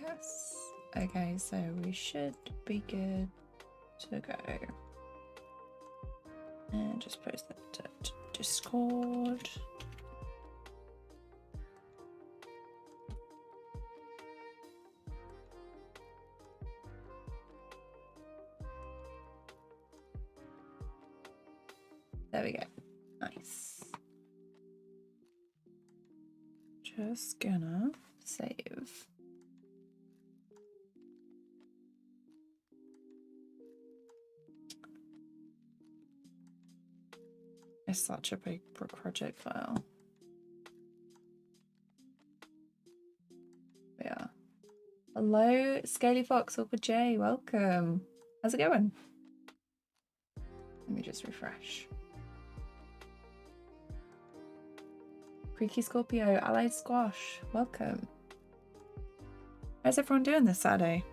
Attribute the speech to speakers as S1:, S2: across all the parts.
S1: Yes. Okay, so we should be good to go. And just post that to Discord. There we go. Nice. Just gonna save. It's such a big project file. Yeah. Hello, Scaly Fox, Awkward J, welcome. How's it going? Let me just refresh. Creaky Scorpio, Allied Squash, welcome. How's everyone doing this Saturday?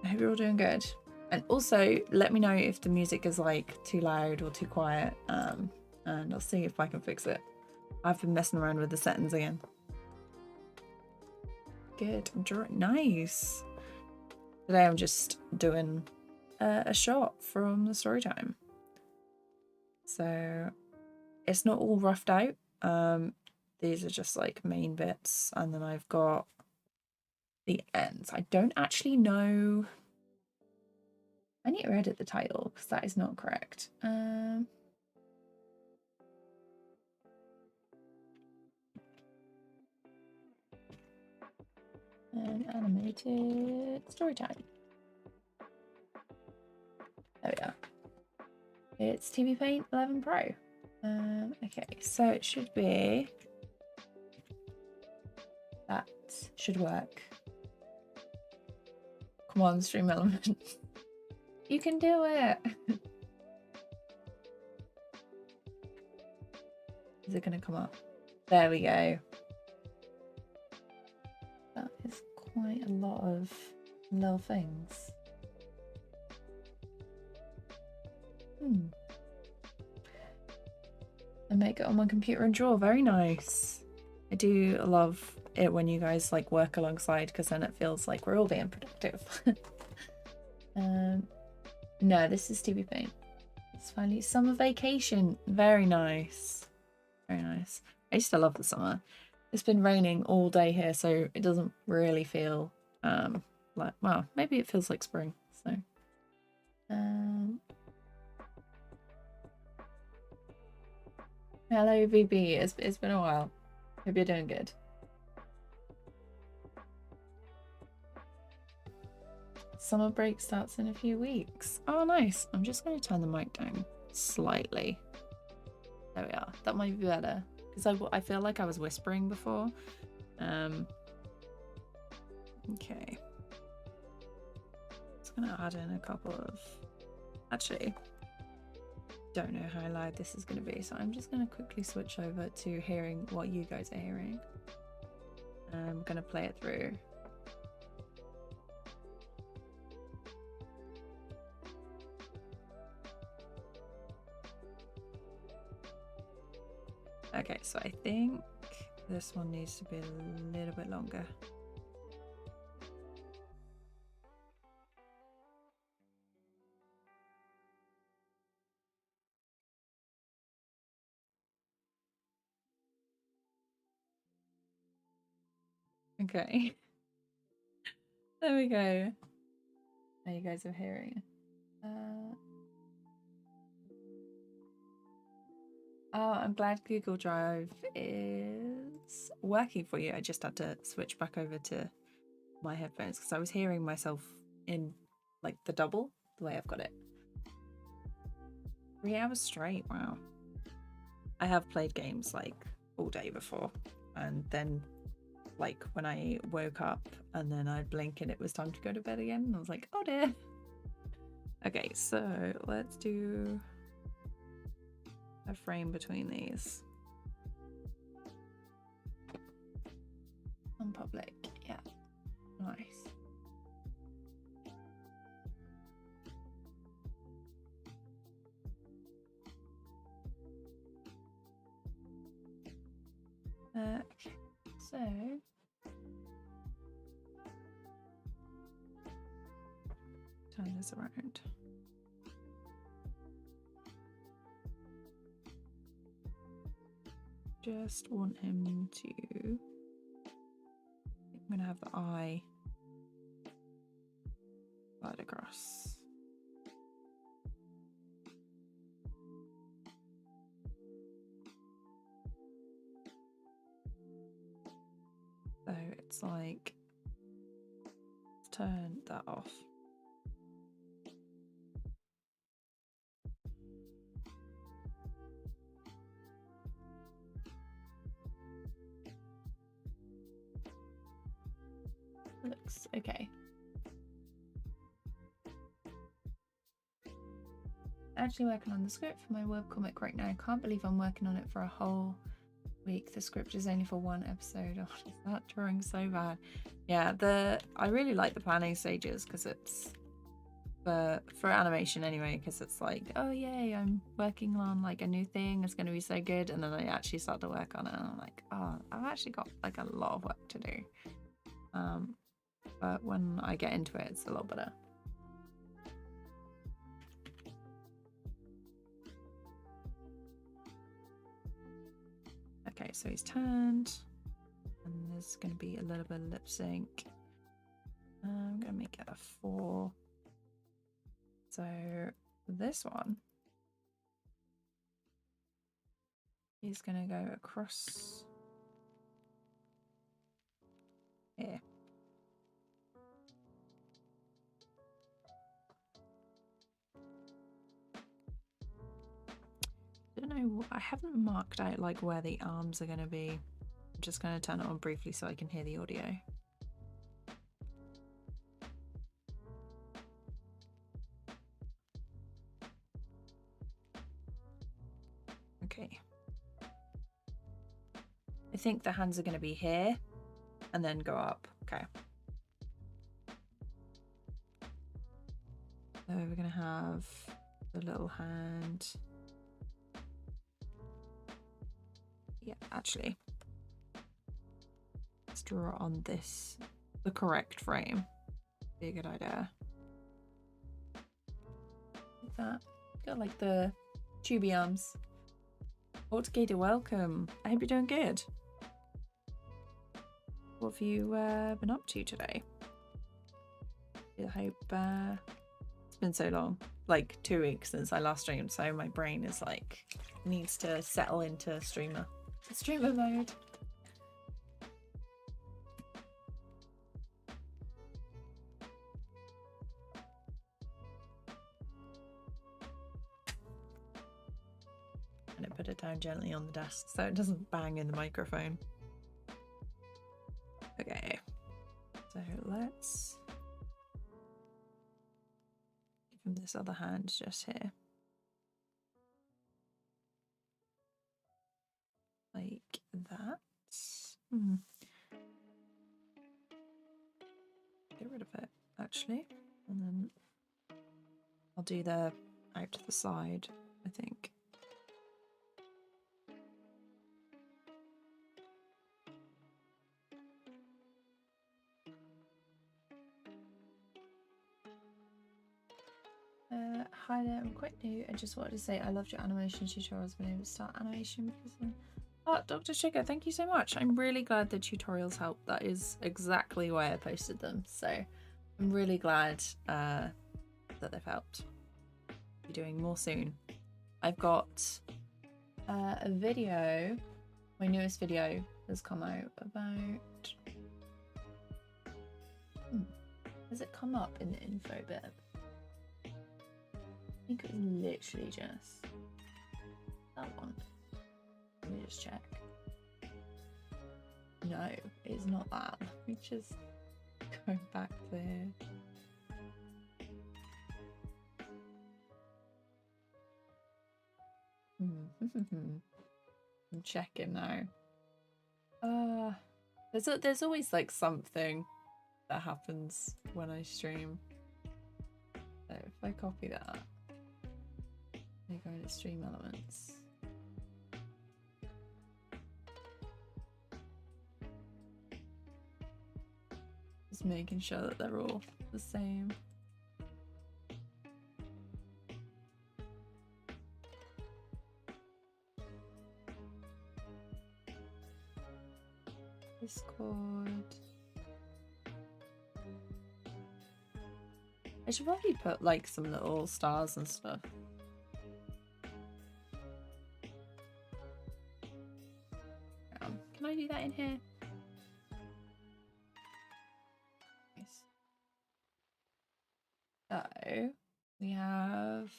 S1: I hope you're all doing good. And also, let me know if the music is like too loud or too quiet, and I'll see if I can fix it. I've been messing around with the settings again. Good, I'm drawing. Nice. Today I'm just doing a shot from the story time. So it's not all roughed out. These are just like main bits, and then I've got the ends. I don't actually know. I need to edit the title because that is not correct. And animated story time. There we are. It's TVPaint 11 Pro. Okay, so it should be. That should work. Come on, stream element. You can do it. Is it going to come up? There we go. That is quite a lot of little things. And make it on my computer and draw. Very nice. I do love it when you guys like work alongside, because then it feels like we're all being productive. No, this is TVPaint. It's finally summer vacation. Very nice. Very nice. I used to love the summer. It's been raining all day here, so it doesn't really feel like, well, maybe it feels like spring. So hello VB, it's been a while. Hope you're doing good. Summer break starts in a few weeks. Oh, nice. I'm just going to turn the mic down slightly. There we are. That might be better, because I feel like I was whispering before. Okay. Just going to add in a couple of... Actually, don't know how loud this is going to be, so I'm just going to quickly switch over to hearing what you guys are hearing. I'm going to play it through. Okay, so I think this one needs to be a little bit longer. Okay. There we go. Now you guys are hearing. Oh, I'm glad Google Drive is working for you. I just had to switch back over to my headphones because I was hearing myself in like the double, the way I've got it. 3 hours straight, wow. I have played games like all day before, and then like when I woke up and then I'd blink and it was time to go to bed again, and I was like, oh dear. Okay, so let's do a frame between these. On public, yeah, nice. Okay, so Turn this around. Just want him to. I'm gonna have the eye slide across. So it's like, let's turn that off. Looks okay. Actually working on the script for my webcomic right now. Can't believe I'm working on it for a whole week. The script is only for one episode. Oh, is that drawing so bad? Yeah, I really like the planning stages because it's for animation anyway, because it's like, oh yay, I'm working on like a new thing, it's going to be so good, and then I actually start to work on it and I'm like, oh, I've actually got like a lot of work to do. But when I get into it, it's a lot better. Okay, so he's turned, and there's going to be a little bit of lip sync. I'm going to make it a 4. So this one is going to go across here. I don't know, I haven't marked out like where the arms are going to be. I'm just going to turn it on briefly so I can hear the audio. Okay. I think the hands are going to be here and then go up. Okay. So we're going to have the little hand. Yeah, actually, let's draw on this, the correct frame. Be a good idea. Like that. Got like the tubey arms. Autocator, welcome. I hope you're doing good. What have you been up to today? I hope it's been so long, like 2 weeks since I last streamed, so my brain is like needs to settle into streamer mode. And I put it down gently on the desk so it doesn't bang in the microphone. Okay, so let's give him this other hand just here. Like that. Get rid of it, actually. And then I'll do the out to the side, I think. Hi there, I'm quite new. I just wanted to say I loved your animation tutorials. I've been able to start animation because of... Oh, Dr. Sugar, thank you so much. I'm really glad the tutorials helped. That is exactly why I posted them. So I'm really glad that they've helped. Be doing more soon. I've got a video. My newest video has come out about... Has it come up in the info bit? I think it was literally just that one. Let me just check. No, it's not that. Let me just go back there. I'm checking now. There's always like something that happens when I stream. So if I copy that, I go into stream elements. Just making sure that they're all the same. Discord. I should probably put like some little stars and stuff. Can I do that in here? Nice. So we have.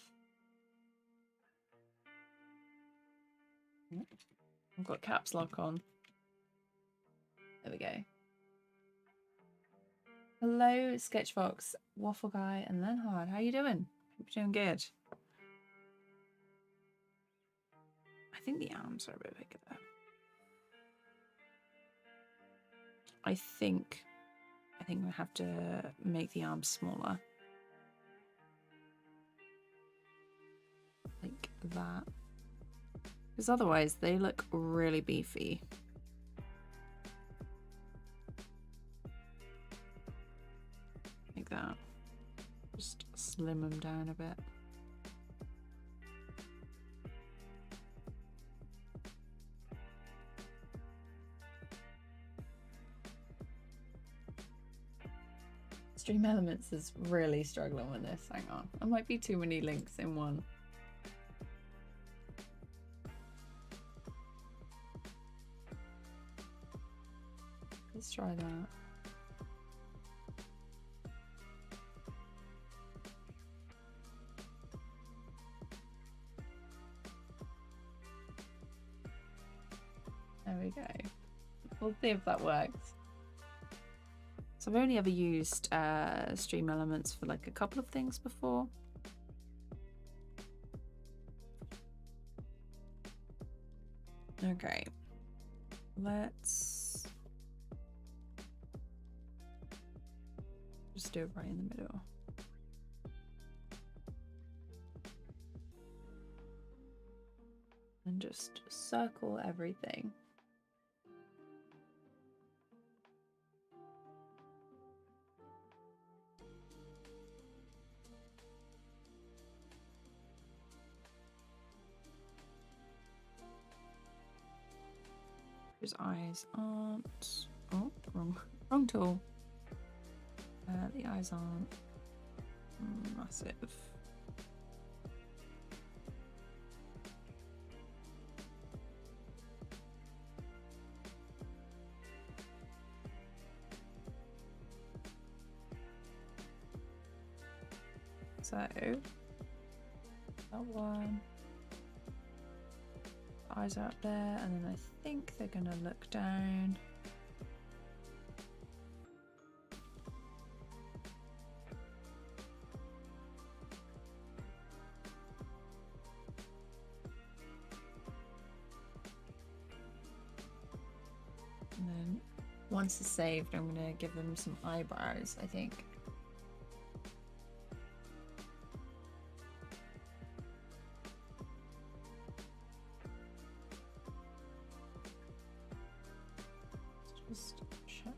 S1: I've got caps lock on. There we go. Hello, Sketchbox, Waffle Guy, and Lenhard. How you doing? Hope you're doing good. I think the arms are a bit bigger there. I think we have to make the arms smaller. Like that. Because otherwise they look really beefy. Like that. Just slim them down a bit. Stream Elements is really struggling with this. Hang on. There might be too many links in one. Let's try that. There we go. We'll see if that works. So I've only ever used Stream Elements for like a couple of things before. Okay, let's just do it right in the middle. And just circle everything. His eyes aren't. Oh, wrong tool. The eyes aren't massive. So that one. Eyes are up there, and then I think they're gonna look down. And then once it's saved, I'm gonna give them some eyebrows, I think. Just check.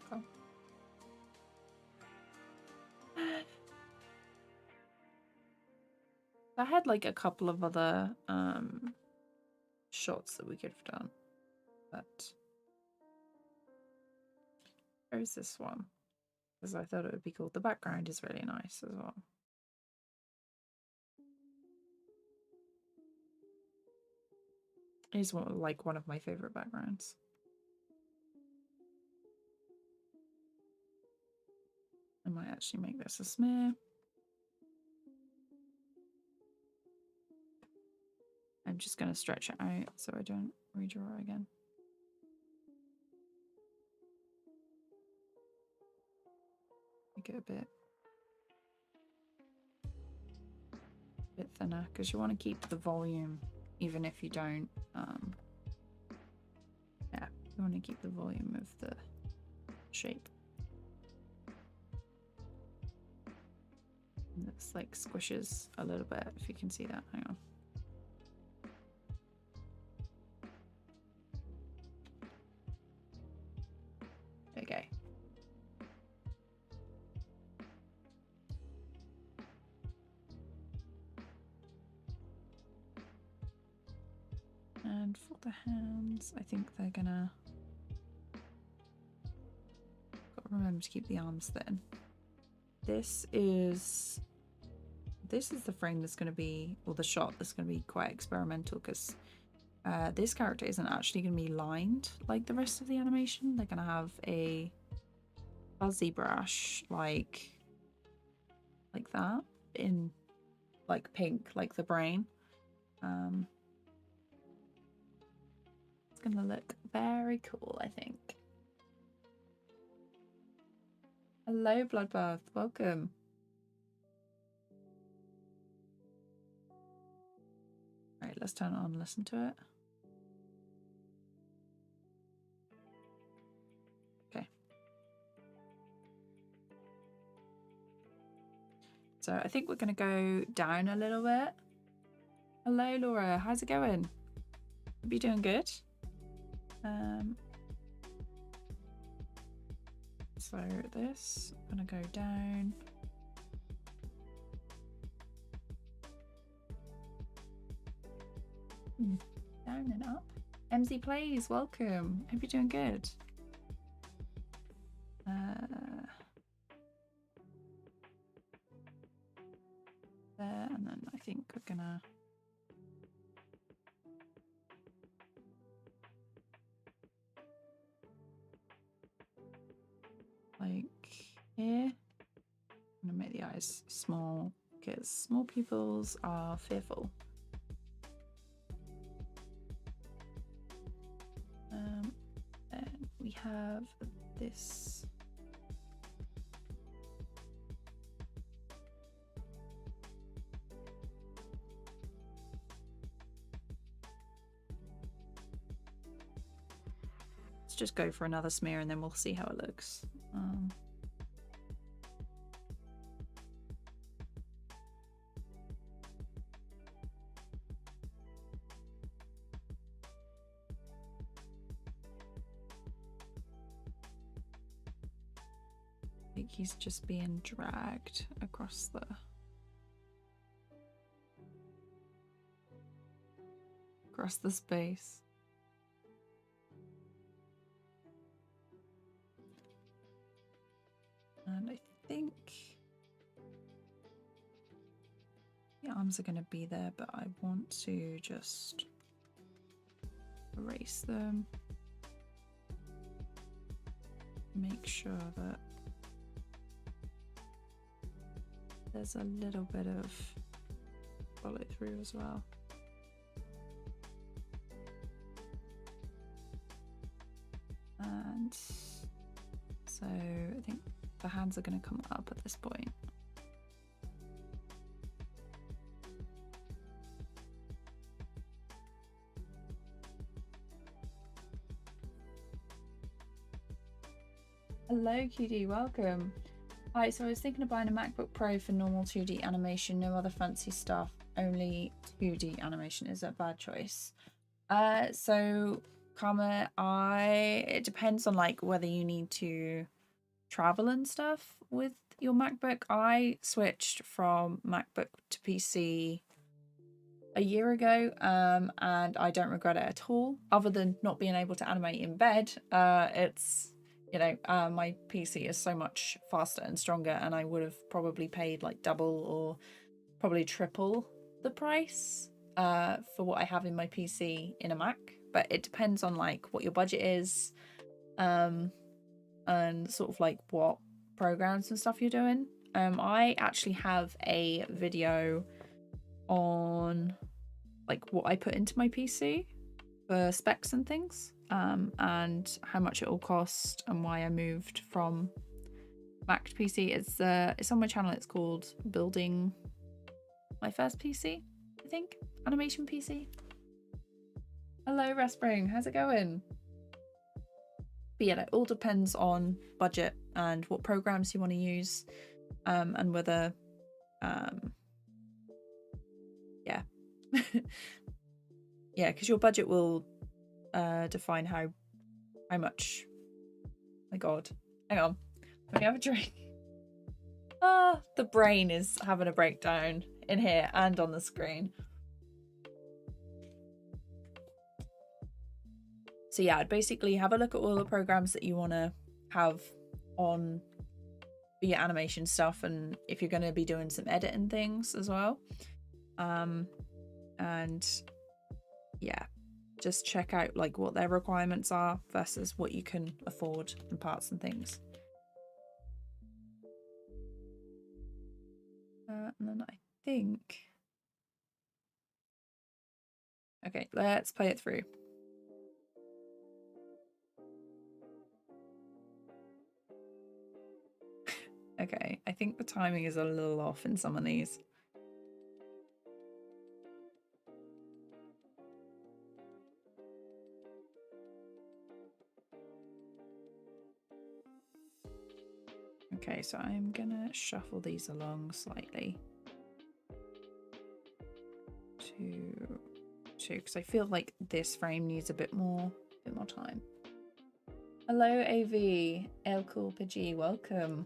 S1: Cool. I had like a couple of other shots that we could have done, but where's this one? Because I thought it would be cool. The background is really nice as well. It's like one of my favorite backgrounds. I might actually make this a smear. I'm just going to stretch it out so I don't redraw it again. Make it a bit thinner because you want to keep the volume even if you don't. Yeah, you want to keep the volume of the shape. And this like squishes a little bit if you can see that. Hang on. Okay. And for the hands, I think they're gonna... Gotta remember to keep the arms thin. This is the frame that's going to be, or the shot that's going to be quite experimental, because this character isn't actually going to be lined like the rest of the animation. They're going to have a fuzzy brush like that, in like pink, like the brain. It's going to look very cool, I think. Hello, Bloodbath. Welcome. Alright, let's turn it on and listen to it. Okay. So I think we're going to go down a little bit. Hello, Laura. How's it going? Hope you're doing good. So this, I'm going to go down. Down and up. MZ Plays, welcome. Hope you're doing good. There, and then I think we're gonna like here. I'm gonna make the eyes small because small pupils are fearful. Then we have this. Let's just go for another smear and then we'll see how it looks. I think he's just being dragged across the space. And I think the arms are going to be there, but I want to just erase them. Make sure that there's a little bit of follow through as well. And so I think the hands are going to come up at this point. Hello QD, welcome. Hi, so I was thinking of buying a MacBook Pro for normal 2D animation, no other fancy stuff, only 2D animation. Is that a bad choice? So Karma, it depends on like whether you need to travel and stuff with your MacBook. I switched from MacBook to PC a year ago, and I don't regret it at all, other than not being able to animate in bed. It's, you know, my PC is so much faster and stronger, and I would have probably paid like double or probably triple the price for what I have in my PC in a Mac. But it depends on like what your budget is, and sort of like what programs and stuff you're doing. I actually have a video on like what I put into my PC for specs and things, and how much it all cost and why I moved from Mac to PC. It's on my channel. It's called Building My First PC, I think. Animation PC. Hello, Respring. How's it going? But yeah, it all depends on budget and what programs you want to use, and whether, yeah, yeah, because your budget will define how much. My God, hang on, let me have a drink. Ah, the brain is having a breakdown in here and on the screen. So yeah, I'd basically have a look at all the programs that you want to have on for your animation stuff, and if you're going to be doing some editing things as well. And yeah, just check out like what their requirements are versus what you can afford and parts and things. And then I think, okay, let's play it through. Okay, I think the timing is a little off in some of these. Okay, so I'm gonna shuffle these along slightly to because I feel like this frame needs a bit more time. Hello, AV, El Cool Pidgey, welcome.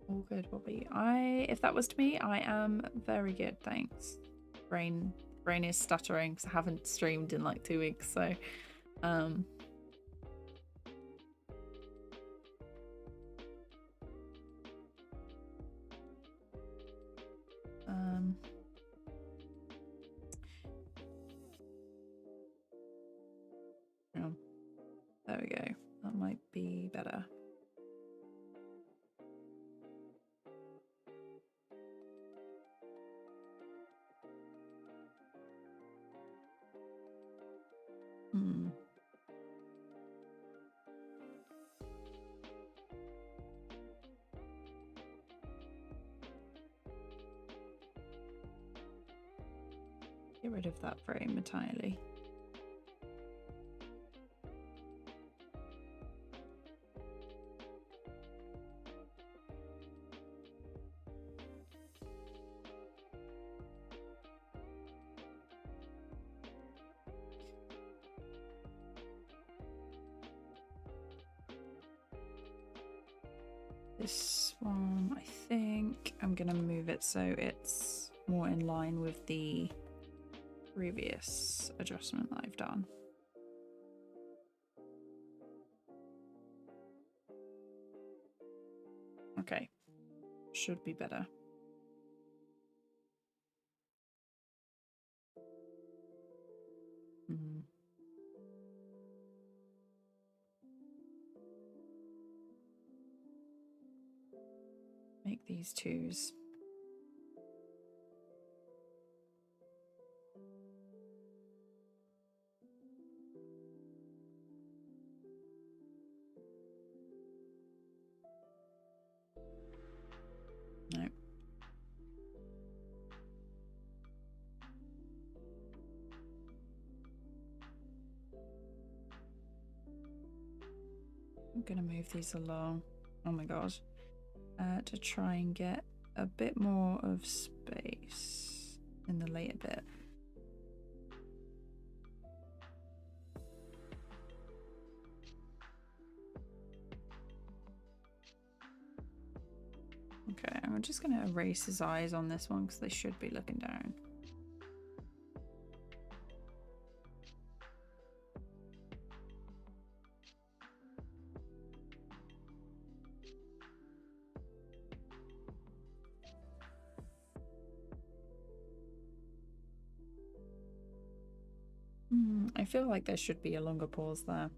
S1: All good, Bobby. If that was to me, I am very good, thanks. Brain is stuttering because I haven't streamed in like 2 weeks, so there we go. That might be better. Get rid of that frame entirely. This one, I think I'm gonna move it so it's more in line with the previous adjustment that I've done. Okay, should be better. Make these twos. No. I'm gonna move these along. Oh my god. To try and get a bit more of space in the later bit. Okay, I'm just going to erase his eyes on this one because they should be looking down. I feel like there should be a longer pause there.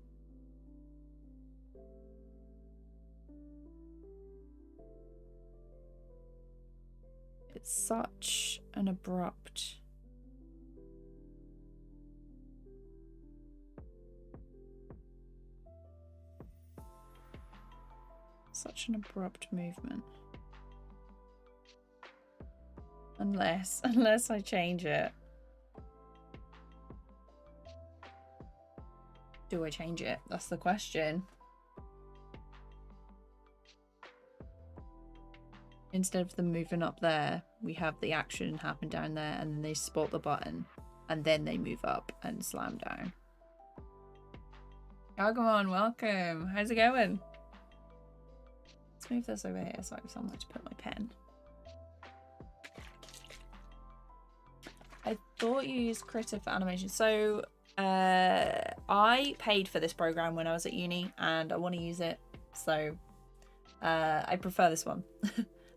S1: It's such an abrupt... Such an abrupt movement. Unless I change it. Do I change it? That's the question. Instead of them moving up there, we have the action happen down there and then they spot the button and then they move up and slam down. Agumon, welcome. How's it going? Let's move this over here so I have somewhere to put my pen. I thought you used Critter for animation. So I paid for this program when I was at uni and I want to use it, so I prefer this one.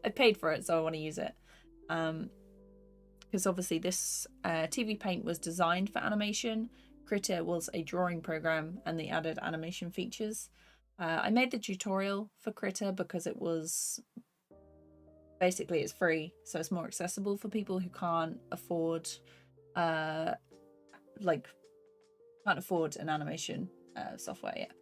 S1: I paid for it, so I want to use it. Because obviously this TVPaint was designed for animation. Critter was a drawing program and they added animation features. I made the tutorial for Critter because it was basically it's free, so it's more accessible for people who can't afford can't afford an animation software yet.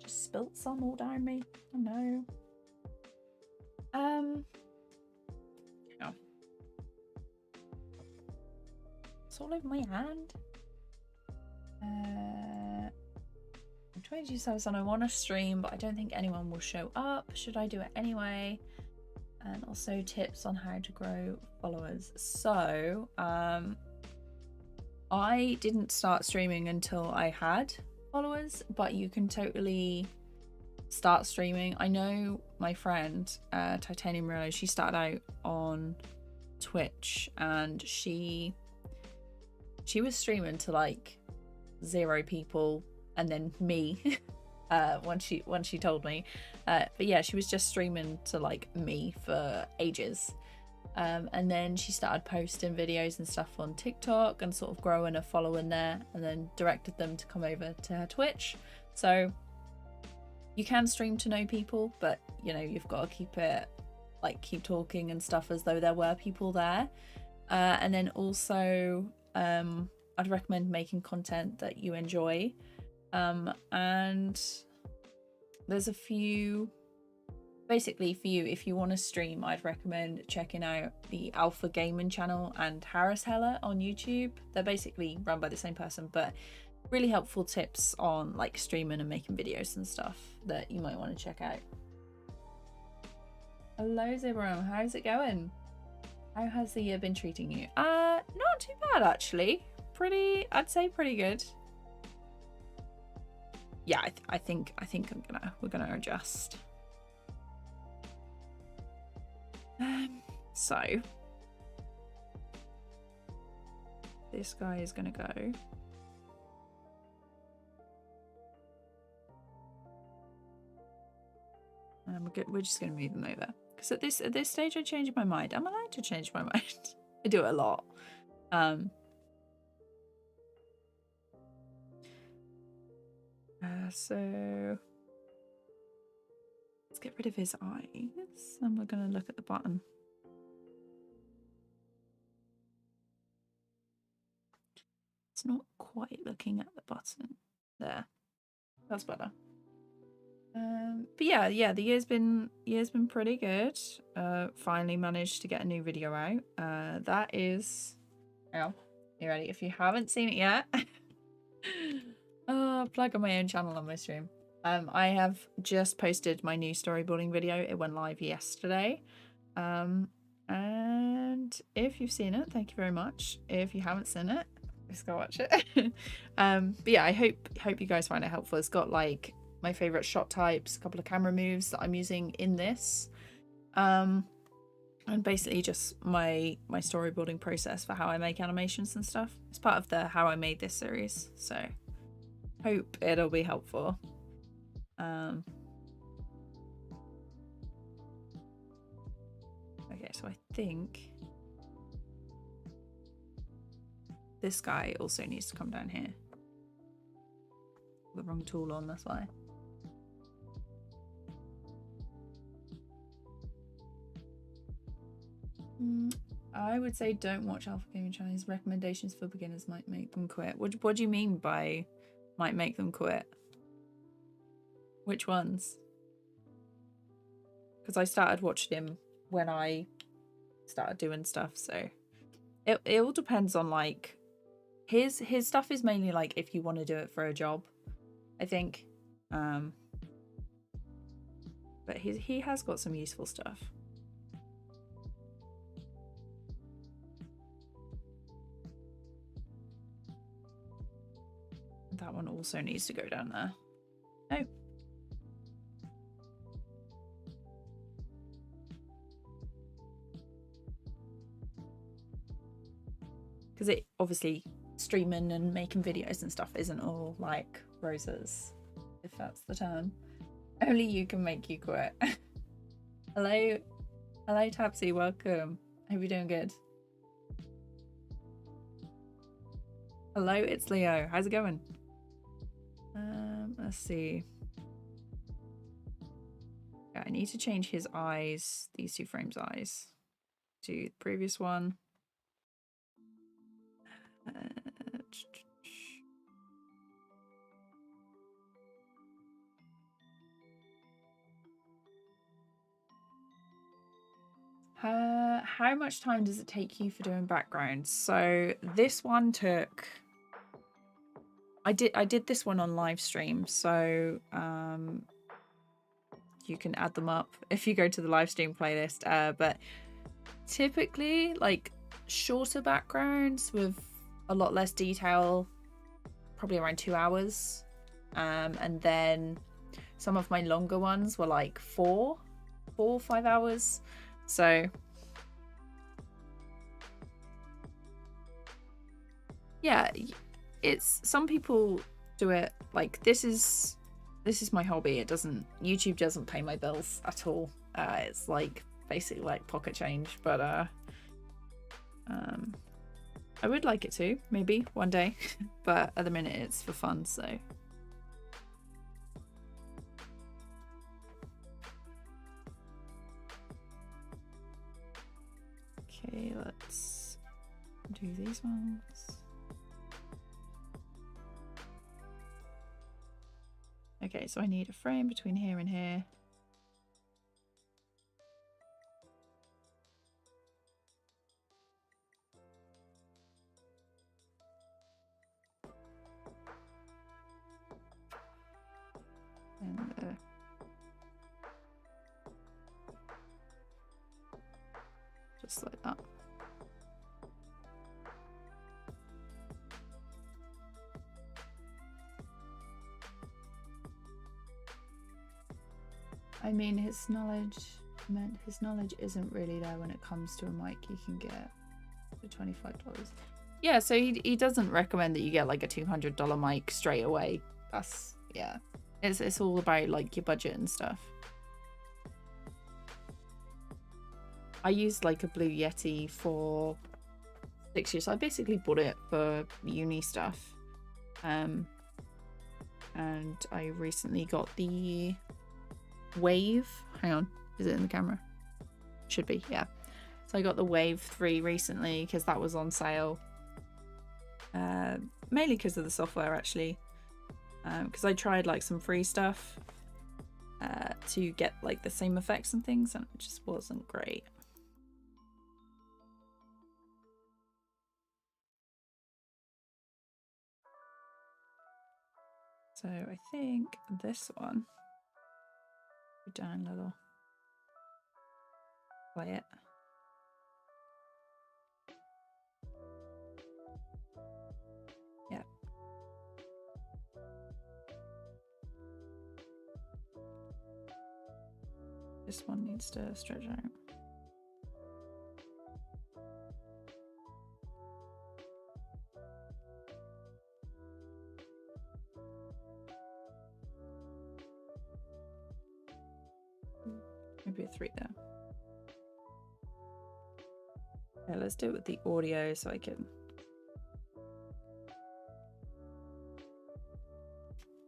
S1: Just spilt some all down me. Oh no. Yeah. It's all over my hand. I'm trying to do something I want to stream, but I don't think anyone will show up. Should I do it anyway? And also tips on how to grow followers. So I didn't start streaming until I had followers, but you can totally start streaming. I know my friend Titanium Rose, she started out on Twitch and she was streaming to like 0 people and then me once she told me, but yeah, she was just streaming to like me for ages, and then she started posting videos and stuff on TikTok and sort of growing a following there, and then directed them to come over to her Twitch. So you can stream to know people, but you know, you've got to keep talking and stuff as though there were people there. And then also I'd recommend making content that you enjoy, and there's a few basically for you. If you want to stream, I'd recommend checking out the Alpha Gaming channel and Harris Heller on YouTube. They're basically run by the same person, but really helpful tips on like streaming and making videos and stuff that you might want to check out. Hello Zibram, how's it going? How has the year been treating you? Not too bad actually. I'd say pretty good. Yeah, I think we're gonna adjust. So this guy is gonna go. And we're just gonna move him over. Because at this stage I changed my mind. I'm allowed to change my mind. I do it a lot. So let's get rid of his eyes and we're going to look at the button. It's not quite looking at the button. There. That's better. But yeah, the year's been pretty good. Finally managed to get a new video out. That is, oh, you ready? If you haven't seen it yet, plug on my own channel on my stream. I have just posted my new storyboarding video. It went live yesterday. And if you've seen it, thank you very much. If you haven't seen it, just go watch it. But yeah, I hope you guys find it helpful. It's got like my favorite shot types, a couple of camera moves that I'm using in this, and basically just my storyboarding process for how I make animations and stuff. It's part of the How I Made This series, so hope it'll be helpful. Okay, so I think this guy also needs to come down here. The wrong tool on, that's why. I would say don't watch Alpha Gaming Channel. His recommendations for beginners might make them quit. What do you mean by might make them quit? Which ones? Because I started watching him when I started doing stuff, so it all depends on like his stuff is mainly like if you want to do it for a job, I think. But he has got some useful stuff. That one also needs to go down there. Oh. because it obviously streaming and making videos and stuff isn't all like roses, if that's the term. Only you can make you quit. Hello, Tabsy, welcome. Hope you're doing good. Hello, it's Leo. How's it going? Let's see. Yeah, I need to change his eyes, these two frames' eyes, to the previous one. How much time does it take you for doing backgrounds? So this one took. I did this one on live stream, so you can add them up if you go to the live stream playlist. But typically, like shorter backgrounds with a lot less detail, probably around 2 hours, and then some of my longer ones were like 4 or 5 hours. So yeah, it's some people do it like this is my hobby. YouTube doesn't pay my bills at all. It's like basically like pocket change, but I would like it to, maybe one day, but at the minute it's for fun. So okay, let's do these ones. Okay, so I need a frame between here and here. And just like that. I mean, his knowledge isn't really there when it comes to a mic you can get for $25. Yeah, so he doesn't recommend that you get like a $200 mic straight away. That's, yeah. It's all about like your budget and stuff. I used like a Blue Yeti for 6 years. I basically bought it for uni stuff. And I recently got the Wave. Hang on, is it in the camera? Should be, yeah. So I got the Wave 3 recently because that was on sale. Mainly because of the software, actually. Because I tried like some free stuff to get like the same effects and things, and it just wasn't great. So I think this one, go down a little, play it. Yeah. This one needs to stretch out. Maybe a 3 there. Okay, let's do it with the audio so I can.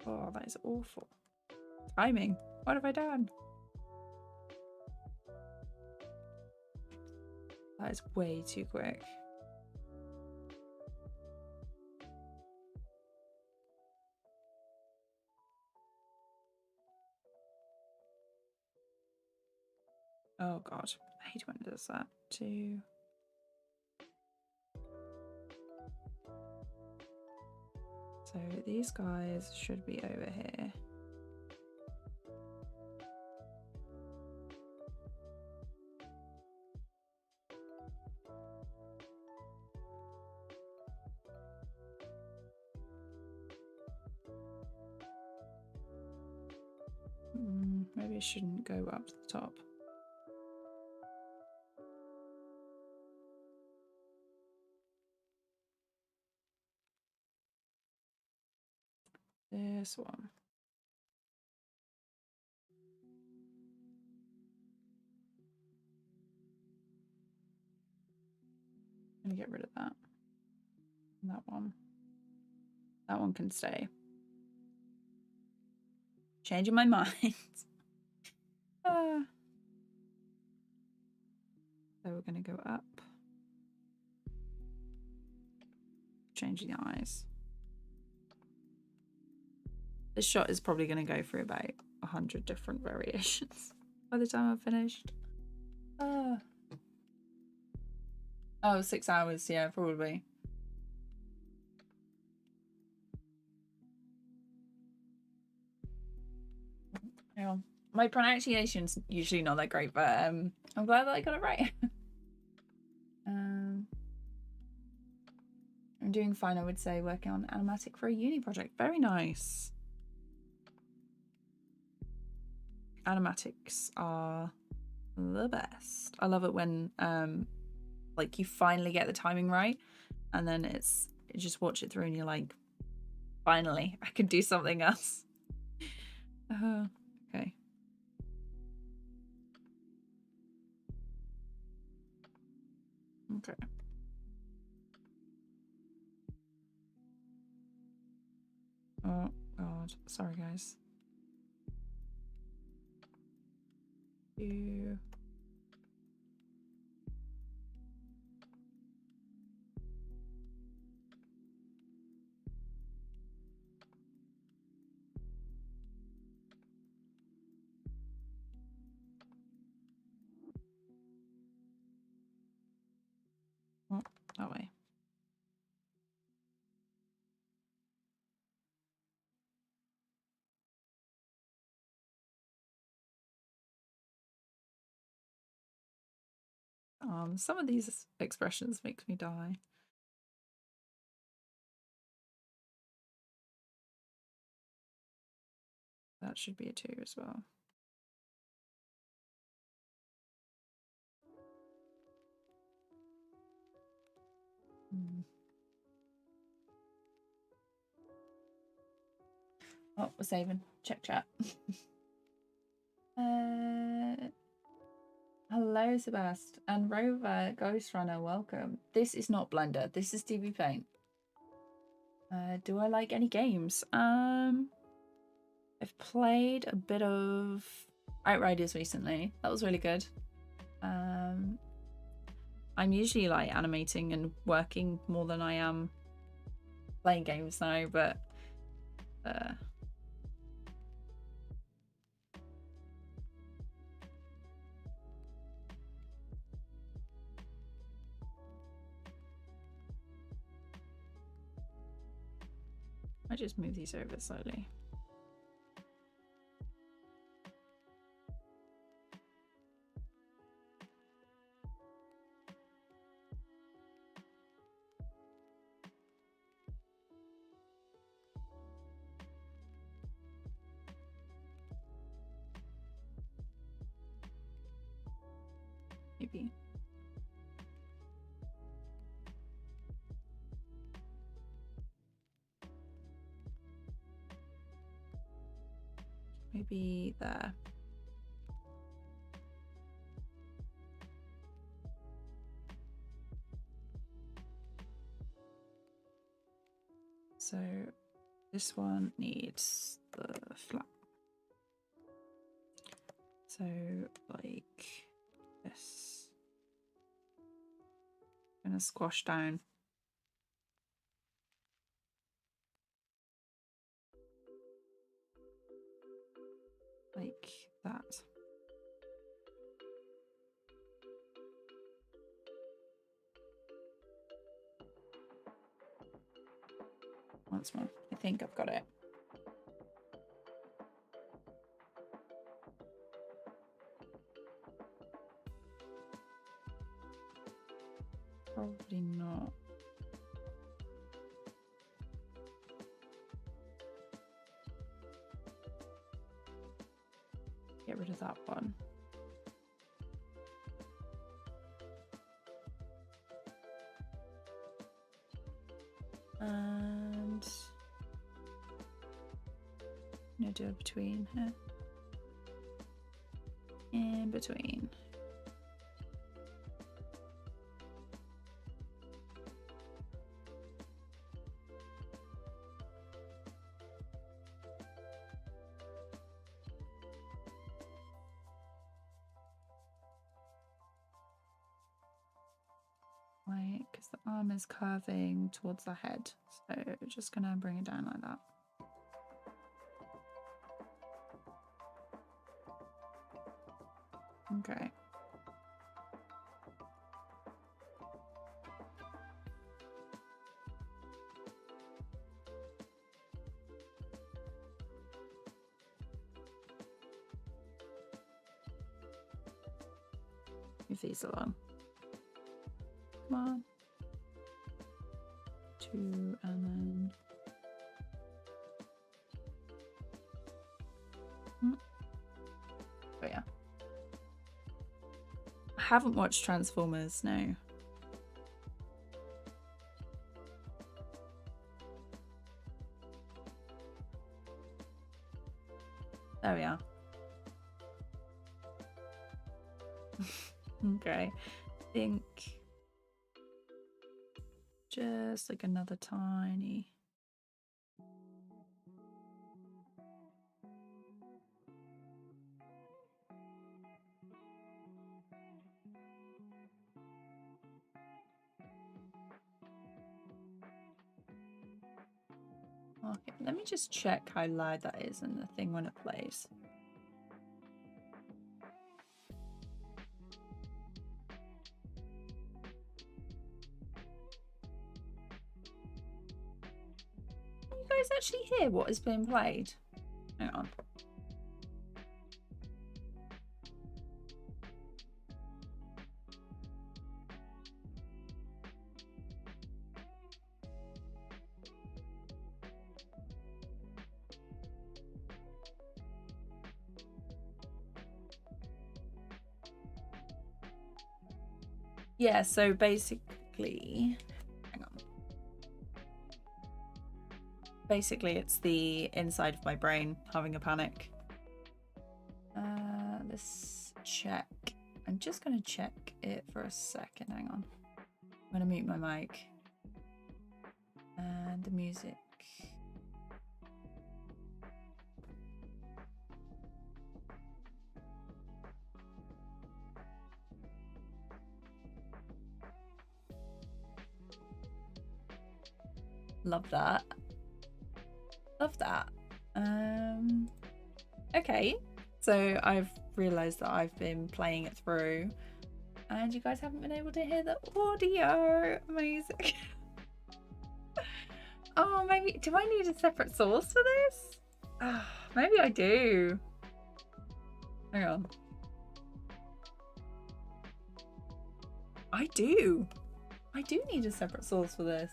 S1: Oh, that is awful. Timing. What have I done? That is way too quick. Oh god, I hate when it does that too. So these guys should be over here. Maybe I shouldn't go up to the top. This one. I'm gonna get rid of that. And that one. That one can stay. Changing my mind. So we're gonna go up. Changing the eyes. This shot is probably gonna go through about 100 different variations by the time I've finished. Oh, 6 hours, yeah, probably. Yeah. My pronunciation's usually not that great, but I'm glad that I got it right. I'm doing fine, I would say, working on animatic for a uni project. Very nice. Animatics are the best. I love it when like you finally get the timing right, and then you just watch it through and you're like, finally, I can do something else. Okay. Okay. Oh god, sorry guys. You. Oh, that way. Some of these expressions make me die. That should be a 2 as well. Oh, we're saving. Check chat. Hello, Sebast and Rover Ghost Runner. Welcome. This is not Blender. This is TVPaint. Do I like any games? I've played a bit of Outriders recently. That was really good. I'm usually like animating and working more than I am playing games now, but I just move these over slowly. Maybe. Maybe there. So this one needs the flap. So like this. I'm gonna squash down. Like that. Once more. I think I've got it. Probably not. Get rid of that one. And gonna do a between here. In between. Wait, because the arm is curving towards the head. So just gonna bring it down like that. Okay. Move these along. Come on. 2 and then. Oh yeah. I haven't watched Transformers, no. There we are. Okay. I think just like another tiny. Okay, let me just check how loud that is in the thing when it plays. Can you guys actually hear what is being played? Hang on. Yeah, so basically, hang on. Basically, it's the inside of my brain having a panic. Let's check. I'm just going to check it for a second. Hang on. I'm going to mute my mic. And the music. Love that. Love that. Okay, so I've realized that I've been playing it through and you guys haven't been able to hear the audio. Amazing. Oh, maybe do I need a separate source for this? Oh, maybe I do. Hang on. I do need a separate source for this.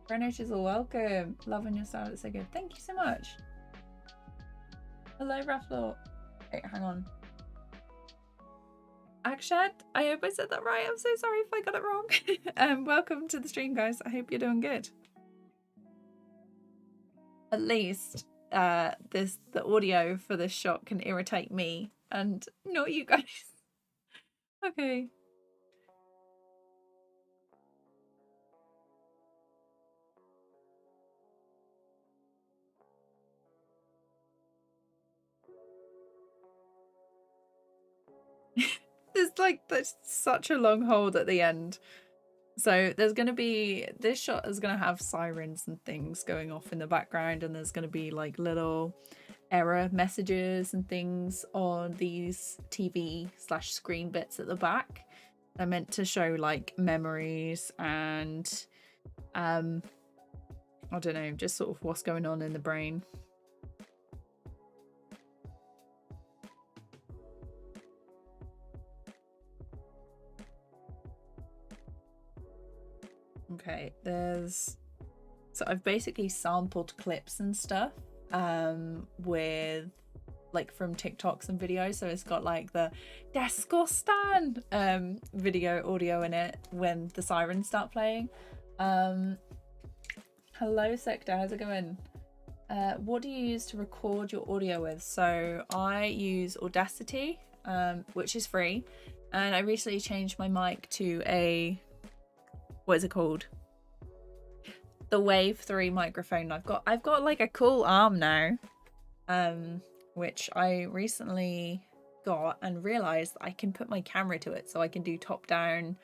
S1: Greenwich is all welcome. Loving your style, it's so good. Thank you so much. Hello, Rafflaw. Wait, hang on. Akshad, I hope I said that right. I'm so sorry if I got it wrong. Welcome to the stream, guys. I hope you're doing good. At least the audio for this shot can irritate me and not you guys. Okay. There's such a long hold at the end. So there's going to be, this shot is going to have sirens and things going off in the background, and there's going to be like little error messages and things on these TV/screen bits at the back. They're meant to show like memories and I don't know, just sort of what's going on in the brain. Okay, so I've basically sampled clips and stuff with like from TikToks and videos, so it's got like the Descostan video audio in it when the sirens start playing. Hello Sector, how's it going? What do you use to record your audio with? So I use Audacity, which is free, and I recently changed my mic to a, what is it called? The Wave 3 microphone. I've got like a cool arm now, which I recently got and realized I can put my camera to it, so I can do top-down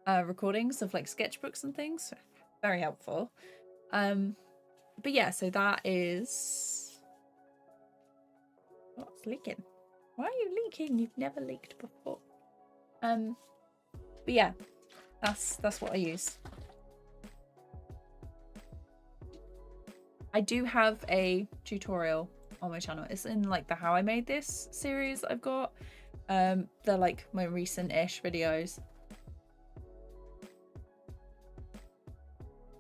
S1: recordings of like sketchbooks and things. Very helpful. But yeah, so that is... What's leaking? Why are you leaking? You've never leaked before. But yeah, that's what I use. I do have a tutorial on my channel. It's in like the How I Made This series I've got. They're like my recent-ish videos.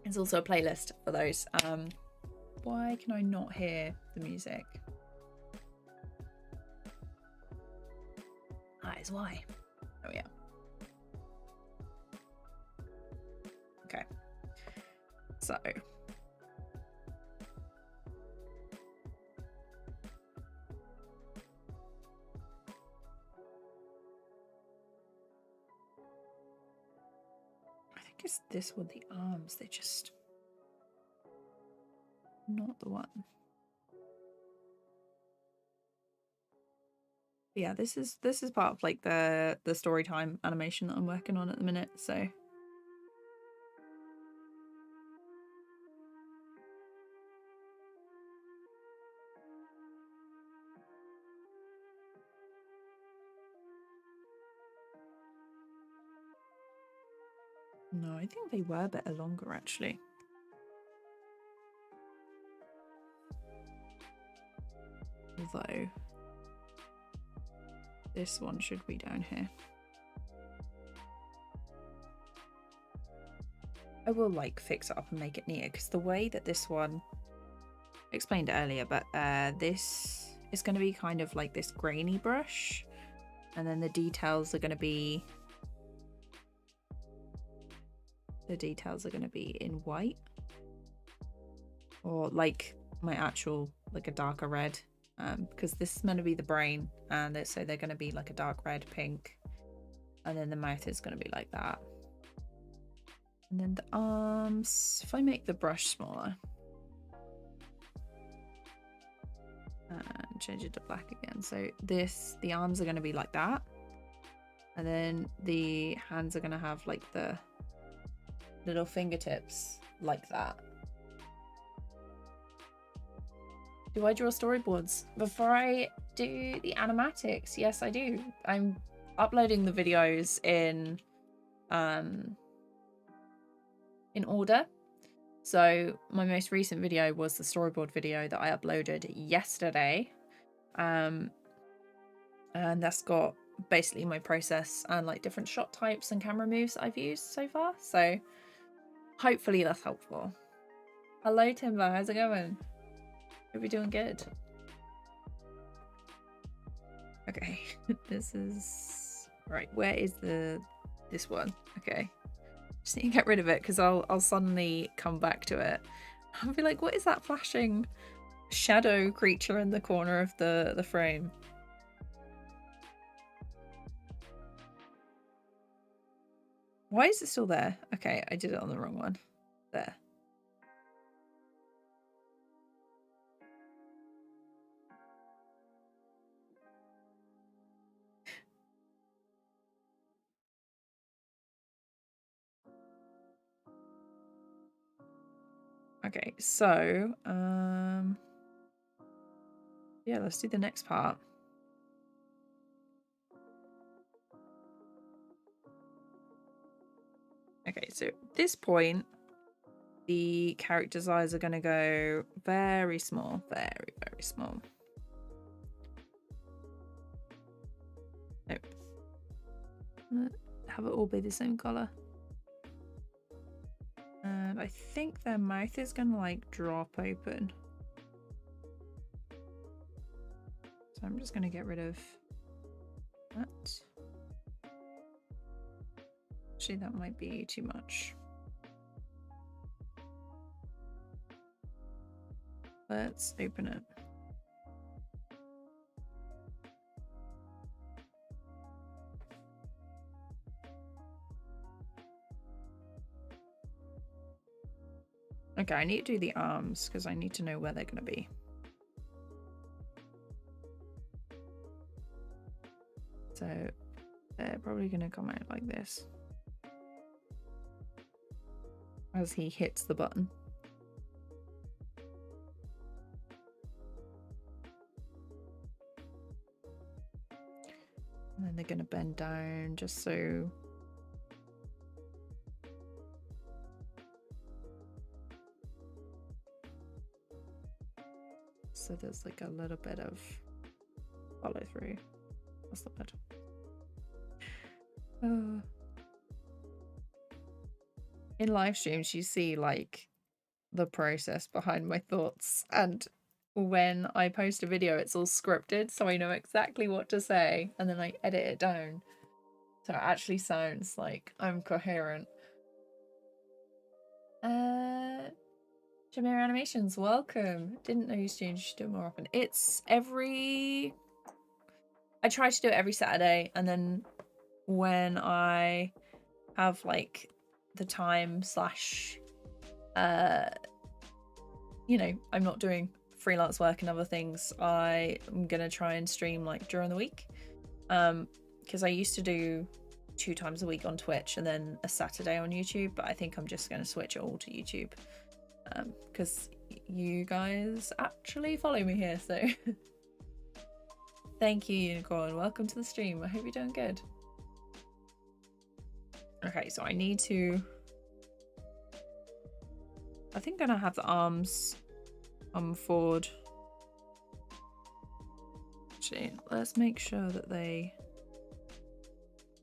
S1: There's also a playlist for those. Why can I not hear the music? That is why. Oh yeah. Okay. So. I think it's this one, the arms. They just... Not the one. Yeah, this is part of like the storytime animation that I'm working on at the minute, so no, I think they were better longer actually. Although this one should be down here. I will like fix it up and make it neater, because the way that this one, I explained it earlier, but this is going to be kind of like this grainy brush, and then the details are going to be in white, or like my actual like a darker red, because this is meant to be the brain, and so they're going to be like a dark red, pink, and then the mouth is going to be like that. And then the arms, if I make the brush smaller and change it to black again, so the arms are going to be like that, and then the hands are going to have like the little fingertips like that. Do I draw storyboards before I do the animatics? Yes, I do. I'm uploading the videos in order. So my most recent video was the storyboard video that I uploaded yesterday. And that's got basically my process and like different shot types and camera moves that I've used so far. So hopefully that's helpful. Hello Timber, how's it going? Hope you're doing good. Okay, this is right. Where is this one? Okay, just need to get rid of it because I'll suddenly come back to it. I'll be like, what is that flashing shadow creature in the corner of the frame? Why is it still there? Okay, I did it on the wrong one. There. Okay, so yeah, let's do the next part. Okay, so at this point, the character's eyes are going to go very small, very, very small. Nope. Have it all be the same color. And I think their mouth is going to like drop open. So I'm just going to get rid of that. Actually, that might be too much. Let's open it. Okay, I need to do the arms because I need to know where they're going to be. So they're probably going to come out like this as he hits the button. And then they're going to bend down just so... So there's like a little bit of follow through. What's the word? In live streams, you see like the process behind my thoughts, and when I post a video, it's all scripted, so I know exactly what to say, and then I edit it down, so it actually sounds like I'm coherent. Shamir Animations, welcome. Didn't know you streamed. You should do it more often. It's every... I try to do it every Saturday, and then when I have like the time slash you know, I'm not doing freelance work and other things, I am gonna try and stream like during the week, because I used to do 2 times a week on Twitch and then a Saturday on YouTube, but I think I'm just gonna switch it all to YouTube because you guys actually follow me here, so thank you, Unicorn. Welcome to the stream. I hope you're doing good. Okay, so I need to... I think I'm gonna have the arms forward. Actually, let's make sure that they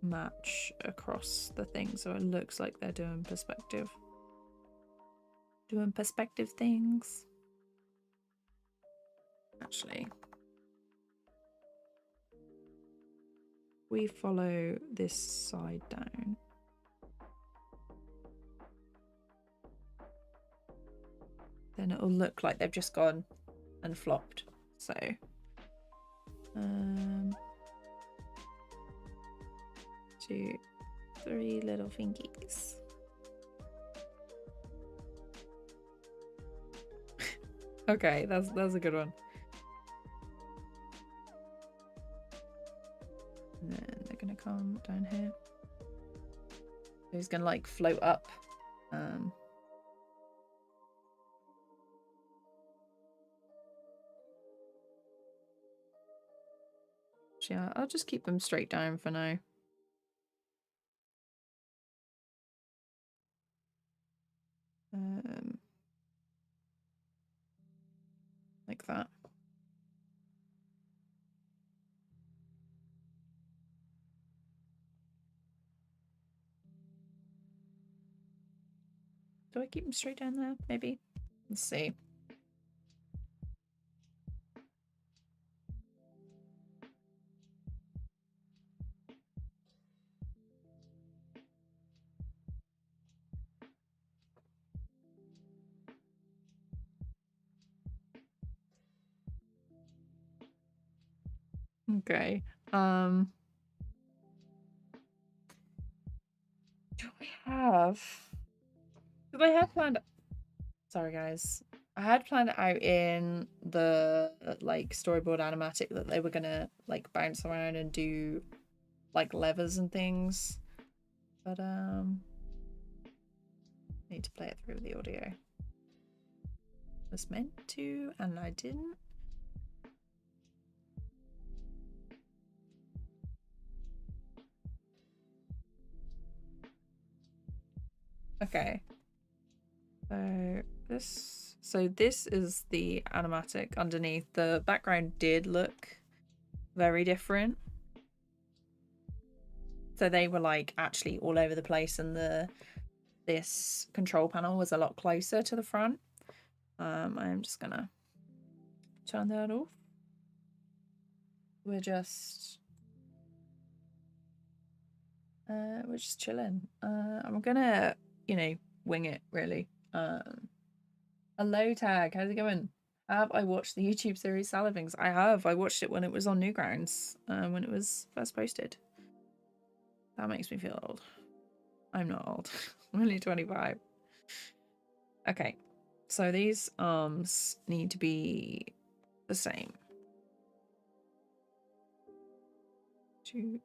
S1: match across the thing so it looks like they're doing perspective. Doing perspective things. Actually, we follow this side down. Then it'll look like they've just gone and flopped. So, 2, 3 little fingies. Okay, that's a good one. And then they're gonna come down here. He's gonna like float up. Yeah, I'll just keep them straight down for now. Like that. Do I keep them straight down there? Maybe. Let's see. Okay. Do I have... Did I have planned... Sorry, guys. I had planned it out in the like storyboard animatic that they were gonna like bounce around and do like levers and things, but need to play it through with the audio. Was meant to, and I didn't. Okay. So this is the animatic underneath. The background did look very different. So they were like actually all over the place, and this control panel was a lot closer to the front. I'm just gonna turn that off. We're just chilling. I'm gonna, you know, wing it really. Hello Tag, how's it going? Have I watched the YouTube series Salivings? I have. I watched it when it was on Newgrounds, when it was first posted. That makes me feel old. I'm not old. I'm only 25. Okay. So these arms need to be the same. Two.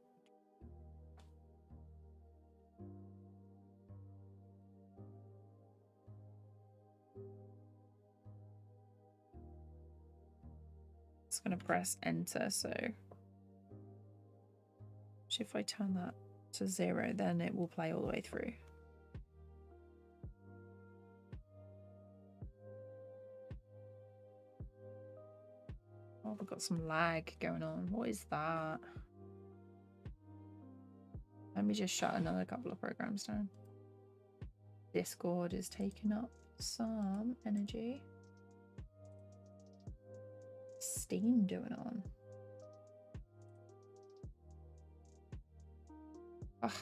S1: It's going to press enter, so if I turn that to 0, then it will play all the way through. Oh, we've got some lag going on. What is that? Let me just shut another couple of programs down. Discord is taking up some energy. Steam doing on. Ugh.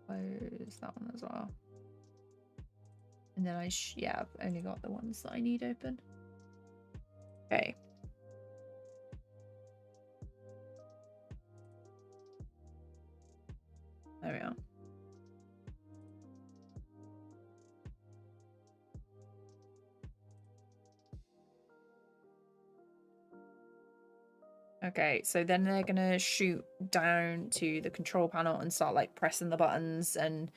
S1: Close that one as well. And then yeah, I've only got the ones that I need open. Okay. There we are. Okay, so then they're gonna shoot down to the control panel and start like pressing the buttons and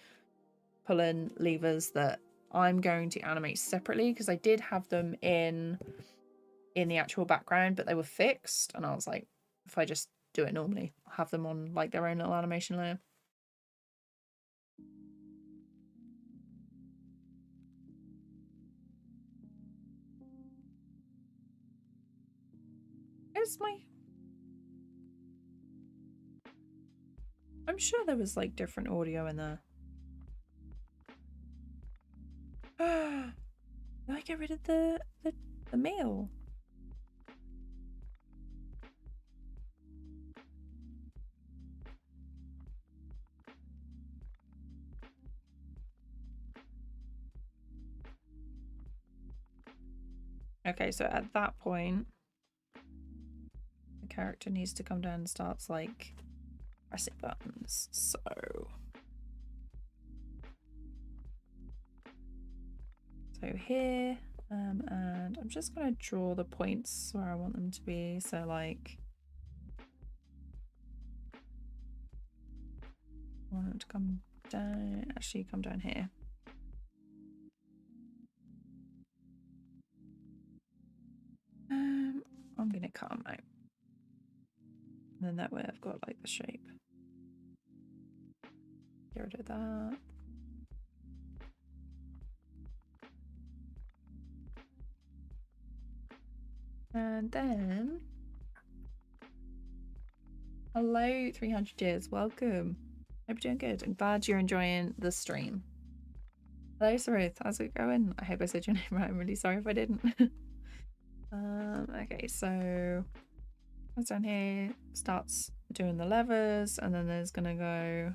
S1: pulling levers that I'm going to animate separately, because I did have them in the actual background, but they were fixed, and I was like, if I just do it normally, I'll have them on like their own little animation layer. Where's my... I'm sure there was like different audio in there. Did I get rid of the mail? Okay, so at that point, the character needs to come down and starts like pressing buttons. So here, and I'm just gonna draw the points where I want them to be. So like, I want them to come down. Actually, come down here. I'm gonna cut them out. And then that way I've got like the shape. Get rid of that. And then, hello 300 years, welcome. Hope you're doing good. I'm glad you're enjoying the stream. Hello Saruth, how's it going? I hope I said your name right. I'm really sorry if I didn't. Okay, so comes down here, starts doing the levers, and then there's gonna go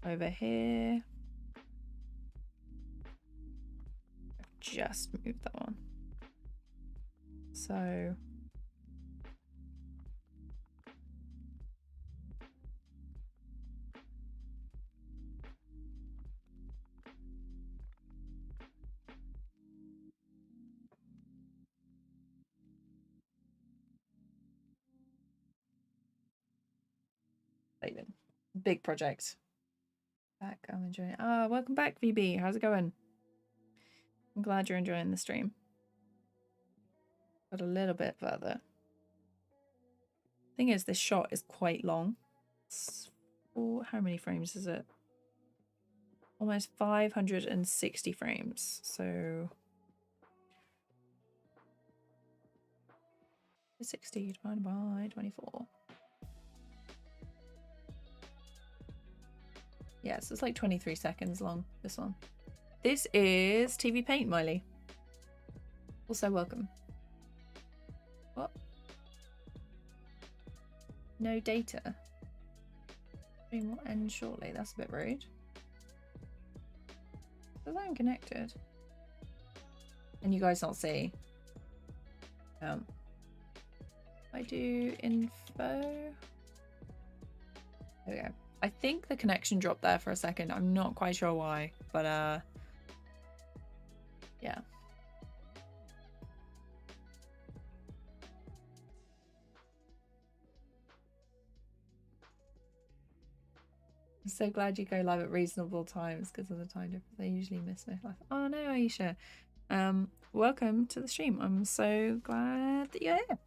S1: over here. I've just moved that one. So big project. Back, I'm enjoying it. Ah, welcome back, VB. How's it going? I'm glad you're enjoying the stream. Got a little bit further. Thing is, this shot is quite long. How many frames is it? Almost 560 frames. So 60 divided by 24. Yeah, so it's like 23 seconds long, this one. This is TVPaint, Miley. Also welcome. What? No data. Stream will end shortly. That's a bit rude. Because I'm connected. Can you guys not see? I do info. There we go. I think the connection dropped there for a second. I'm not quite sure why, but yeah. I'm so glad you go live at reasonable times because of the time difference. I usually miss my life. Oh no, Aisha. Welcome to the stream. I'm so glad that you're here.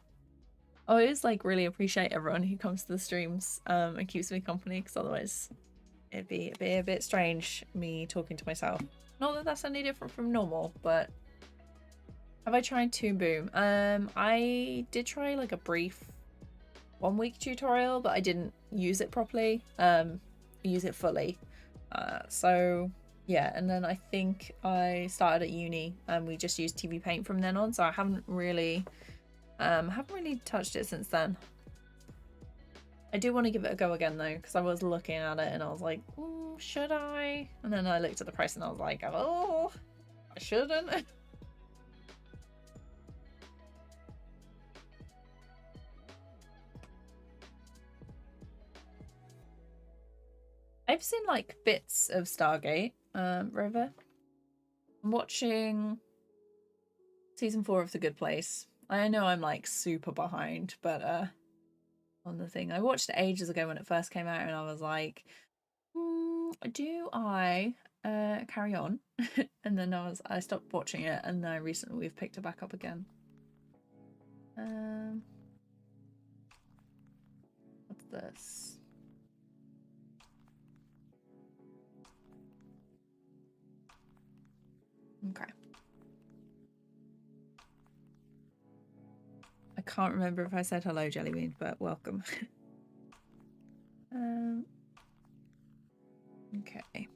S1: I always like really appreciate everyone who comes to the streams and keeps me company, because otherwise it'd be a bit strange me talking to myself. Not that that's any different from normal, but have I tried Toon Boom? I did try like a brief 1 week tutorial, but I didn't use it properly, use it fully. So yeah, and then I think I started at uni and we just used TVPaint from then on, so I haven't really touched it since then. I do want to give it a go again though, because I was looking at it and I was like, should I? And then I looked at the price and I was like, oh, I shouldn't. I've seen like bits of Stargate, River. I'm watching season 4 of The Good Place. I know I'm like super behind, but on the thing I watched it ages ago when it first came out, and I was like, do I carry on? And then I stopped watching it, and then recently we've picked it back up again. What's this? Okay. I can't remember if I said hello, Jellybean, but welcome. Okay.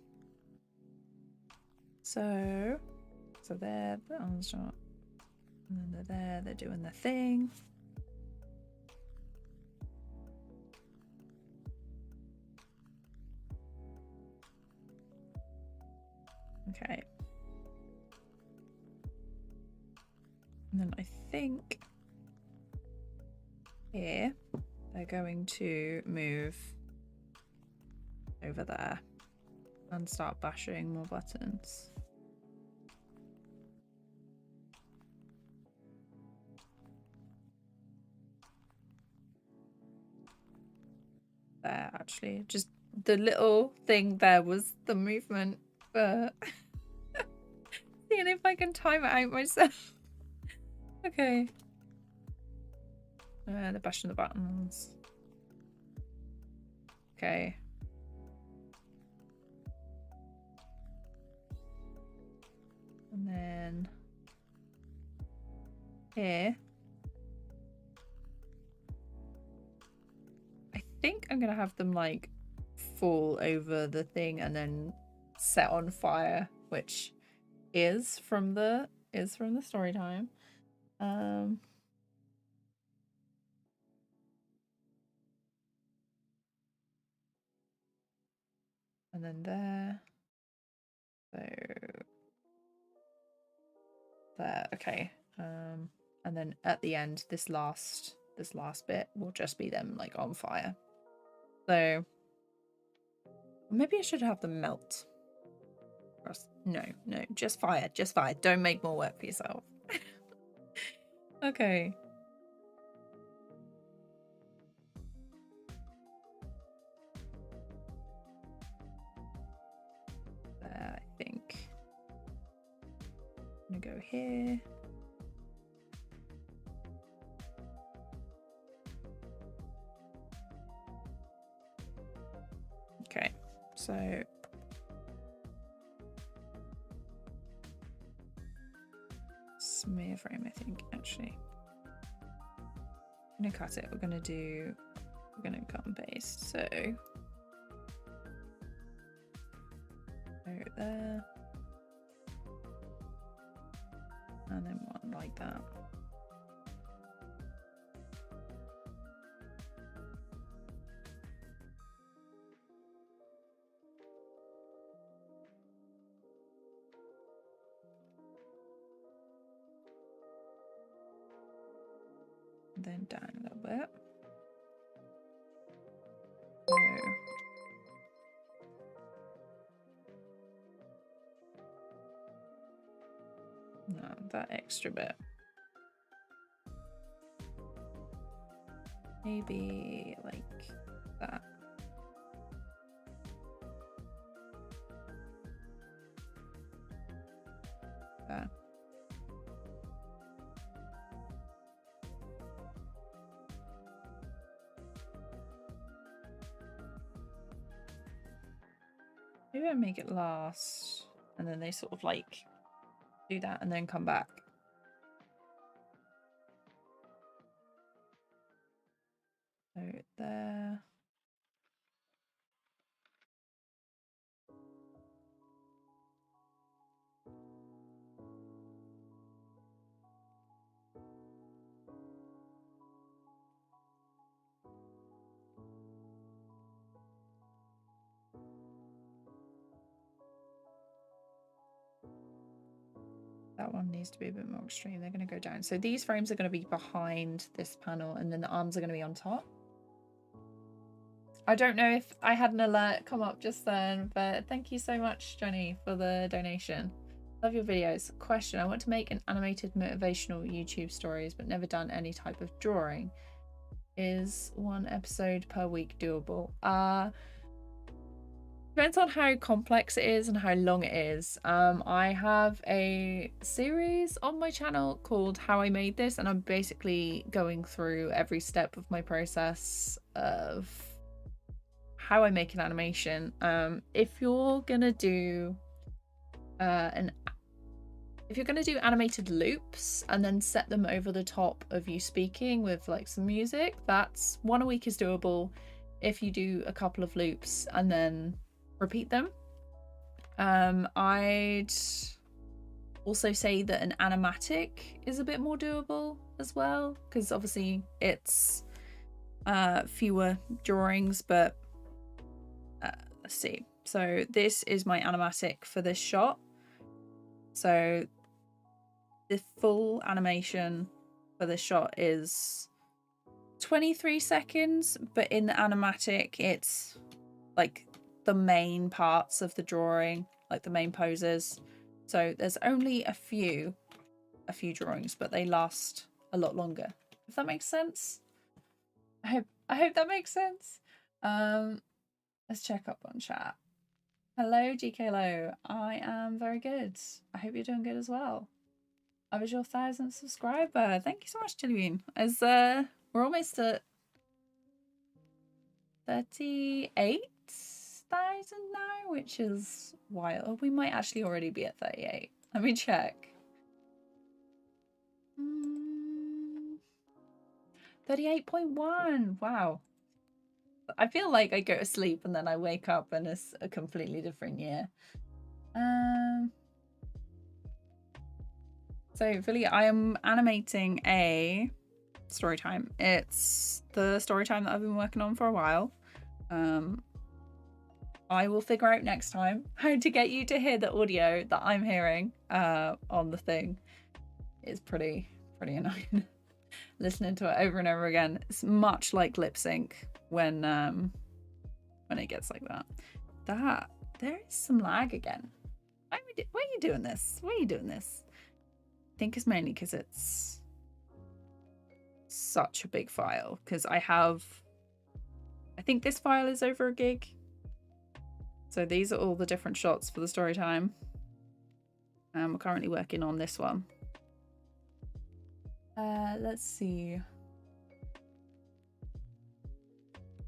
S1: So they're on shot, and then they're there. They're doing their thing. Okay. And then I think here they're going to move over there and start bashing more buttons. There, actually, just the little thing there was the movement, but seeing if I can time it out myself. Okay. They're bashing the buttons. Okay. And then here. I think I'm gonna have them like fall over the thing and then set on fire, which is from the story time. And then there. So there, okay. And then at the end, this last bit will just be them like on fire. So maybe I should have them melt. No, just fire, just fire. Don't make more work for yourself. Okay. There, I think. I'm gonna go here. Okay, so smear frame, I think, actually. I'm gonna cut it. We're gonna cut and paste. So there. And then one like that. then down a little bit. So no, that extra bit. Maybe like that. There. Maybe I make it last, and then they sort of like do that and then come back. So there. That one needs to be a bit more extreme. They're going to go down. So these frames are going to be behind this panel, and then the arms are going to be on top. I don't know if I had an alert come up just then, but thank you so much, Jenny, for the donation. Love your videos. Question: I want to make an animated motivational YouTube stories, but never done any type of drawing. Is 1 episode per week doable? Depends on how complex it is and how long it is. I have a series on my channel called How I Made This, and I'm basically going through every step of my process of how I make an animation. If you're gonna do animated loops and then set them over the top of you speaking with like some music, that's 1 a week is doable. If you do a couple of loops and then repeat them. I'd also say that an animatic is a bit more doable as well, because obviously it's fewer drawings, but let's see. So this is my animatic for this shot. So the full animation for this shot is 23 seconds, but in the animatic it's like the main parts of the drawing, like the main poses. So there's only a few drawings, but they last a lot longer, if that makes sense. I hope that makes sense. Let's check up on chat. Hello GKLO, I am very good. I hope you're doing good as well. I was your 1,000th subscriber. Thank you so much, Chillybean. As we're almost at 38,000 now, which is wild. We might actually already be at 38. Let me check. 38.1. Wow. I feel like I go to sleep and then I wake up and it's a completely different year. So really, I am animating a story time. It's the story time that I've been working on for a while. I will figure out next time how to get you to hear the audio that I'm hearing on the thing. It's pretty annoying. Listening to it over and over again. It's much like lip sync when it gets like that. There is some lag again. Why are you doing this? Why are you doing this? I think it's mainly because it's such a big file. Because I think this file is over a gig. So these are all the different shots for the story time. We're currently working on this one. Let's see.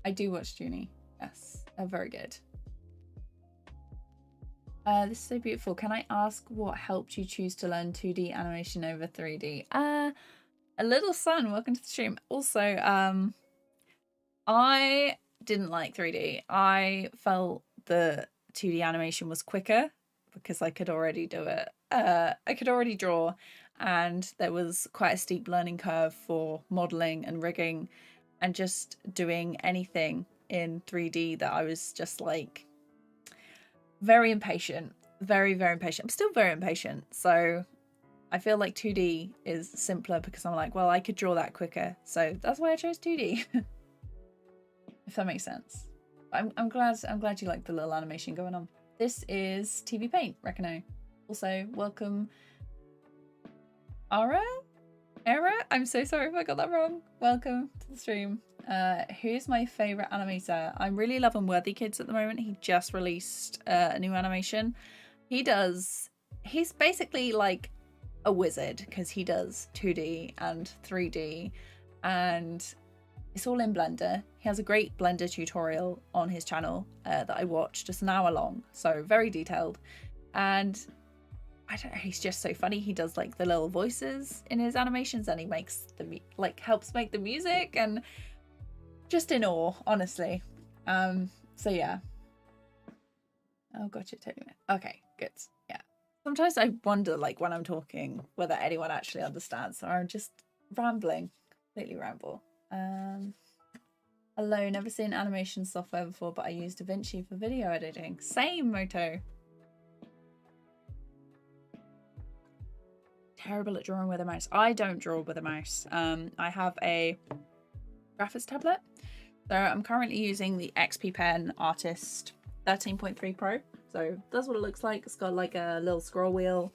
S1: I do watch Junie. Yes, very good. This is so beautiful. Can I ask what helped you choose to learn 2D animation over 3D? A little son, welcome to the stream. Also, I didn't like 3D. I felt the 2D animation was quicker because I could already do it. I could already draw, and there was quite a steep learning curve for modeling and rigging and just doing anything in 3D that I was just like very impatient, very impatient. I'm still very impatient. So I feel like 2D is simpler because I'm like, well, I could draw that quicker. So that's why I chose 2D. If that makes sense. I'm glad you like the little animation going on. This is TVPaint, reckon I. Also, welcome Ara? I'm so sorry if I got that wrong. Welcome to the stream. Who's my favourite animator? I'm really loving Worthy Kids at the moment. He just released a new animation. He's basically like a wizard because he does 2D and 3D and it's all in Blender. He has a great Blender tutorial on his channel that I watched, just an hour long, so very detailed. And I don't know, he's just so funny. He does like the little voices in his animations and he makes the helps make the music, and just in awe, honestly. So yeah. Oh, gotcha, totally. Okay, good. Yeah. Sometimes I wonder, like when I'm talking, whether anyone actually understands, or I'm just rambling, completely ramble. Hello, never seen animation software before, but I use Davinci for video editing. Same, Moto. Terrible at drawing with a mouse. I don't draw with a mouse. I have a graphics tablet. So I'm currently using the XP Pen Artist 13.3 Pro. So that's what it looks like. It's got like a little scroll wheel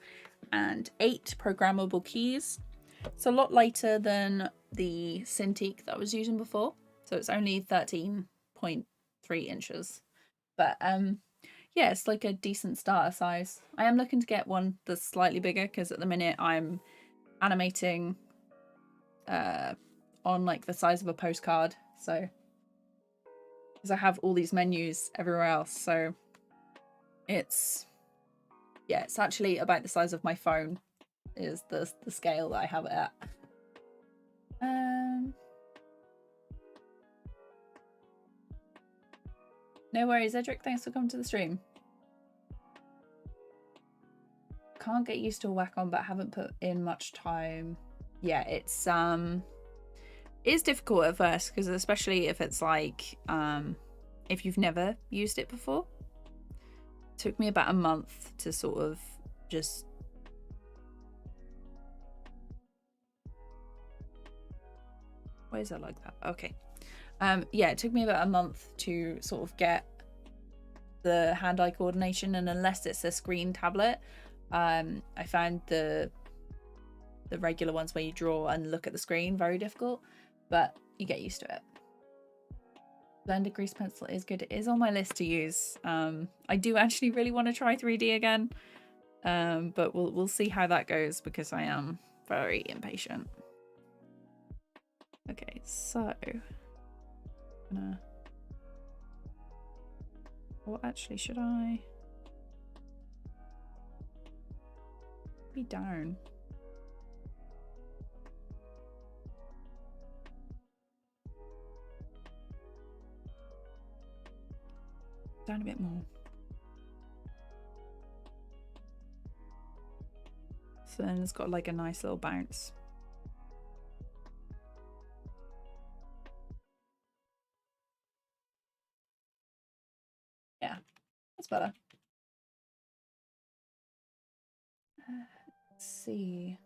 S1: and 8 programmable keys. It's a lot lighter than the Cintiq that I was using before. So it's only 13.3 inches. But yeah, it's like a decent starter size. I am looking to get one that's slightly bigger because at the minute I'm animating on like the size of a postcard. So because I have all these menus everywhere else, so it's actually about the size of my phone is the scale that I have it at. No worries, Edric, thanks for coming to the stream. Can't get used to a Wacom, but haven't put in much time. Yeah, it's difficult at first, because especially if it's like if you've never used it before. It took me about a month to sort of just why is it like that? Okay. Yeah, it took me about a month to sort of get the hand-eye coordination, and unless it's a screen tablet, I found the regular ones where you draw and look at the screen very difficult, but you get used to it. Blender grease pencil is good. It is on my list to use. I do actually really want to try 3D again, but we'll see how that goes because I am very impatient. Okay, so what actually should I be down? Down a bit more. So then it's got like a nice little bounce. Yeah, that's better. Let's see.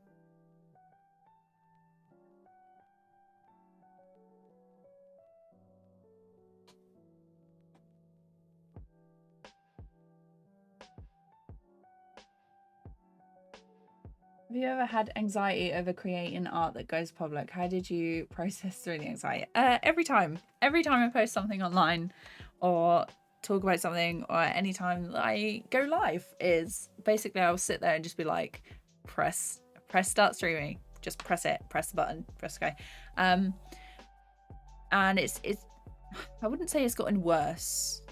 S1: Have you ever had anxiety over creating art that goes public? How did you process through the anxiety? Every time I post something online or talk about something, or anytime I go live, is basically I'll sit there and just be like, press start streaming, just press it, press the button, press okay. And it's I wouldn't say it's gotten worse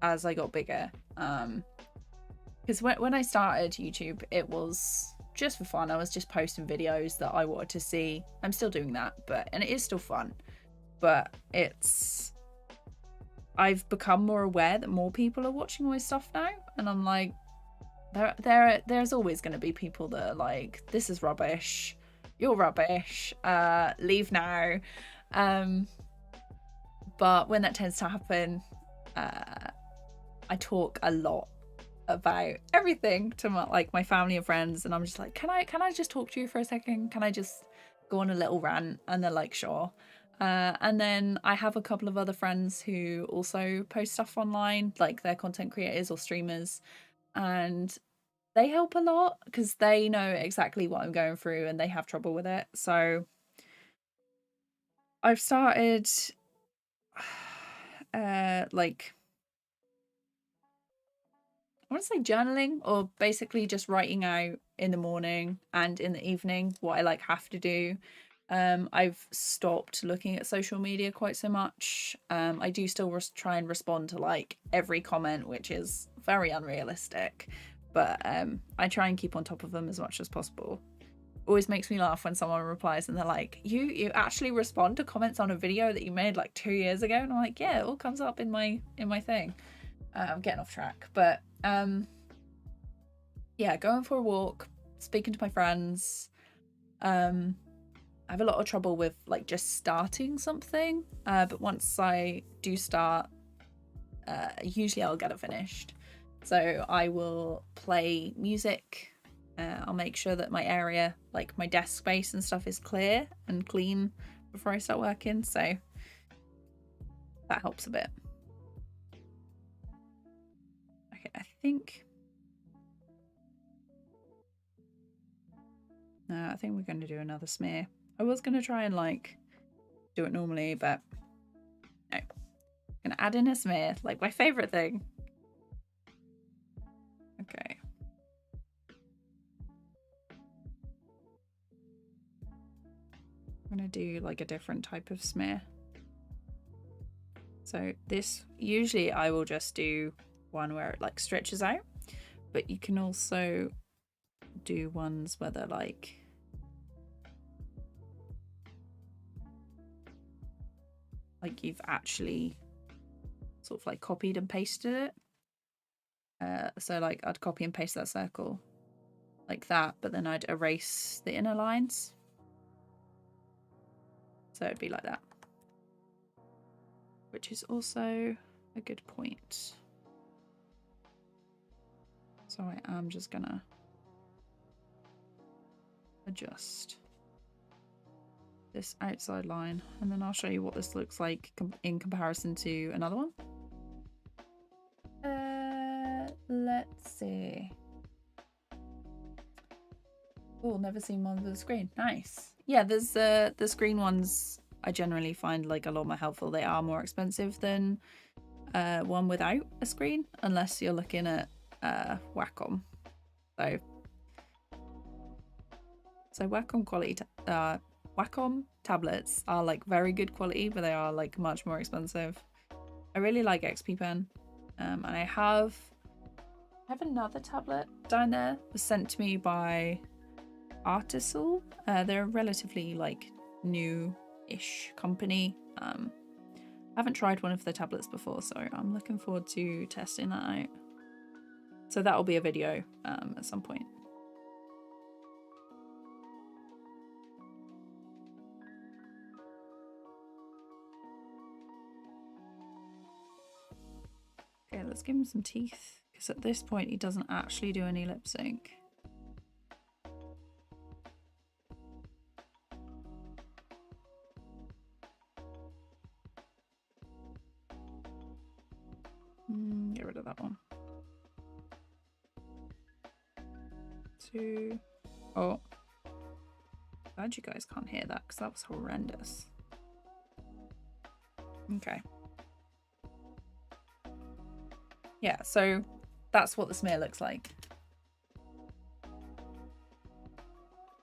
S1: as I got bigger, because when I started YouTube, it was just for fun. I was just posting videos that I wanted to see. I'm still doing that, and it is still fun, but I've become more aware that more people are watching my stuff now, and I'm like, there's always going to be people that are like, this is rubbish, you're rubbish, leave now. But when that tends to happen, I talk a lot about everything to my family and friends, and I'm just like, can I just talk to you for a second? Can I just go on a little rant? And they're like, sure. And then I have a couple of other friends who also post stuff online, like they're content creators or streamers, and they help a lot because they know exactly what I'm going through and they have trouble with it. So I've started like, I want to say journaling, or basically just writing out in the morning and in the evening what I like have to do. I've stopped looking at social media quite so much. I do still try and respond to like every comment, which is very unrealistic, but I try and keep on top of them as much as possible. Always makes me laugh when someone replies and they're like, you actually respond to comments on a video that you made like 2 years ago? And I'm like, yeah, it all comes up in my thing. I'm getting off track, but yeah, going for a walk, speaking to my friends. I have a lot of trouble with like just starting something, but once I do start, usually I'll get it finished. So I will play music. I'll make sure that my area, like my desk space and stuff, is clear and clean before I start working. So that helps a bit. Okay, I think we're going to do another smear. I was going to try and like do it normally, but no. I'm going to add in a smear, like my favorite thing. Okay. I'm going to do like a different type of smear. So this, usually I will just do one where it like stretches out, but you can also do ones where they're like you've actually sort of like copied and pasted it. So like I'd copy and paste that circle like that, but then I'd erase the inner lines. So it'd be like that, which is also a good point. So I am just gonna adjust this outside line, and then I'll show you what this looks like in comparison to another one. Let's see. Oh, never seen one with a screen. Nice. Yeah, there's the screen ones I generally find like a lot more helpful. They are more expensive than one without a screen, unless you're looking at Wacom. So Wacom quality Wacom tablets are like very good quality, but they are like much more expensive. I really like XP Pen, and I have another tablet down there. It was sent to me by Artisal. They're a relatively like new-ish company. I haven't tried one of their tablets before, so I'm looking forward to testing that out. So that'll be a video at some point. Okay, let's give him some teeth, because at this point he doesn't actually do any lip sync. Get rid of that one. 2. Oh, glad you guys can't hear that, because that was horrendous. Okay. Yeah, so that's what the smear looks like.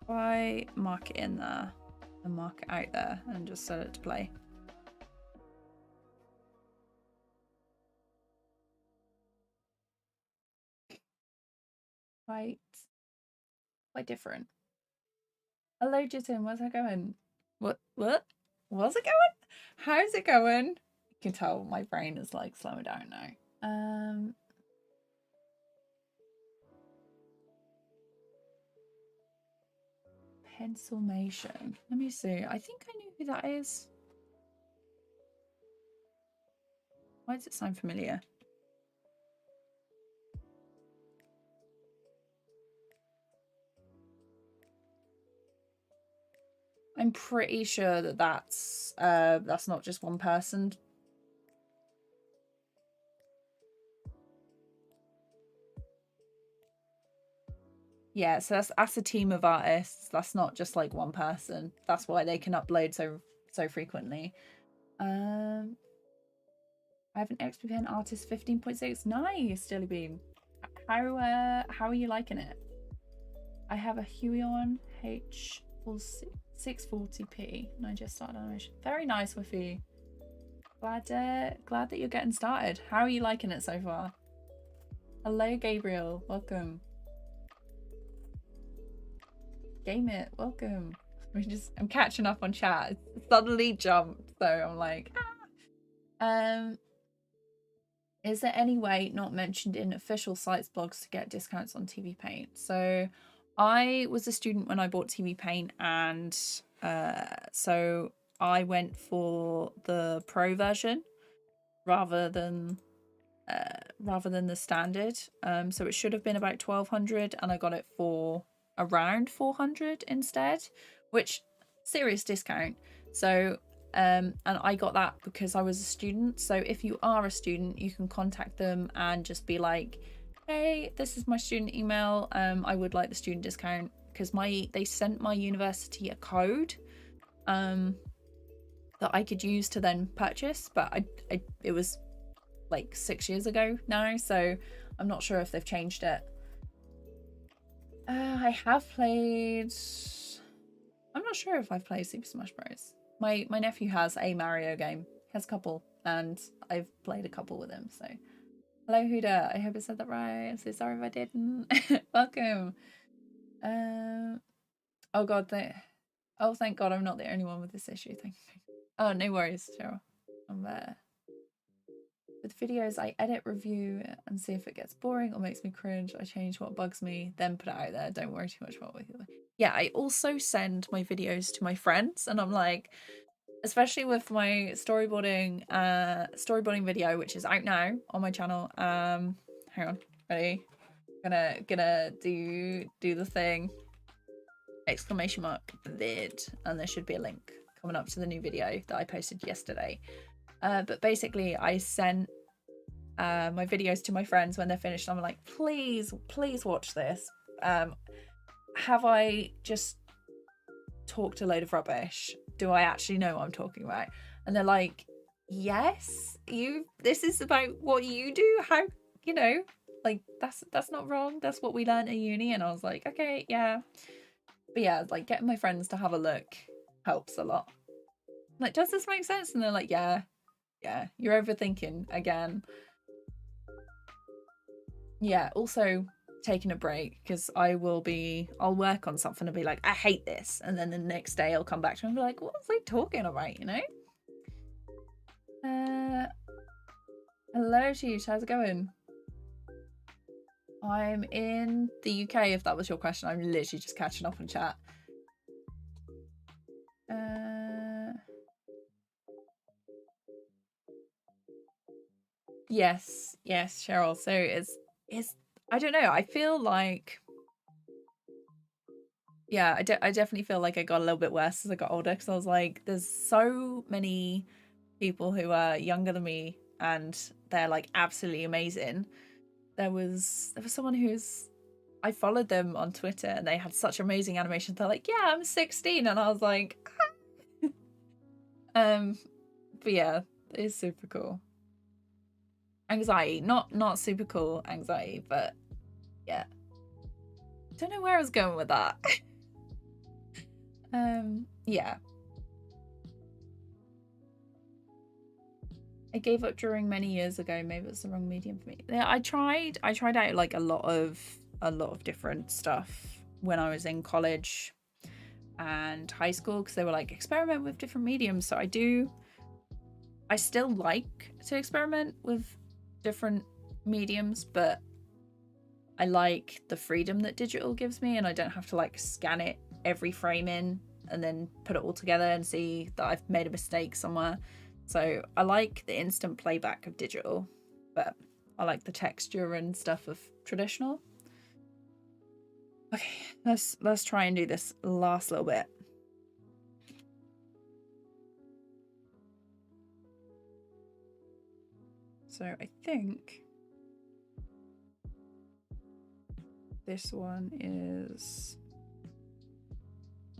S1: If I mark it in there and mark it out there and just set it to play. Quite different. Hello, Jitin. Where's it going? What? What's it going? How's it going? You can tell my brain is like slowing down now. Pencilmation. Let me see. I think I knew who that is. Why does it sound familiar? I'm pretty sure that that's not just one person. Yeah, so that's a team of artists. That's not just like one person. That's why they can upload so frequently. I have an XP Pen Artist 15.6. Nice, Jellybean. How are you liking it? I have a Huion H 640p and I just started animation. Very nice, Wiffy. Glad that you're getting started. How are you liking it so far? Hello, Gabriel. Welcome. Game it. Welcome. I'm catching up on chat. It suddenly jumped, so I'm like, ah. Is there any way not mentioned in official sites blogs to get discounts on TVPaint? So I was a student when I bought TVPaint, and so I went for the pro version rather than the standard. So it should have been about 1,200 and I got it for around 400 instead, which serious discount. So and I got that because I was a student. So if you are a student, you can contact them and just be like, hey, this is my student email, I would like the student discount, because they sent my university a code that I could use to then purchase, but it was like 6 years ago now, so I'm not sure if they've changed it. I have played, I'm not sure if I've played Super Smash Bros. My nephew has a Mario game. He has a couple, and I've played a couple with him. So, hello, Huda. I hope I said that right. I'm so sorry if I didn't. Welcome. Oh God, thank God, I'm not the only one with this issue. Thank you. Oh, no worries, Cheryl. I'm there. With videos, I edit, review, and see if it gets boring or makes me cringe. I change what bugs me, then put it out there. Don't worry too much about what you. Yeah, I also send my videos to my friends, and I'm like, especially with my storyboarding video, which is out now on my channel. Hang on, ready? Gonna do the thing. ! Vid, and there should be a link coming up to the new video that I posted yesterday. But basically, I sent my videos to my friends when they're finished. I'm like, please watch this. Have I just talked a load of rubbish? Do I actually know what I'm talking about? And they're like, yes, this is about what you do. How, like, that's not wrong. That's what we learned at uni. And I was like, okay, yeah. But yeah, like, getting my friends to have a look helps a lot. Like, does this make sense? And they're like, yeah, you're overthinking again. Yeah, also taking a break, because I'll work on something and be like, I hate this, and then the next day I'll come back to it and be like, what was I talking about, hello Chief, how's it going? I'm in the UK, if that was your question. I'm literally just catching up on chat. Yes, Cheryl. So it's I don't know. I feel like, yeah, I definitely feel like I got a little bit worse as I got older, because I was like, there's so many people who are younger than me and they're like absolutely amazing. There was someone I followed them on Twitter and they had such amazing animations. They're like, yeah, I'm 16, and I was like, but yeah, it's super cool. Anxiety, not super cool anxiety, but yeah. Don't know where I was going with that. Yeah. I gave up drawing many years ago. Maybe it's the wrong medium for me. Yeah, I tried out like a lot of different stuff when I was in college and high school, because they were like, experiment with different mediums. So I still like to experiment with different mediums, but I like the freedom that digital gives me, and I don't have to like scan it every frame in and then put it all together and see that I've made a mistake somewhere. So I like the instant playback of digital, but I like the texture and stuff of traditional. Okay, let's try and do this last little bit. So I think this one is,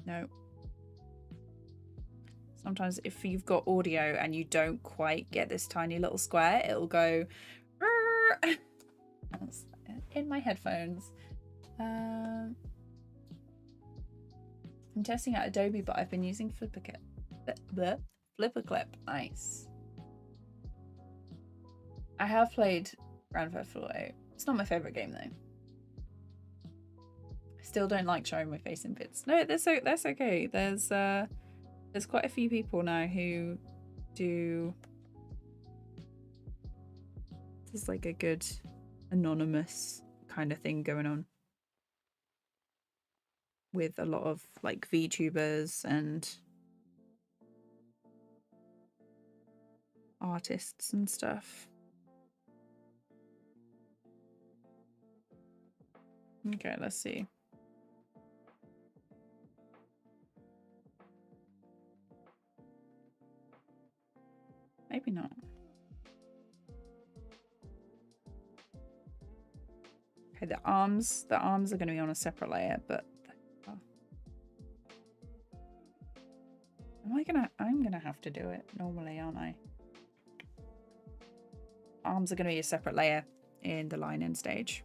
S1: no. Sometimes if you've got audio and you don't quite get this tiny little square, it'll go in my headphones. I'm testing out Adobe, but I've been using Flipperclip. Nice. I have played Grand Theft Auto. It's not my favorite game though. I still don't like showing my face in bits. No, that's okay. There's quite a few people now who do. There's like a good anonymous kind of thing going on with a lot of like VTubers and artists and stuff. Okay, let's see. Maybe not. Okay, the arms are going to be on a separate layer, but I'm gonna have to do it normally, aren't I? Arms are going to be a separate layer in the line in stage.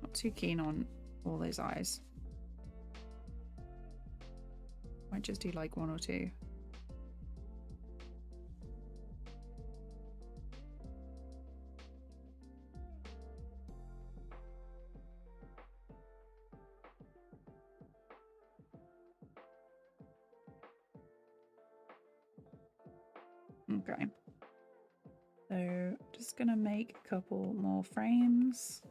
S1: Not too keen on all those eyes. Might just do like one or two. Okay. So just gonna make a couple more frames.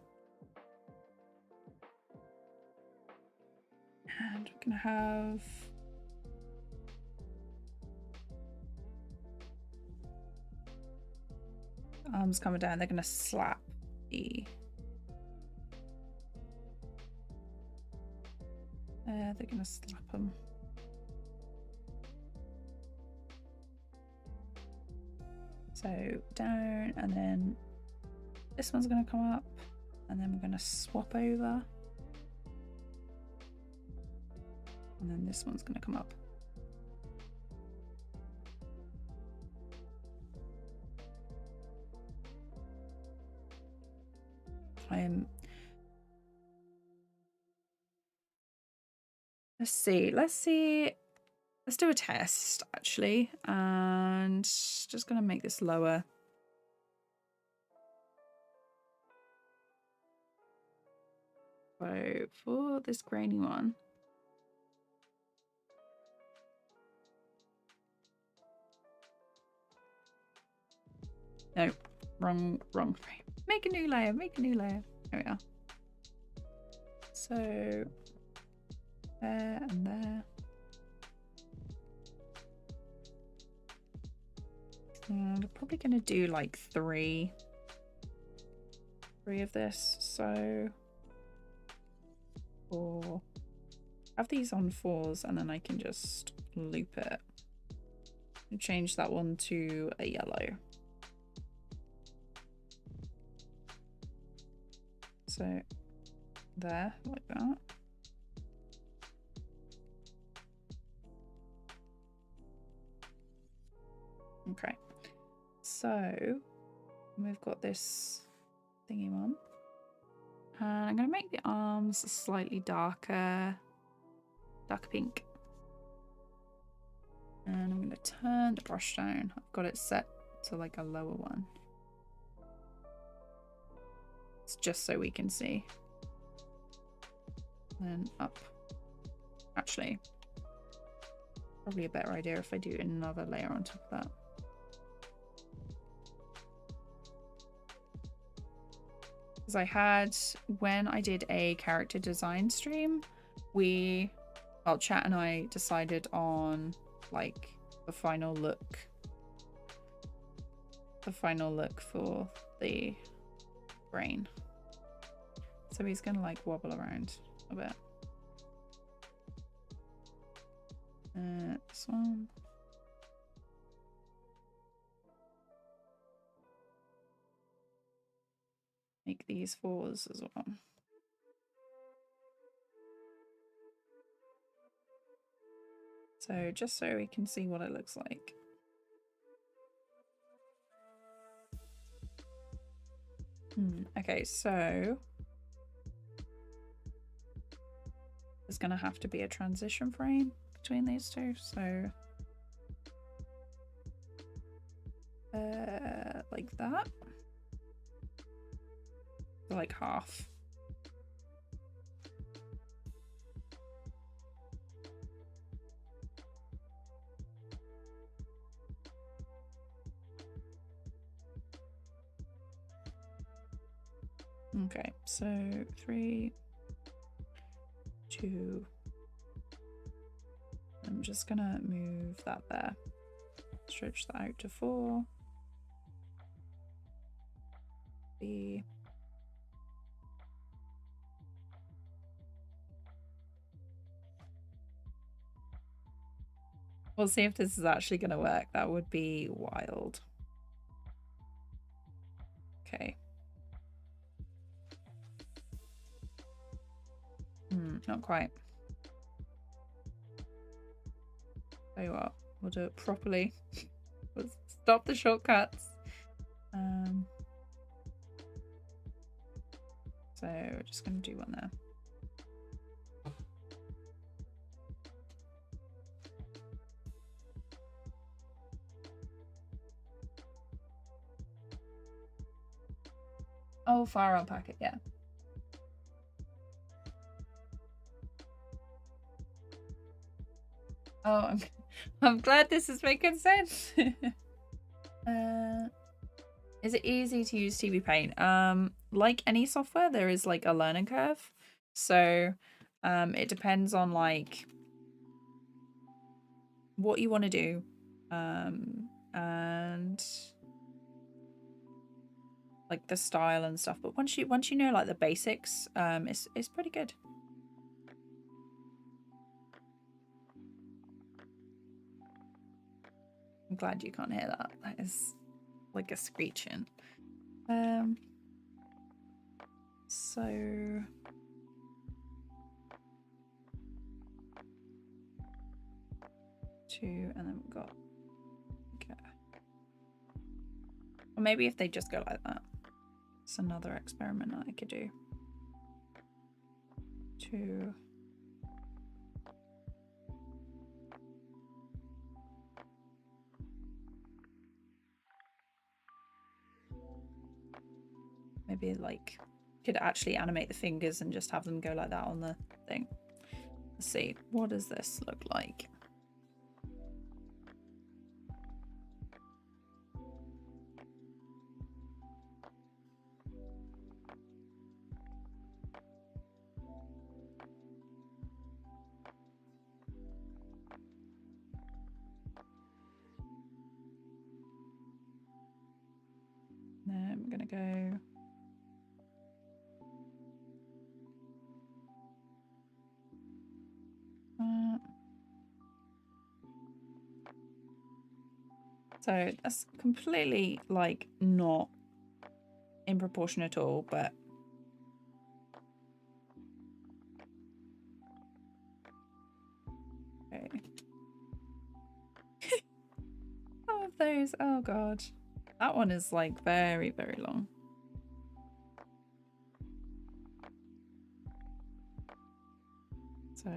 S1: And we're gonna have arms coming down. They're gonna slap the they're gonna slap them. So down, and then this one's gonna come up, and then we're gonna swap over, and then this one's gonna come up. Let's see. Let's do a test actually, and just gonna make this lower. So for this grainy one, no, wrong frame. Make a new layer. There we are. So there and there. And I'm probably going to do like three of this. So four. Have these on 4s, and then I can just loop it and change that one to a yellow. So there, like that. Okay, so we've got this thingy one, and I'm going to make the arms slightly darker pink, and I'm going to turn the brush down. I've got it set to like a lower one. It's just so we can see. Then up. Actually, probably a better idea if I do another layer on top of that. Because I had, when I did a character design stream, chat and I decided on like the final look for the brain. So he's gonna like wobble around a bit. This one. Make these 4s as well. So just so we can see what it looks like. Okay, so there's going to have to be a transition frame between these two. So like that. Like half. Okay, so 3, 2. I'm just gonna move that there. Stretch that out to 4. B. We'll see if this is actually gonna work. That would be wild. Okay. Not quite. Tell you what, we'll do it properly. We'll stop the shortcuts. So we're just going to do one there. Oh, fire on packet, yeah. Oh, I'm glad this is making sense. Is it easy to use TVPaint? Like any software, there is like a learning curve. So it depends on like what you want to do. And like the style and stuff. But once you know like the basics, it's pretty good. I'm glad you can't hear that. That is like a screeching. So 2, and then we've got okay. Or maybe if they just go like that. It's another experiment that I could do. 2. Maybe like could actually animate the fingers and just have them go like that on the thing. Let's see, what does this look like? Then I'm gonna go so that's completely like not in proportion at all, but okay. Some of those, oh god, that one is like very, very long. So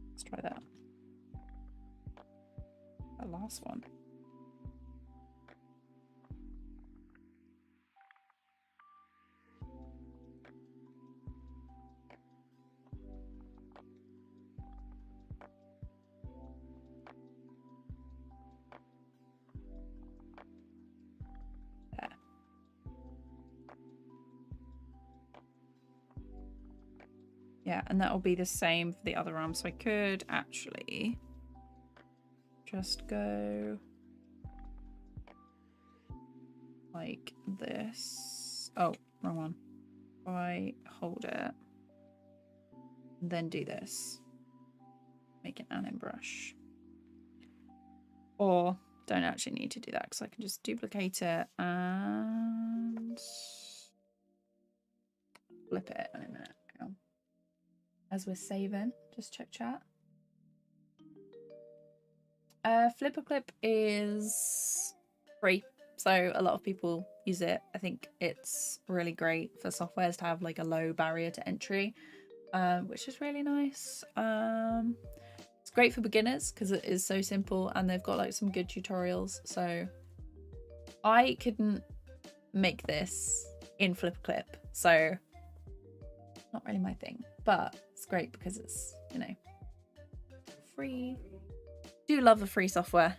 S1: let's try that. That last one. There. Yeah, and that will be the same for the other arm. So I could actually just go like this. Oh, wrong one. If I hold it, and then do this. make an anim brush. Or don't actually need to do that because I can just duplicate it and flip it in a minute. As we're saving, just check chat. Flipper Clip is free, so a lot of people use it. I think it's really great for softwares to have like a low barrier to entry, which is really nice. It's great for beginners because it is so simple, and they've got like some good tutorials. So I couldn't make this in Flipper Clip, so not really my thing, but it's great because it's, you know, free. Do love the free software.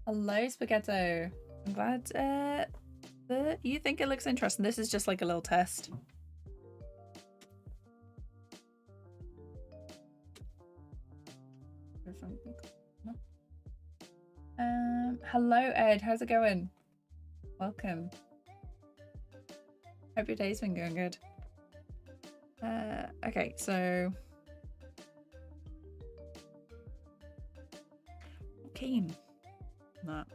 S1: Hello, Spaghetto. I'm glad that you think it looks interesting. This is just like a little test. Hello, Ed. How's it going? Welcome. Hope your day's been going good. Okay, so keen. That.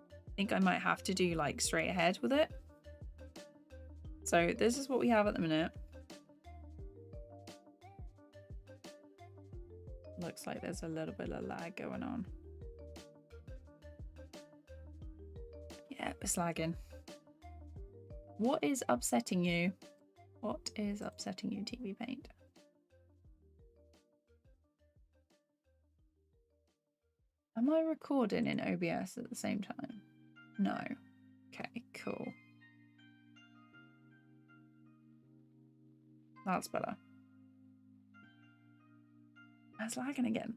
S1: I think I might have to do like straight ahead with it. So this is what we have at the minute. Looks like there's a little bit of lag going on. Yeah, it's lagging. What is upsetting you? What is upsetting you, TVPaint? Am I recording in OBS at the same time? No. Okay, cool. That's better. It's lagging again.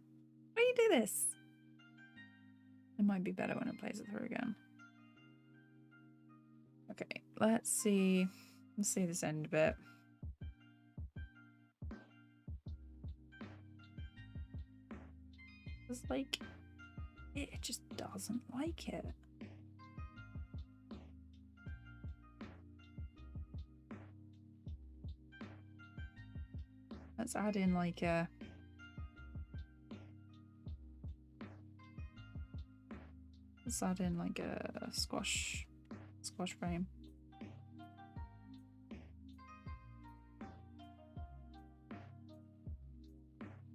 S1: Why do you do this? It might be better when it plays it through again. Okay, let's see. Let's see this end bit. It's like, it just doesn't like it. Let's add in like a squash frame.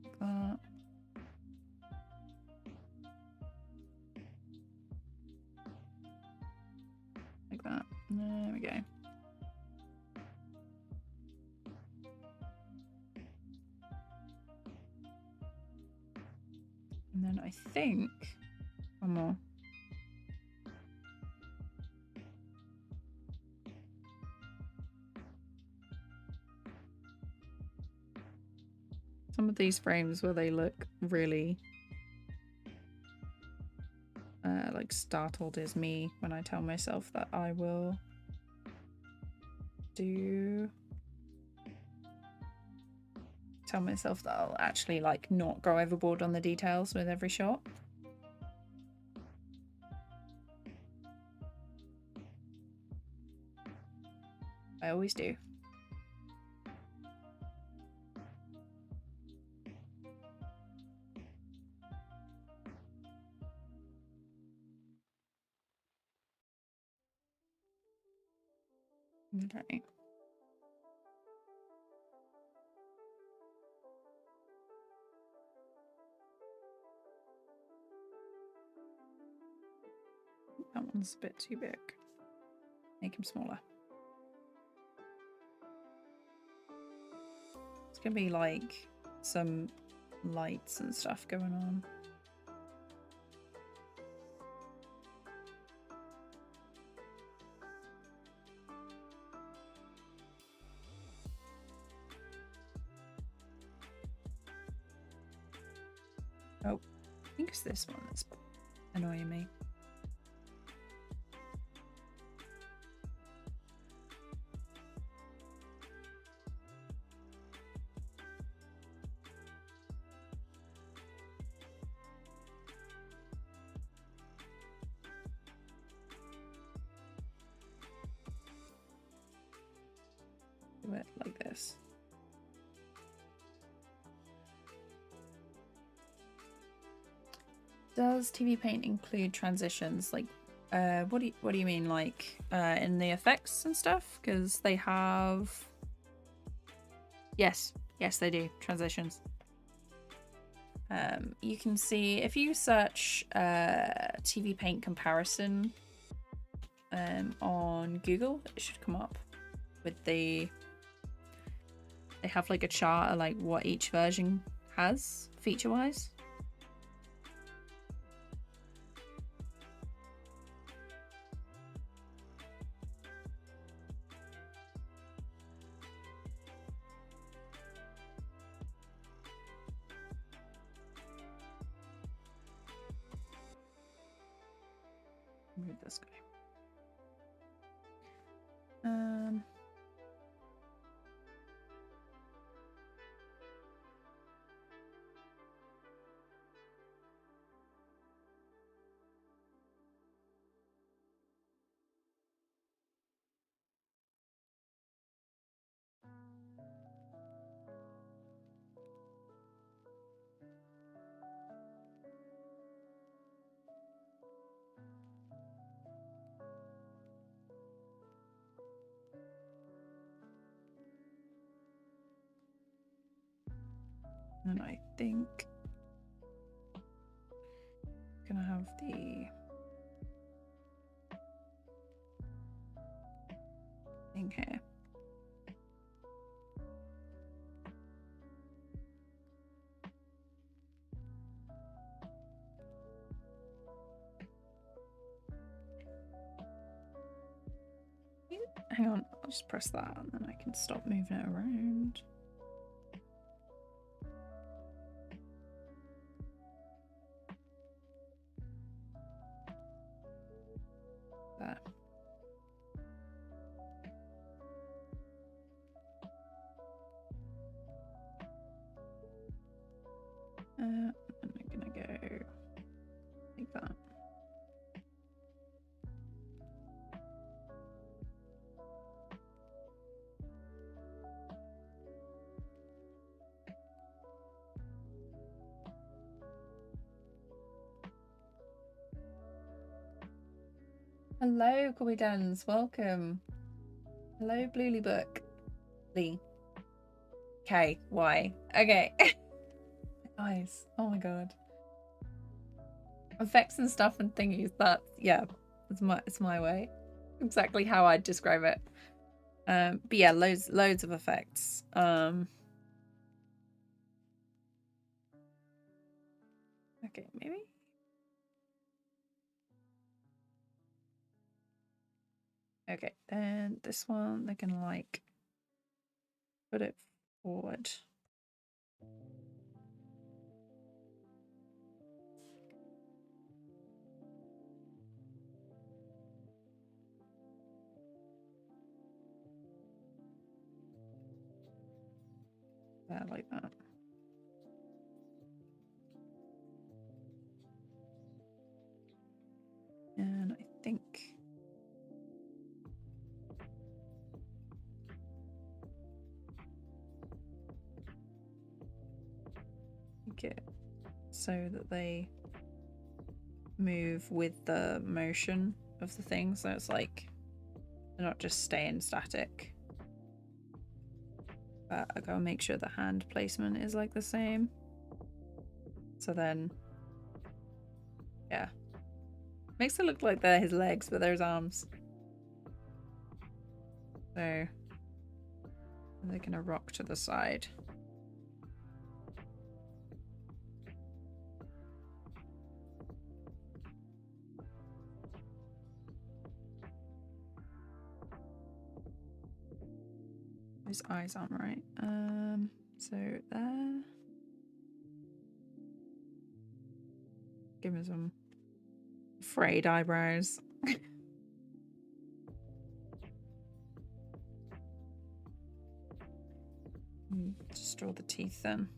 S1: Like that. Like that. There we go. And then I think one more. Some of these frames where they look really like startled is me when I tell myself that I will tell myself that I'll actually like not go overboard on the details with every shot. I always do. Okay. That one's a bit too big. Make him smaller. It's gonna be like some lights and stuff going on. Oh, I think it's this one that's annoying me. do it like this. Does TVPaint include transitions? Like, what do you mean, like in the effects and stuff? Because they have. Yes, they do transitions. You can see if you search TVPaint comparison on Google, it should come up with the. They have like a chart of like what each version has feature-wise. Move this guy. And I think I'm gonna have the thing here. Hang on, I'll just press that and then I can stop moving it around. There. And I'm gonna go like that. Hello, Corby Dens, welcome. Hello, Bluely Book. Lee. K, Y. Okay. Eyes. Oh my god. Effects and stuff and thingies. That, yeah, it's my way. Exactly how I'd describe it. But yeah, loads of effects. Okay, maybe. Okay, then this one, they're gonna like put it forward. There, like that. And I think it so that they move with the motion of the thing, so it's like they're not just staying static. But I gotta make sure the hand placement is like the same. So then, yeah. Makes it look like they're his legs, but they're his arms. So they're gonna rock to the side. His eyes aren't right. So there. Give him some frayed eyebrows. Just draw the teeth then.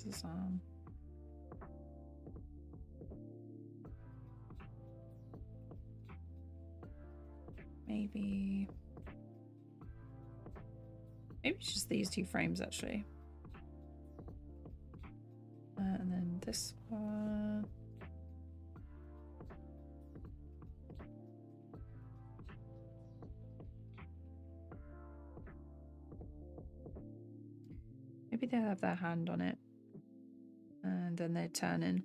S1: This is maybe it's just these two frames actually. And then this one. Maybe they'll have their hand on it. And then they're turning.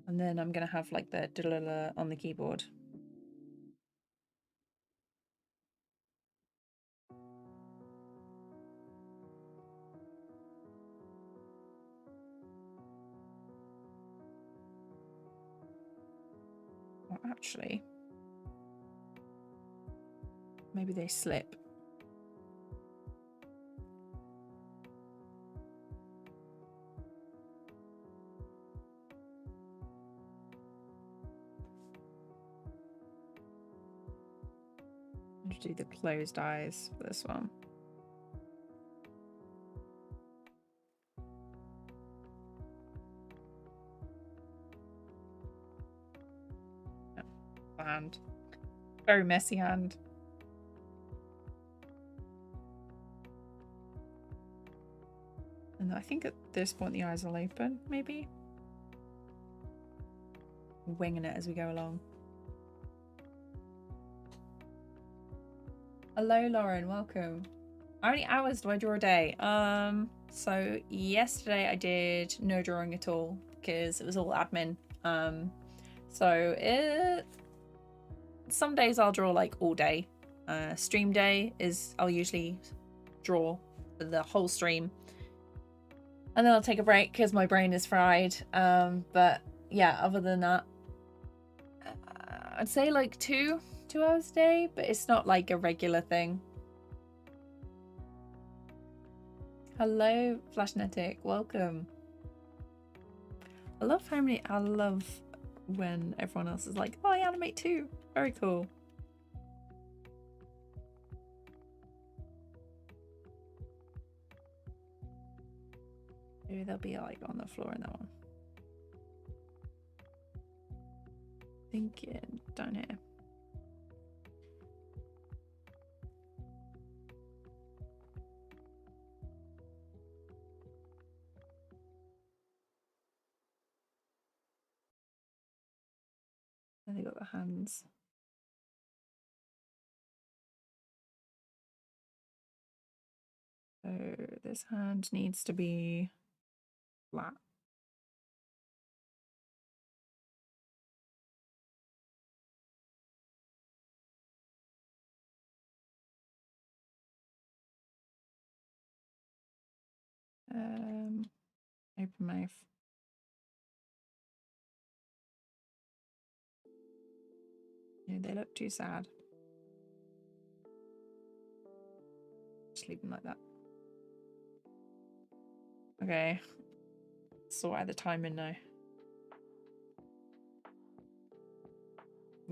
S1: And then I'm going to have like the da-la-la on the keyboard. Or actually, maybe they slip. Do the closed eyes for this one. Hand. Very messy hand. And I think at this point the eyes will open, maybe. Winging it as we go along. Hello, Lauren. Welcome. How many hours do I draw a day? So yesterday I did no drawing at all because it was all admin. Some days I'll draw like all day. Stream day is I'll usually draw for the whole stream, and then I'll take a break because my brain is fried. But yeah, other than that, I'd say like 2 hours a day, but it's not like a regular thing. Hello, Flashnetic, welcome. I love when everyone else is like, oh, I animate too. Very cool. Maybe they'll be like on the floor in that one. Thinking down here. And they got the hands. So this hand needs to be flat. Open mouth. Yeah, they look too sad. Just leave them like that. Okay. Sort out the timing now.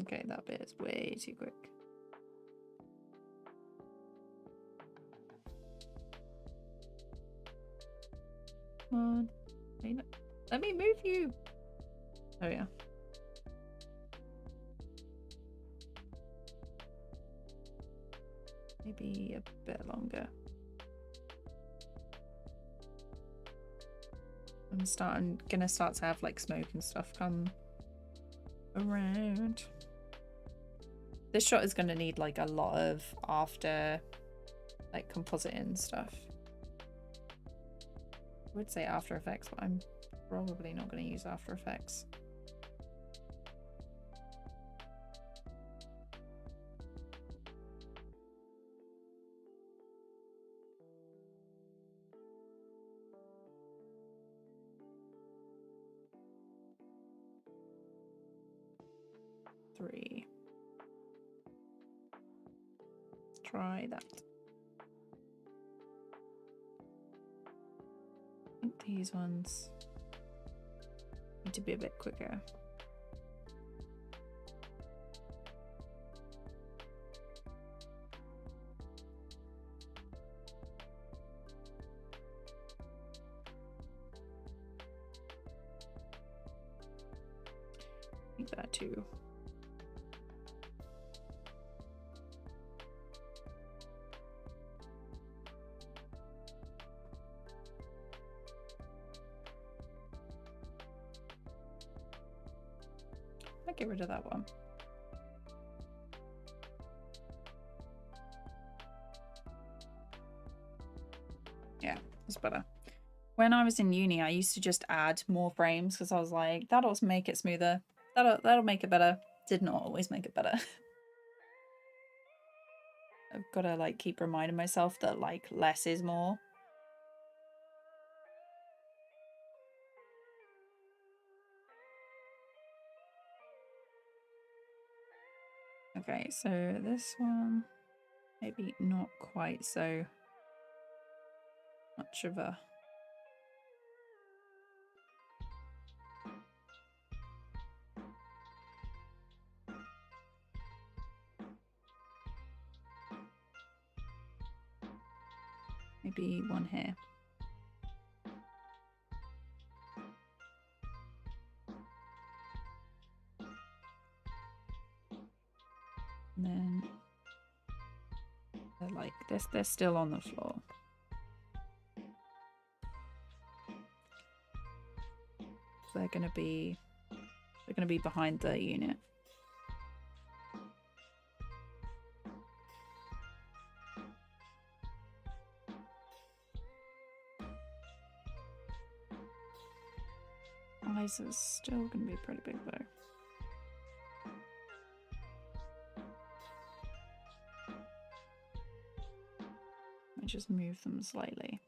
S1: Okay, that bit is way too quick. Come on. Let me move you. Oh yeah. Maybe a bit longer. I'm gonna start to have like smoke and stuff come around. This shot is gonna need like a lot of after like compositing stuff. I would say After Effects, but I'm probably not gonna use After Effects. Three. Let's try that. I think these ones need to be a bit quicker. think there too. I'll get rid of that one. Yeah, that's better. When I was in uni, I used to just add more frames because I was like, that'll make it smoother. That'll make it better. Did not always make it better. I've got to like keep reminding myself that like less is more. Okay, so this one, maybe not quite so much of a... Maybe one here. And then they're like this, they're still on the floor. So they're gonna be behind the unit. Eyes is still gonna be pretty big though. I just move them slightly.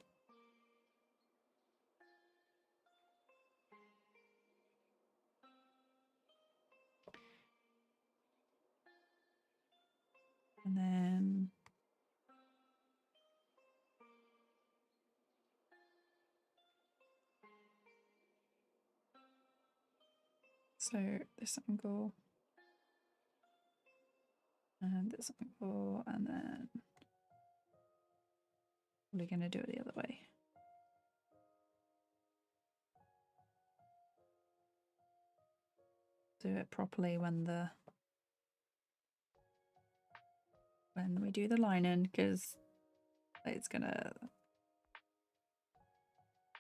S1: And then so this angle and this angle, and then we're gonna do it the other way. Do it properly when we do the line in, because it's gonna...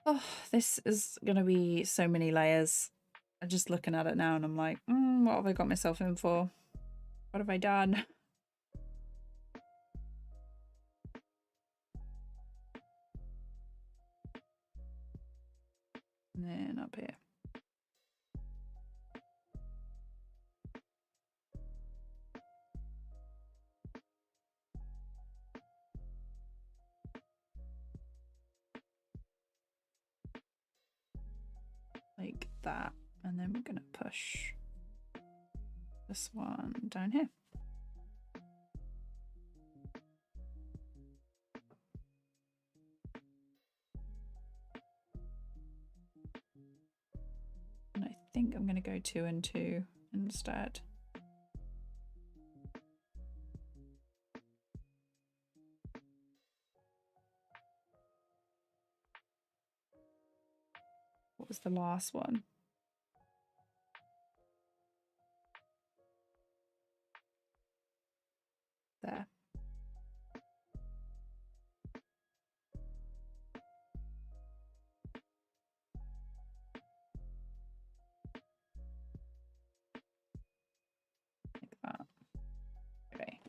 S1: Oh, this is gonna be so many layers. I'm just looking at it now and I'm like, what have I got myself in for? What have I done? And then up here. Like that. And then we're gonna push this one down here. And I think I'm gonna go 2 and 2 instead. What was the last one? There. Like that. Okay.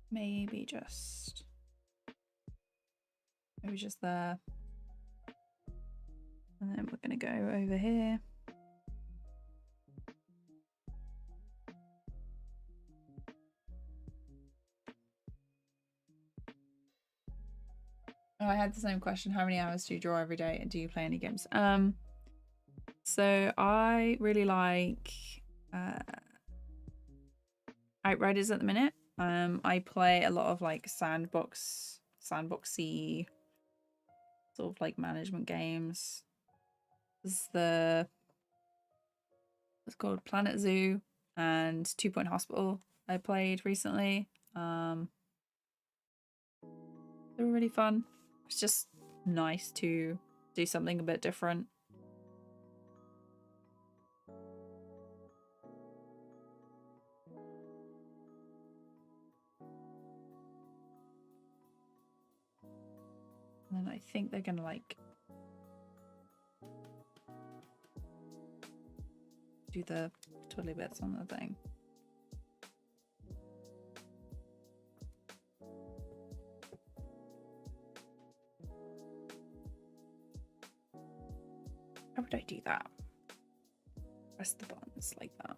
S1: Maybe just there. And then we're gonna go over here. Oh, I had the same question. How many hours do you draw every day, and do you play any games? So I really like Outriders at the minute. I play a lot of like sandboxy sort of like management games. This is it's called Planet Zoo and 2 Point Hospital I played recently. They were really fun. It's just nice to do something a bit different. And then I think they're gonna like do the twiddly bits on the thing. How would I do that? Press the buttons like that.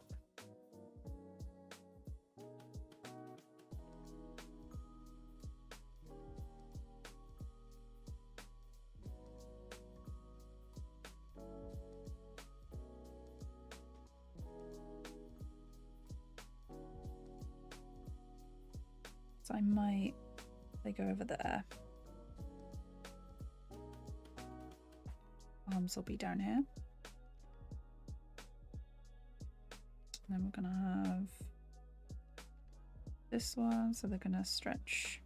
S1: So I might, they go over there. Arms will be down here. And then we're gonna have this one, so they're gonna stretch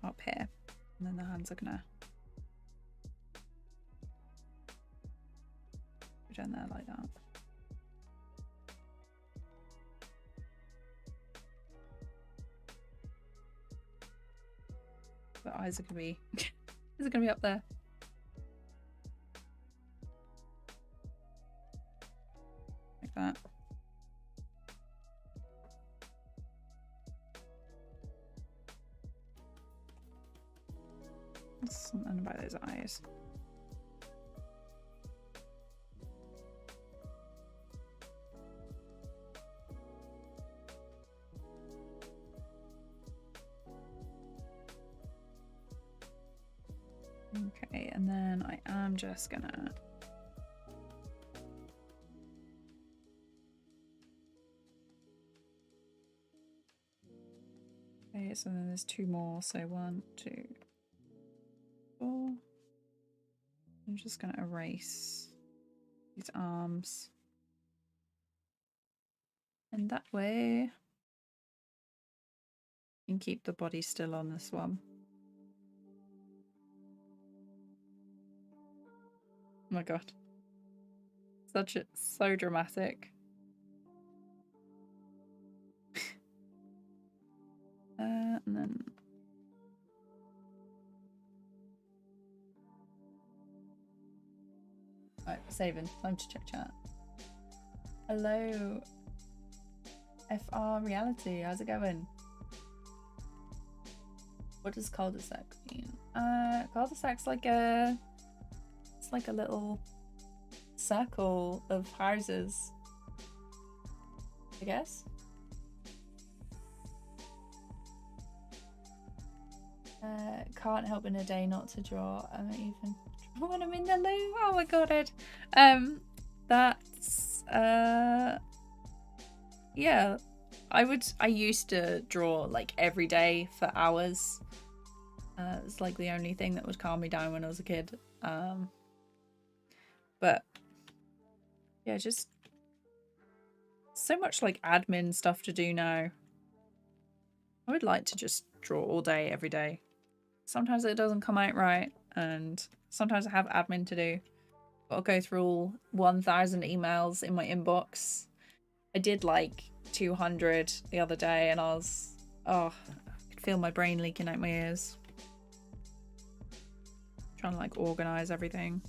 S1: up here. And then the hands are gonna go down there like that. The eyes are gonna be is it gonna be up there? Like that. Something about those eyes. Okay, and then I am just gonna okay, so then there's two more, so 1, 2, 4. I'm just gonna erase these arms, and that way you can keep the body still on this one. Oh my god. So dramatic. And then right, saving. Time to check chat. Hello, FR Reality. How's it going? What does cul-de-sac mean? Cul-de-sac's like a like a little circle of houses, I guess. Can't help in a day not to draw. I don't even draw when I'm in the loo. Oh my god, Ed. That's yeah. I used to draw like every day for hours. It's like the only thing that would calm me down when I was a kid. But yeah, just so much like admin stuff to do now. I would like to just draw all day, every day. Sometimes it doesn't come out right, and sometimes I have admin to do. I'll go through all 1,000 emails in my inbox. I did like 200 the other day, and I was, oh, I could feel my brain leaking out my ears. Trying to like organize everything.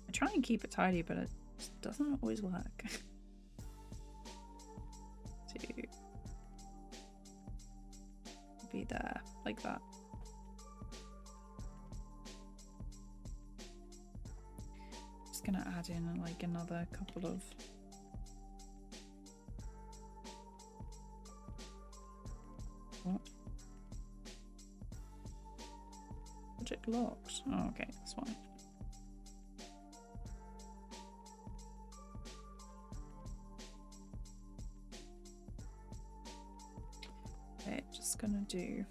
S1: I try and keep it tidy, but it just doesn't always work. To be there like that. Just gonna add in like another couple of what? Project locked. Oh, okay, that's fine. Okay, just gonna do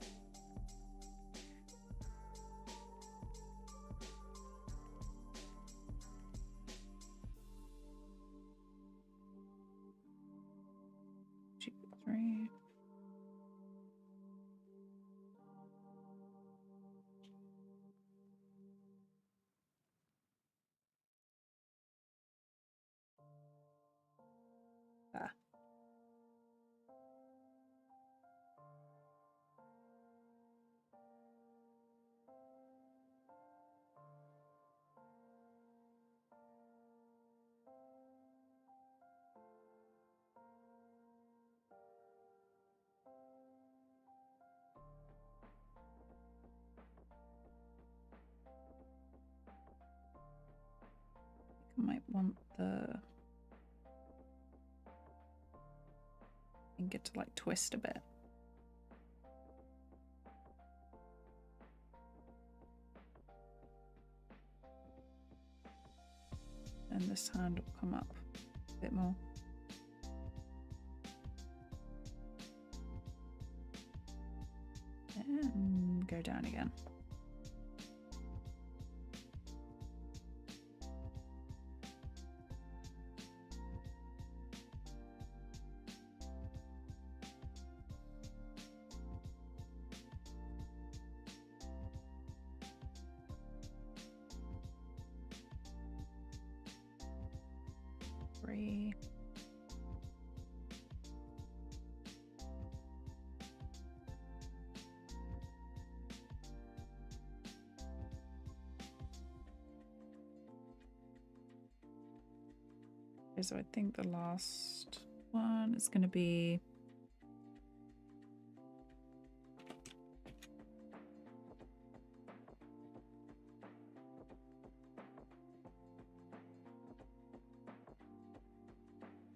S1: I might want the finger to like twist a bit. And this hand will come up a bit more. And go down again. Three. Okay, so I think the last one is going to be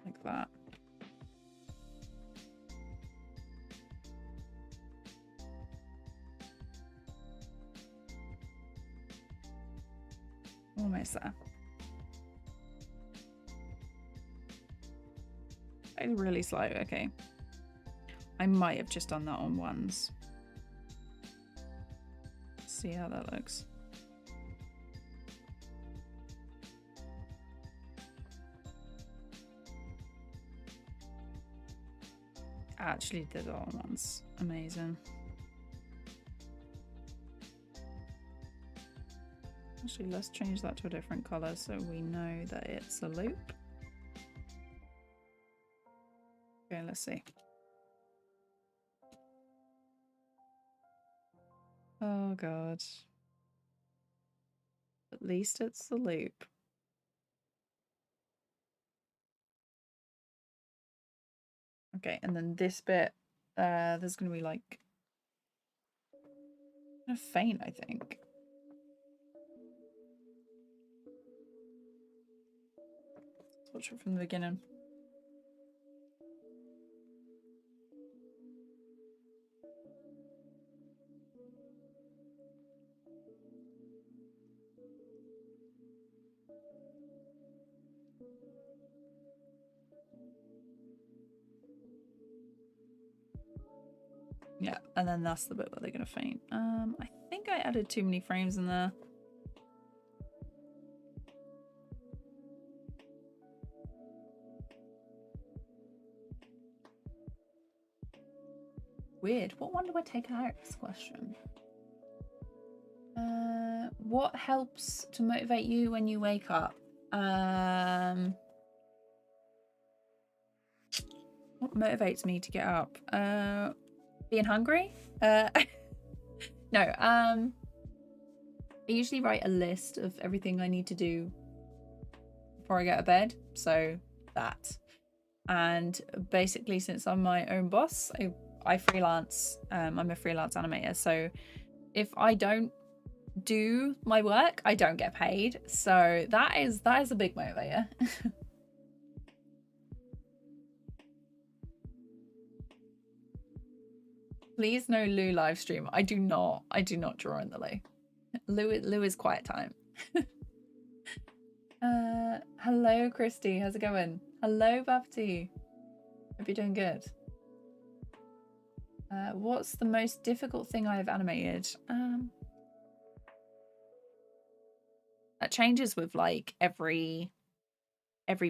S1: like that. Almost there. It's really slow. Okay. I might have just done that on ones. See how that looks. I actually did it on ones. Amazing. Actually, let's change that to a different color so we know that it's a loop. Okay, let's see. Oh god. At least it's the loop. Okay, and then this bit, there's gonna be like a faint, I think. Let's watch it from the beginning. Yeah, and then that's the bit where they're gonna faint. I think I added too many frames in there. Weird. What one do I take out? This question. What helps to motivate you when you wake up? What motivates me to get up? Being hungry? No. I usually write a list of everything I need to do before I go to bed. So that. And basically, since I'm my own boss, I freelance. I'm a freelance animator. So if I don't do my work, I don't get paid. So that is a big motivator. Please no Lou live stream. I do not draw in the Lou is quiet time. Hello Christy, how's it going? Hello Bapti. Hope you're doing good. What's the most difficult thing I've animated? That changes with like every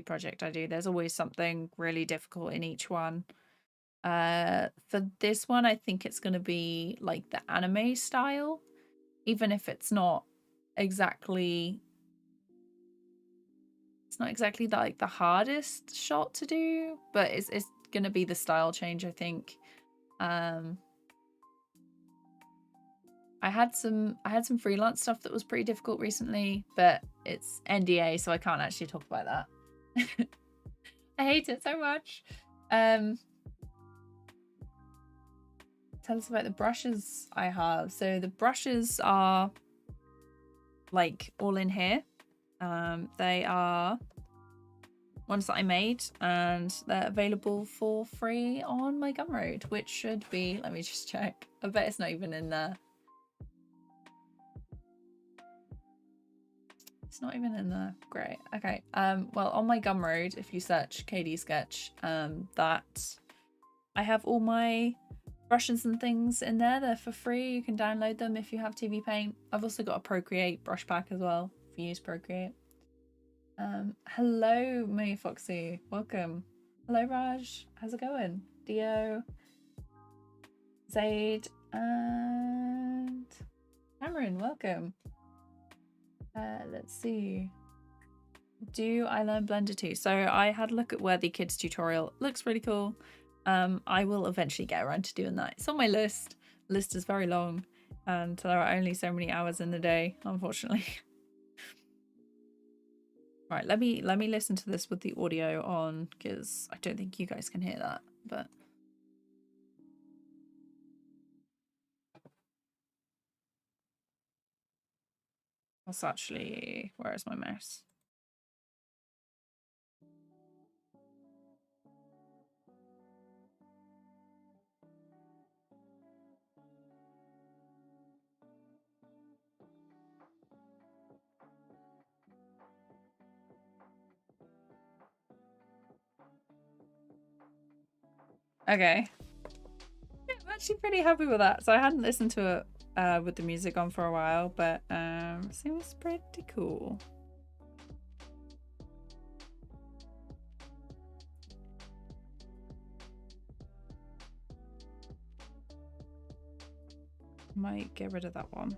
S1: project I do. There's always something really difficult in each one. For this one, I think it's going to be like the anime style, even if it's not exactly like the hardest shot to do, but it's going to be the style change, I think. I had some freelance stuff that was pretty difficult recently, but it's NDA, so I can't actually talk about that. I hate it so much. Tell us about the brushes I have. So the brushes are like all in here. They are ones that I made, and they're available for free on my Gumroad, which should be, let me just check. I bet it's not even in there. It's not even in there. Great. Okay. Well, on my Gumroad, if you search KD Sketch, that I have all my brushes and things in there. They're for free. You can download them if you have TVPaint. I've also got a Procreate brush pack as well if you use Procreate. Hello, May Foxy. Welcome. Hello, Raj. How's it going? Dio, Zaid, and Cameron. Welcome. Let's see. Do I learn Blender too? So I had a look at Worthy Kids tutorial. Looks really cool. I will eventually get around to doing that. It's on my list. The list is very long, and there are only so many hours in the day, unfortunately. Right, let me listen to this with the audio on, because I don't think you guys can hear that, but that's actually, where is my mouse? Okay. Yeah, I'm actually pretty happy with that. So I hadn't listened to it with the music on for a while, but seems pretty cool. Might get rid of that one.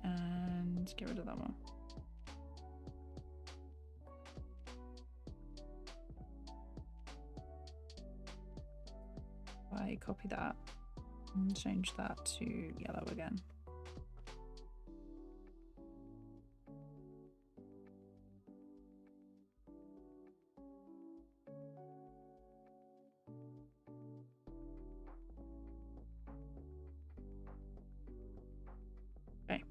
S1: And get rid of that one. I copy that and change that to yellow again. Okay.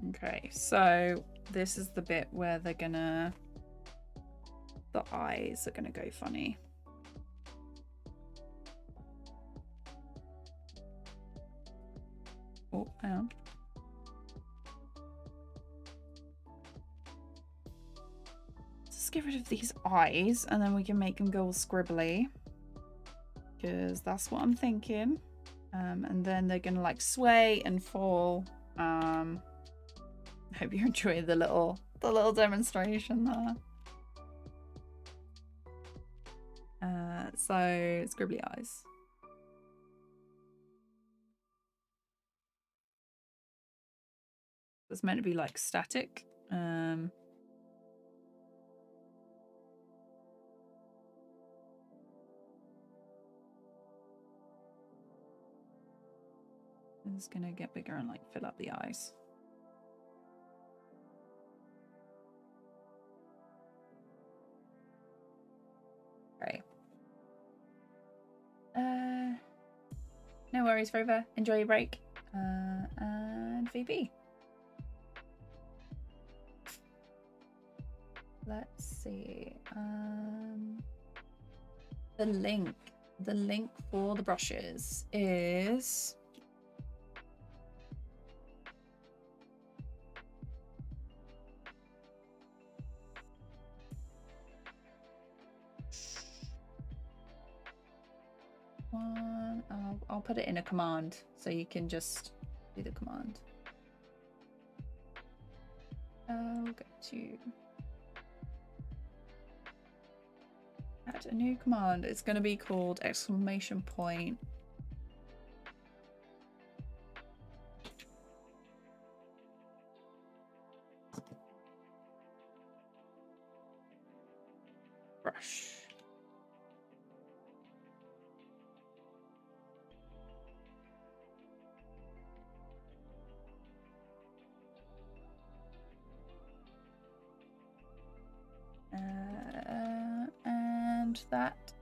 S1: Okay, so this is the bit where they're gonna, the eyes are gonna go funny. Oh, hang on. Let's get rid of these eyes and then we can make them go all scribbly, because that's what I'm thinking. And then they're gonna like sway and fall. I hope you enjoy the little demonstration there. So scribbly eyes. It's meant to be like static. It's gonna get bigger and like fill up the eyes. Okay. No worries, Rover. Enjoy your break. And VB. Let's see. The link for the brushes is one. I'll put it in a command so you can just do the command. I'll go to add a new command. It's going to be called exclamation point brush. And that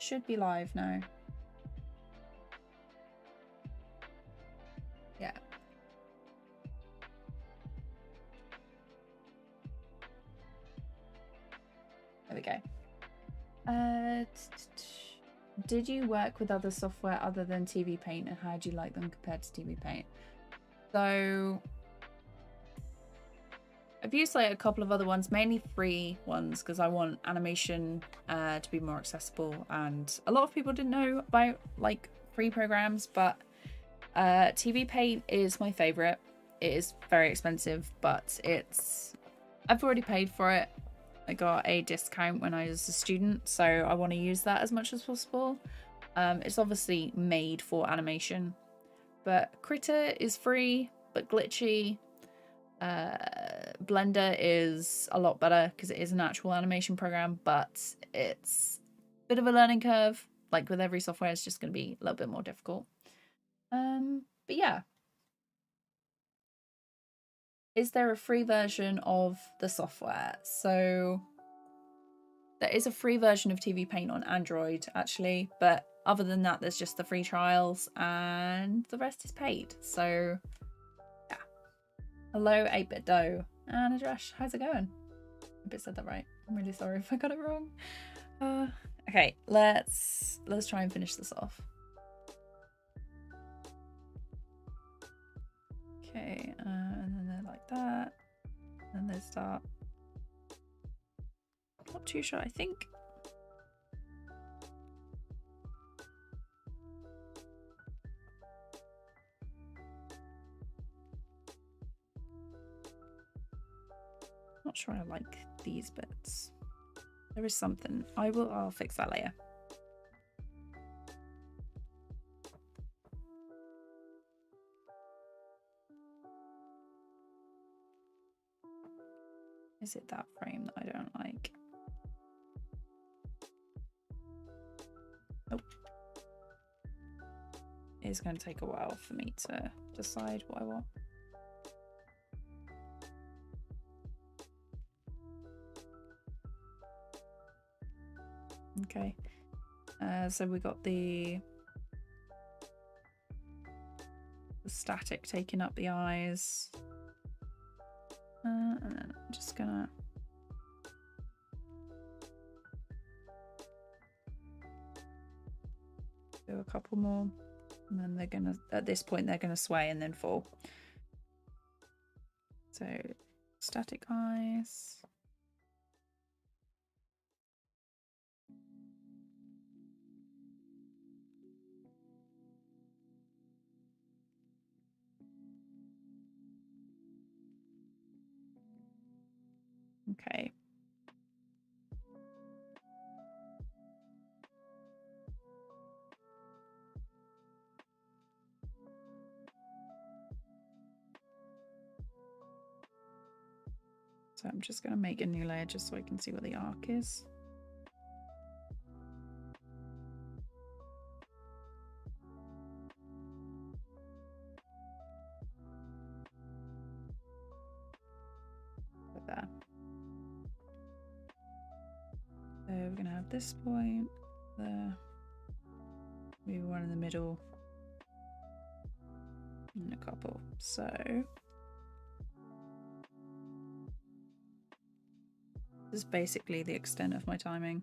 S1: Should be live now. Yeah. There we go. Did you work with other software other than TVPaint, and how do you like them compared to TVPaint? So I've used like a couple of other ones, mainly free ones, because I want animation to be more accessible, and a lot of people didn't know about like free programs, but TVPaint is my favorite. It is very expensive, but I've already paid for it. I got a discount when I was a student, so I want to use that as much as possible. It's obviously made for animation, but Critter is free but glitchy. Blender is a lot better because it is an actual animation program, but it's a bit of a learning curve. Like with every software, it's just going to be a little bit more difficult. But yeah. Is there a free version of the software? So there is a free version of TVPaint on Android, actually, but other than that, there's just the free trials and the rest is paid. So yeah. Hello, 8-Bit Dough. And Adrash, how's it going? I hope I said that right. I'm really sorry if I got it wrong. Okay, let's try and finish this off. Okay, and then they're like that. And they start. Not too sure, I think. Not sure I like these bits. There is something. I'll fix that later. Is it that frame that I don't like? Nope. It's going to take a while for me to decide what I want. Okay. So we got the static taking up the eyes. And then I'm just gonna do a couple more, and then they're gonna, at this point, they're gonna sway and then fall. So static eyes. Okay. So I'm just going to make a new layer just so I can see what the arc is. Put there. So we're going to have this point there. Maybe one in the middle. And a couple. So this is basically the extent of my timing.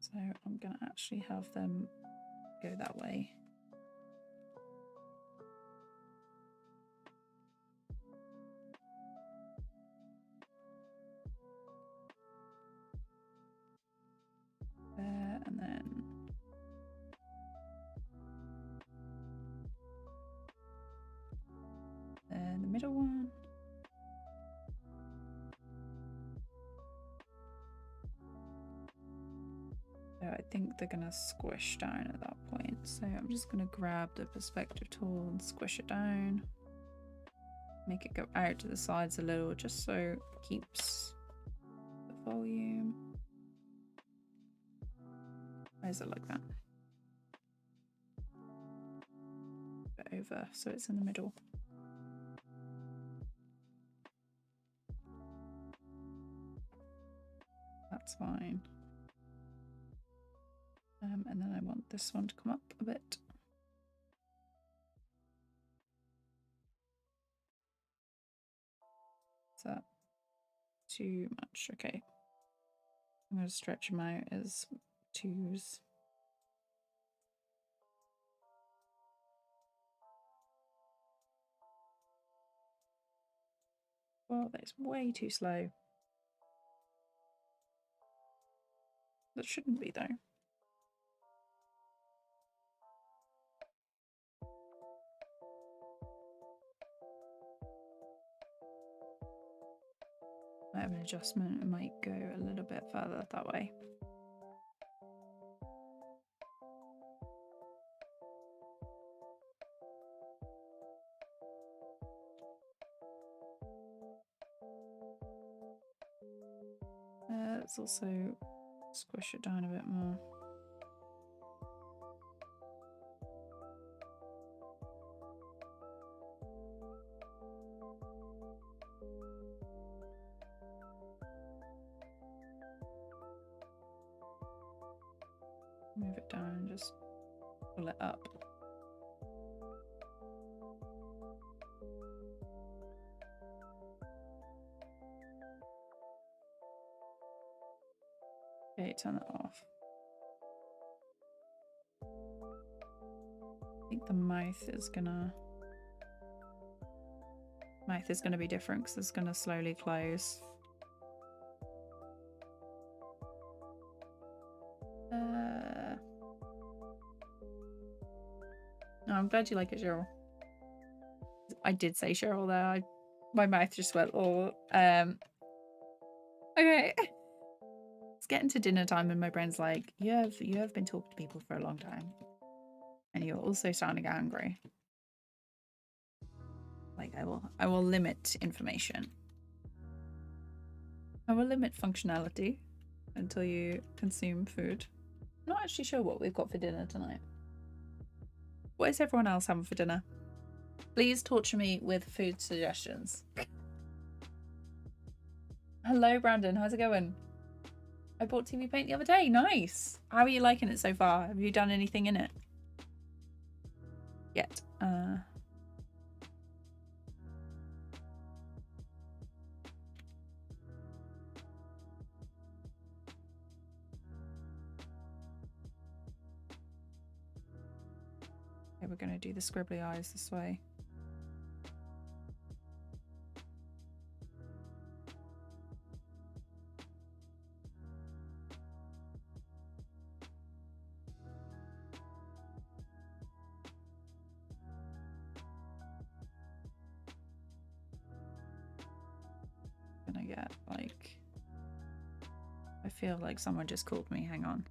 S1: So I'm going to actually have them go that way. There, and then the middle one. So I think they're going to squish down at that point. So I'm just going to grab the perspective tool and squish it down. Make it go out to the sides a little, just so it keeps the volume. Why is it like that? Put over, so it's in the middle. So I'm just going to That's fine. And then I want this one to come up a bit. Is that too much? Okay. I'm going to stretch them out as 2s. Well, that's way too slow. That shouldn't be, though. I have an adjustment. It might go a little bit further that way. Let's also squish it down a bit more. Move it down and just pull it up. Okay, turn that off. I think the mouth is gonna be different because it's gonna slowly close. No, I'm glad you like it, Cheryl. I did say Cheryl there. My mouth just went all. Okay. It's getting to dinner time and my brain's like, you have been talking to people for a long time. And you're also sounding angry. Like I will limit information. I will limit functionality until you consume food. I'm not actually sure what we've got for dinner tonight. What is everyone else having for dinner? Please torture me with food suggestions. Hello, Brandon. How's it going? I bought TVPaint the other day. Nice. How are you liking it so far? Have you done anything in it yet? Okay, we're going to do the scribbly eyes this way. Gonna get like, I feel like someone just called me. Hang on.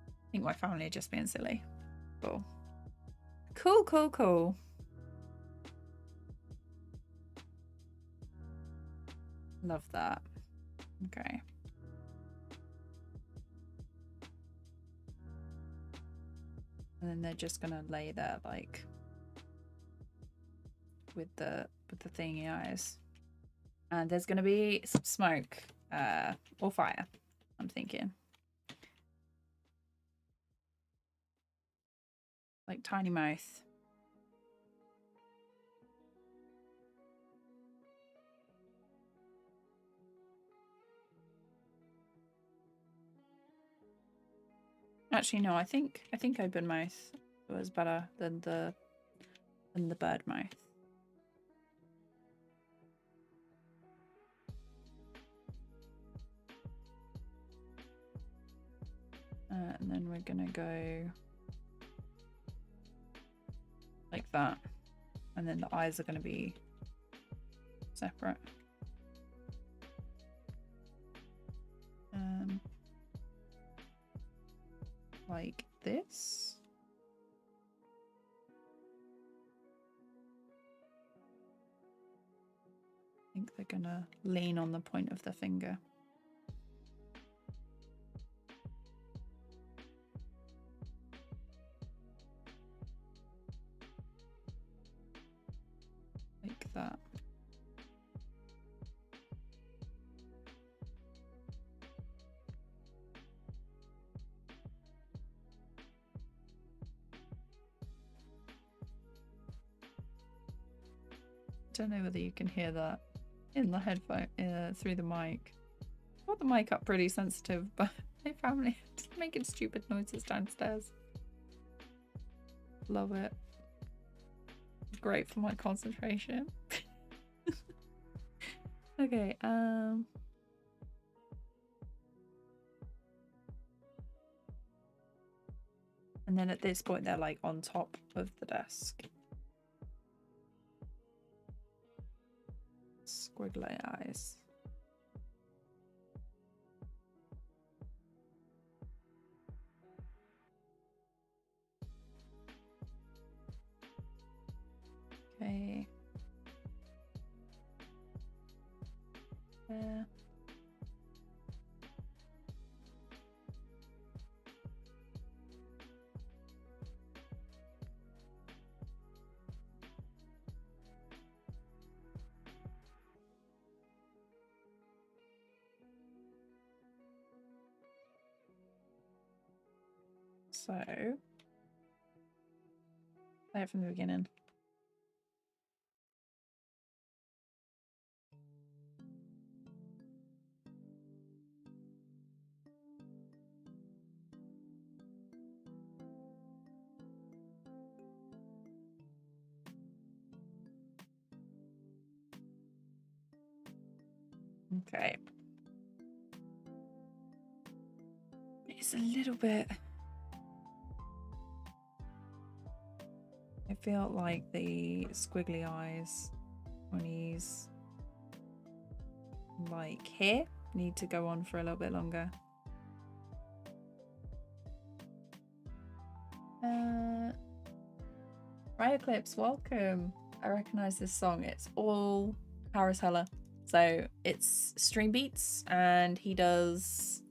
S1: I think my family are just being silly. Cool. Cool, cool, cool. Love that. Okay. And then they're just gonna lay there like with the thingy eyes. And there's gonna be some smoke or fire, I'm thinking. Like tiny mouth. Actually, no, I think open mouth was better than the bird mouth. And then we're gonna go like that, and then the eyes are gonna be separate. Like this. I think they're gonna lean on the point of the finger. that. I don't know whether you can hear that in the headphone through the mic. I got the mic up pretty sensitive, but my family is making stupid noises downstairs. Love it. Great for my concentration. Okay, and then at this point they're like on top of the desk. Squiggly eyes. Okay. Yeah. So, play it from the beginning. Okay. It's a little bit... I feel like the squiggly eyes when he's like here need to go on for a little bit longer. Right Eclipse, welcome. I recognize this song. It's all Paris Heller. So it's Stream Beats, and he does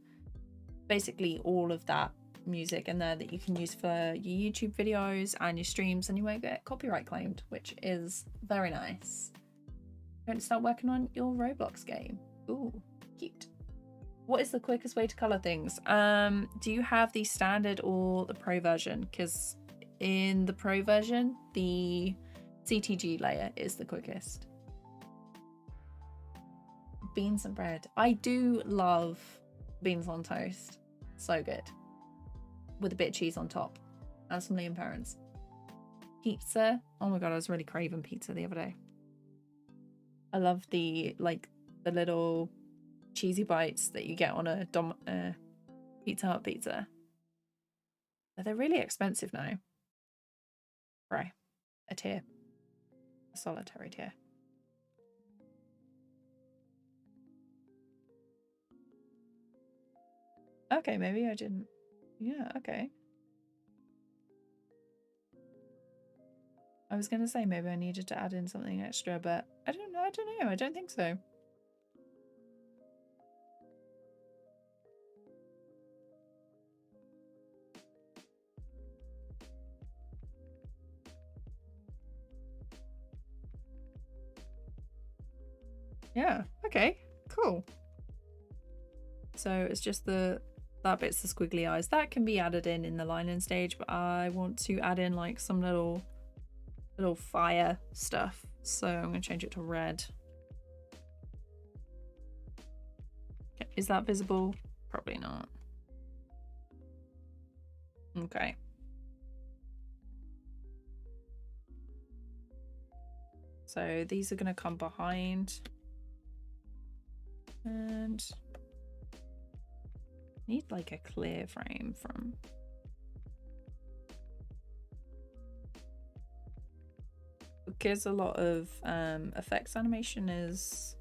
S1: basically all of that music in there that you can use for your YouTube videos and your streams, and you won't get copyright claimed, which is very nice. Going to start working on your Roblox game. Ooh, cute. What is the quickest way to color things? Do you have the standard or the pro version? Because in the pro version, the CTG layer is the quickest. Beans and bread. I do love beans on toast. So good. With a bit of cheese on top. And some Liam parents. Pizza. Oh my god, I was really craving pizza the other day. I love the little cheesy bites that you get on a Pizza Hut pizza. But they're really expensive now. Right. A tier. A solitary tier. Okay, maybe I didn't. Yeah, okay. I was gonna say maybe I needed to add in something extra, but I don't know. I don't think so. Yeah, okay, cool. So it's just that bit's the squiggly eyes. That can be added in the line-in stage, but I want to add in like some little fire stuff. So I'm gonna change it to red. Okay, is that visible? Probably not. Okay. So these are gonna come behind. And need like a clear frame from... Because a lot of effects animation is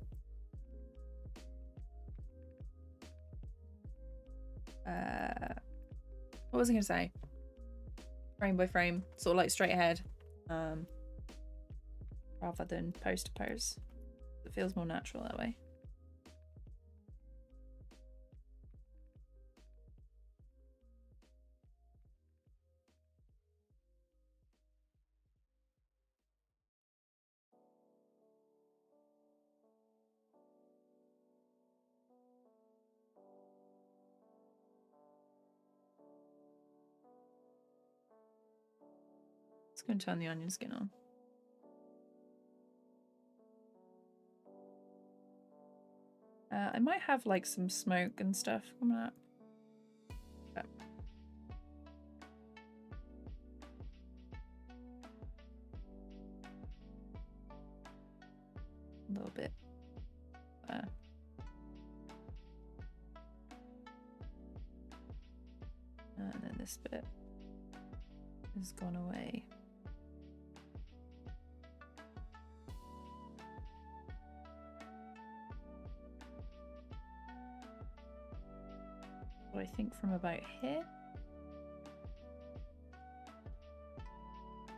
S1: what was I gonna say? Frame by frame, sort of like straight ahead, rather than pose to pose. It feels more natural that way. just going to turn the onion skin on. I might have like some smoke and stuff coming up. But... a little bit there. And then this bit has gone away. So I think from about here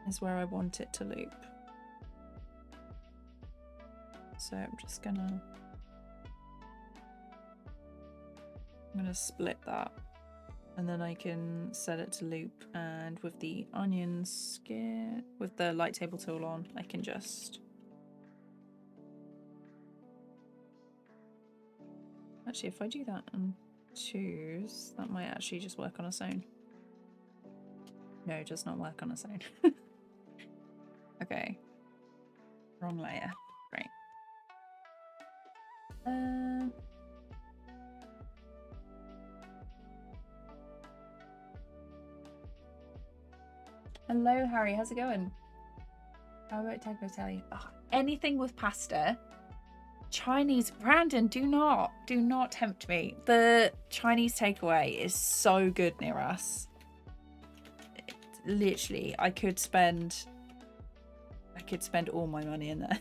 S1: is where I want it to loop. So I'm just gonna split that, and then I can set it to loop, and with the onion skin, with the light table tool on, I can just actually, if I do that and choose, that might actually just work on its own. No, it does not work on its own. Okay, wrong layer. Great. Hello, Harry. How's it going? How about taco telly? Oh, anything with pasta. Chinese. Brandon, do not tempt me. The Chinese takeaway is so good near us. Literally, I could spend all my money in there.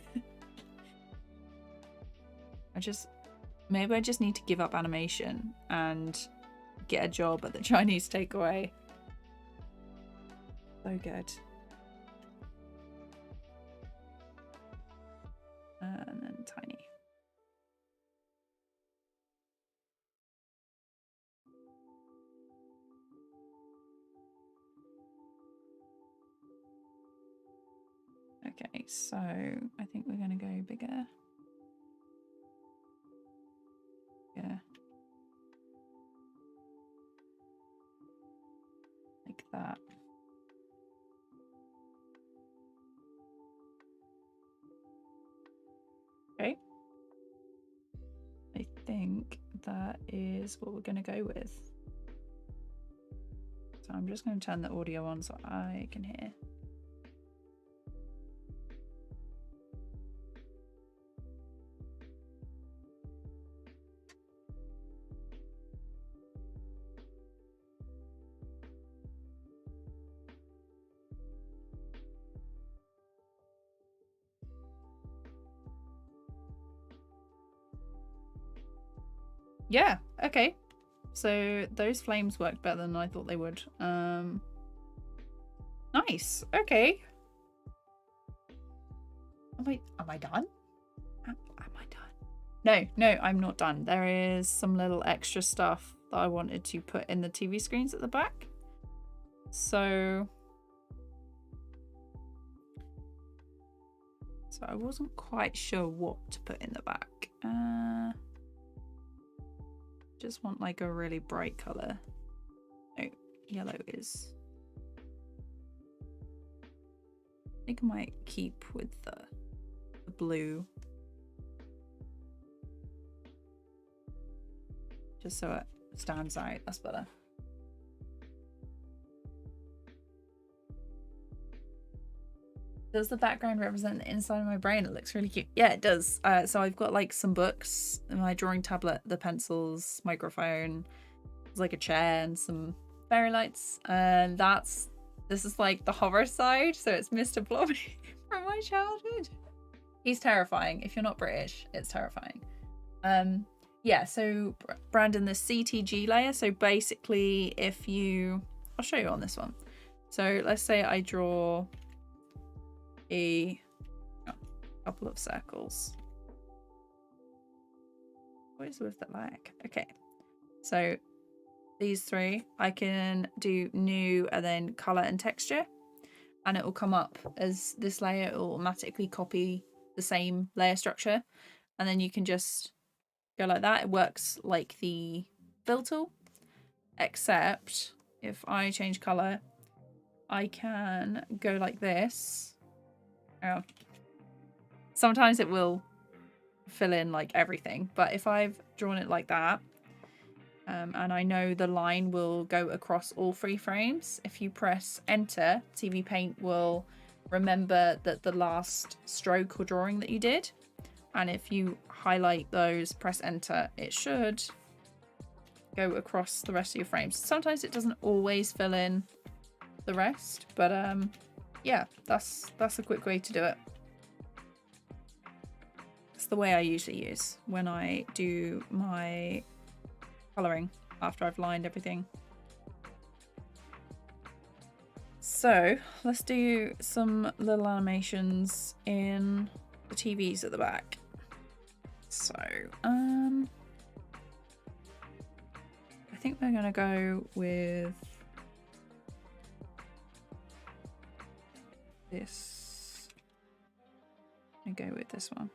S1: Maybe I just need to give up animation and get a job at the Chinese takeaway. So good. And then tiny. Okay, so I think we're going to go bigger. Yeah. Like that. Okay. I think that is what we're going to go with. So I'm just going to turn the audio on so I can hear. Yeah, okay. So those flames worked better than I thought they would. Nice. Okay. Am I done? Am I done? No, I'm not done. There is some little extra stuff that I wanted to put in the TV screens at the back. So I wasn't quite sure what to put in the back. Just want like a really bright color. Oh, yellow is. I think I might keep with the blue. Just so it stands out. That's better. Does the background represent the inside of my brain? It looks really cute. Yeah, it does. So I've got like some books, my drawing tablet, the pencils, microphone, there's like a chair and some fairy lights. And this is like the horror side. So it's Mr. Blobby from my childhood. He's terrifying. If you're not British, it's terrifying. Yeah, so Brandon, the CTG layer. So basically I'll show you on this one. So let's say I draw a couple of circles. What is with the lag? Okay, so these three, I can do new and then color and texture, and it will come up as this layer. It will automatically copy the same layer structure, and then you can just go like that. It works like the fill tool, except if I change color, I can go like this. Oh. Sometimes it will fill in like everything, but if I've drawn it like that, and I know the line will go across all 3 frames, if you press enter, TVPaint will remember that the last stroke or drawing that you did, and if you highlight those, press enter, it should go across the rest of your frames. Sometimes it doesn't always fill in the rest, but yeah, that's a quick way to do it. It's the way I usually use when I do my colouring after I've lined everything. So let's do some little animations in the TVs at the back. So I think we're gonna go with this. I'm gonna go with this one.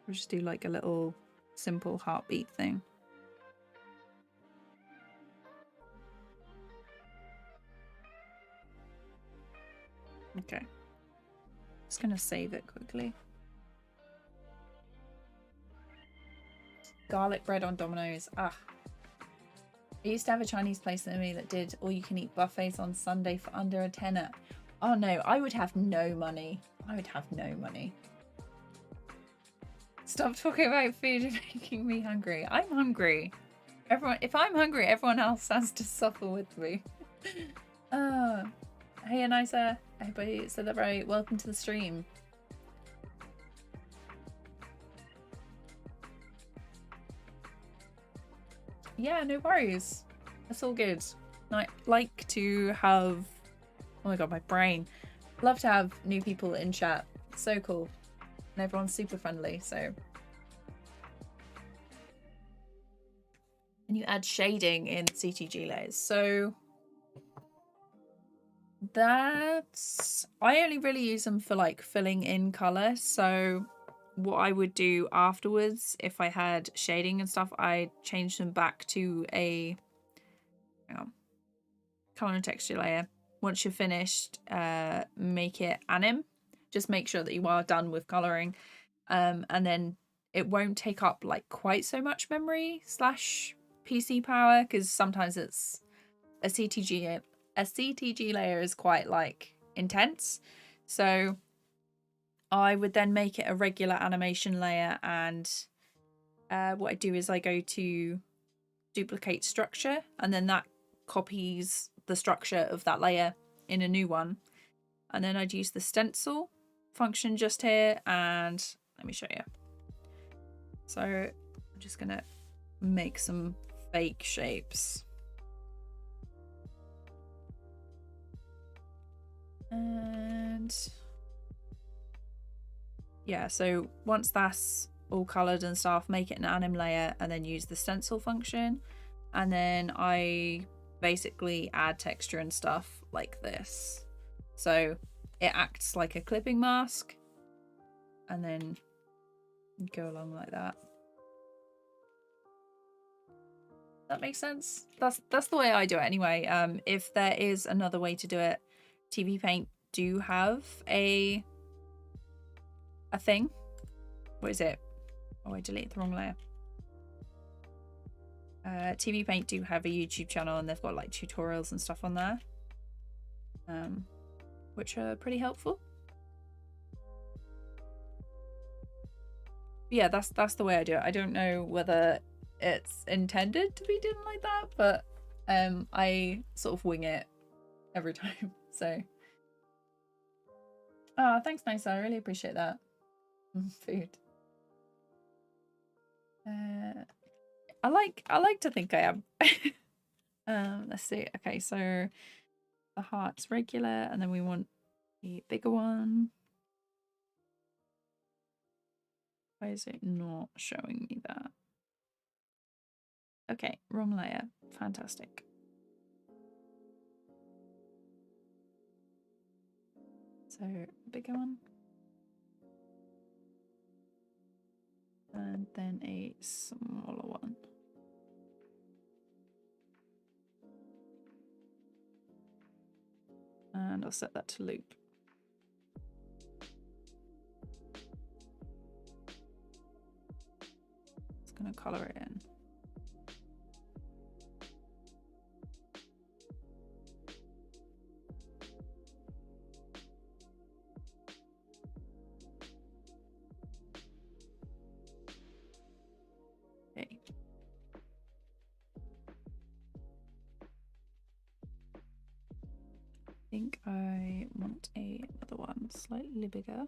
S1: We'll just do like a little simple heartbeat thing. Okay. Just gonna save it quickly. Garlic bread on Domino's. Ah. I used to have a Chinese place near me that did all-you-can-eat buffets on Sunday for under a tenner. Oh no, I would have no money. I would have no money. Stop talking about food and making me hungry. I'm hungry. Everyone, if I'm hungry, everyone else has to suffer with me. Hey Anisa, I hope I said that right. Welcome to the stream. Yeah, no worries. That's all good. I like to have, oh my god, my brain. Love to have new people in chat. It's so cool. And everyone's super friendly, so. And you add shading in CTG layers. So that's, I only really use them for like filling in color. So what I would do afterwards, if I had shading and stuff, I'd change them back to a color and texture layer. Once you're finished, make it anim. Just make sure that you are done with coloring, and then it won't take up like quite so much memory / PC power, because sometimes it's a CTG layer is quite like intense. So I would then make it a regular animation layer, and what I do is I go to duplicate structure, and then that copies the structure of that layer in a new one. And then I'd use the stencil function just here, and let me show you. So I'm just gonna make some fake shapes. And yeah, so once that's all colored and stuff, make it an anim layer and then use the stencil function. And then I basically add texture and stuff like this. So it acts like a clipping mask, and then go along like that. That makes sense. That's the way I do it anyway. If there is another way to do it, TVPaint do have a thing. What is it? Oh, I deleted the wrong layer. TVPaint do have a YouTube channel, and they've got like tutorials and stuff on there, which are pretty helpful. But yeah, that's the way I do it. I don't know whether it's intended to be done like that, but I sort of wing it every time. So thanks, Nisa. I really appreciate that. Food. I like to think I am. Let's see. Okay, so the heart's regular, and then we want the bigger one. Why is it not showing me that? Okay, wrong layer. Fantastic. So bigger one. And then a smaller one. And I'll set that to loop. Just going to color it in. Okay. I think I want another one slightly bigger.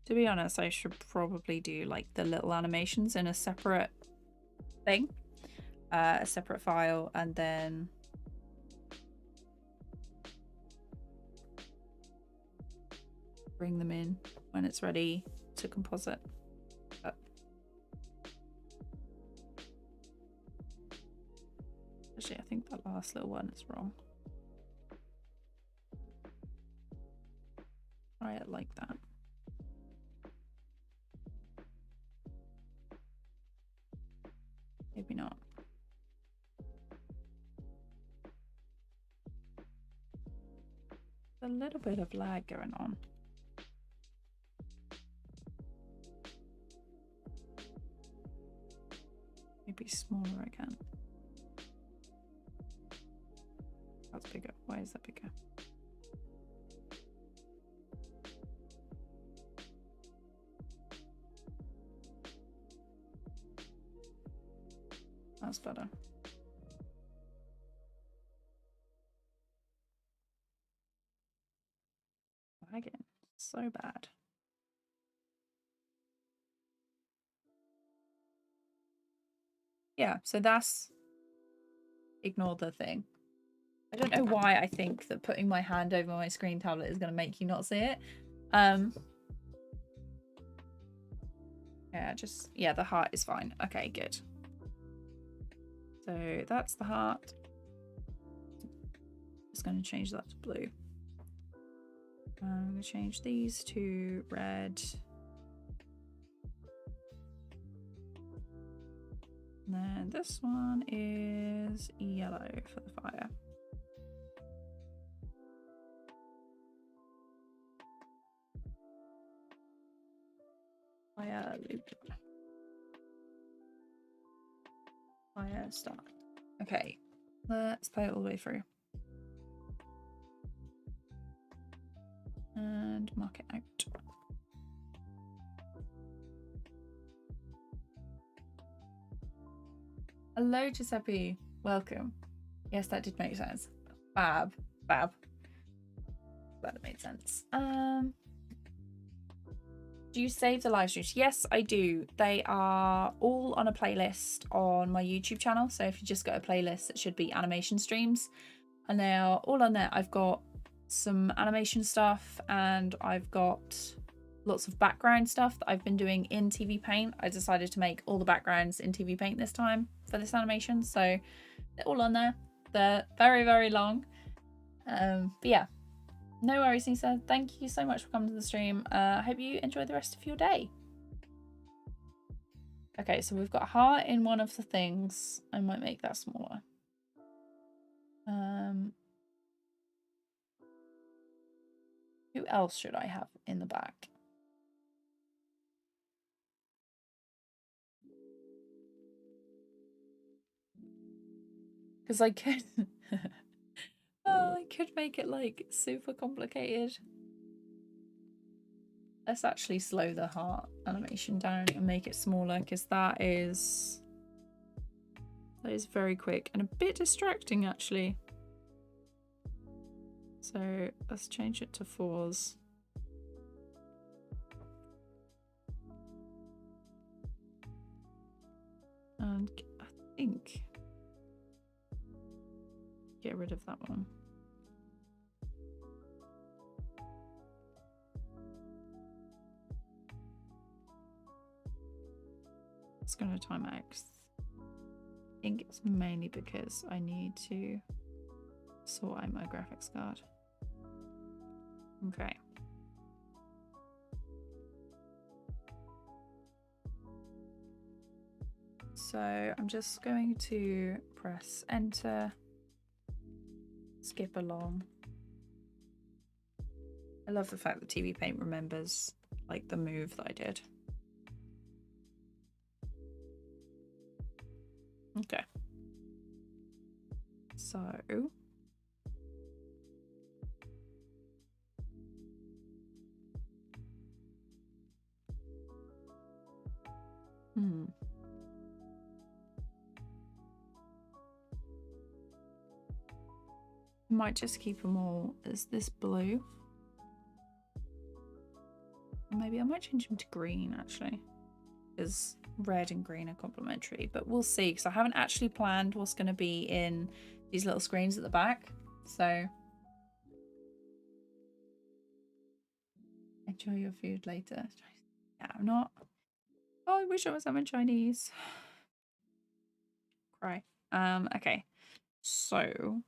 S1: To be honest, I should probably do like the little animations in a separate thing, a separate file, and then bring them in when it's ready to composite. But actually, I think that last little one is wrong. Try it like that. Maybe not. A little bit of lag going on. Maybe smaller again. That's bigger. Why is that bigger? That's better. Lagging. So bad. Yeah, so that's... Ignore the thing. I don't know why I think that putting my hand over my screen tablet is going to make you not see it. Yeah, the heart is fine. Okay, good. So that's the heart. Just going to change that to blue. I'm going to change these to red. And then this one is yellow for the fire. Fire loop. Fire start. Okay, let's play it all the way through. And mark it out. Hello, Giuseppe. Welcome. Yes, that did make sense. Fab. Fab. Glad it made sense. Do you save the live streams? Yes, I do. They are all on a playlist on my YouTube channel. So if you just go to a playlist, it should be animation streams. And they are all on there. I've got some animation stuff and I've got lots of background stuff that I've been doing in TVPaint. I decided to make all the backgrounds in TVPaint this time for this animation. So they're all on there. They're very, very long. But yeah. No worries, Nisa. Thank you so much for coming to the stream. I hope you enjoy the rest of your day. Okay, so we've got a heart in one of the things. I might make that smaller. Who else should I have in the back? Because I could... Oh, I could make it like super complicated. Let's actually slow the heart animation down and make it smaller because that is very quick and a bit distracting actually. So let's change it to 4s. And I think get rid of that one. It's going to time X. I think it's mainly because I need to sort out my graphics card. Okay. So I'm just going to press enter, skip along. I love the fact that TVPaint remembers like the move that I did. Okay. So might just keep them all as this blue. Maybe I might change them to green actually, because red and green are complementary, but we'll see, because I haven't actually planned what's going to be in these little screens at the back. So enjoy your food later. Yeah, I'm not. Oh, I wish I was having Chinese. Cry. Okay, so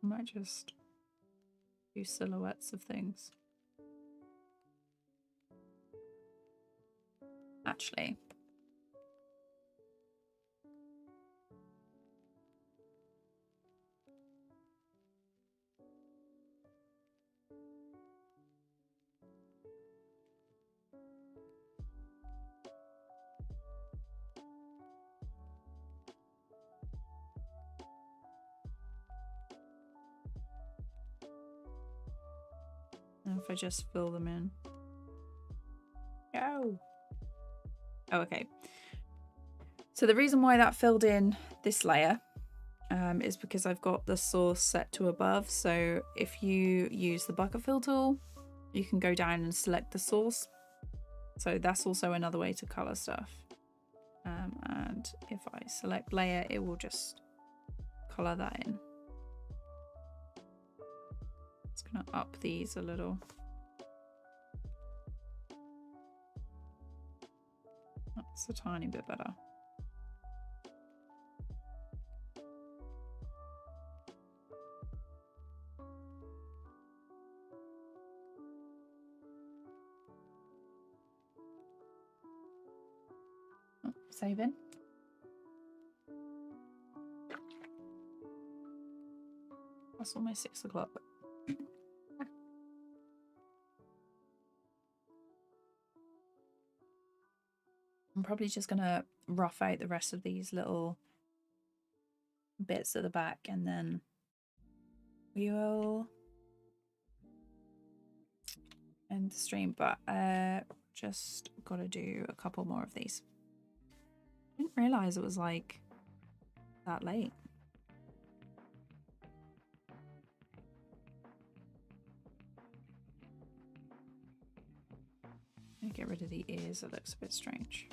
S1: I might just do silhouettes of things. Actually, and if I just fill them in. Oh, okay. So the reason why that filled in this layer is because I've got the source set to above. So if you use the bucket fill tool, you can go down and select the source. So that's also another way to color stuff. And if I select layer, it will just color that in. It's gonna up these a little. That's a tiny bit better. Oh, saving. That's almost 6 o'clock. I'm probably just gonna rough out the rest of these little bits at the back, and then we will end the stream. But just gotta do a couple more of these. I didn't realize it was like that late. I'm gonna get rid of the ears, it looks a bit strange.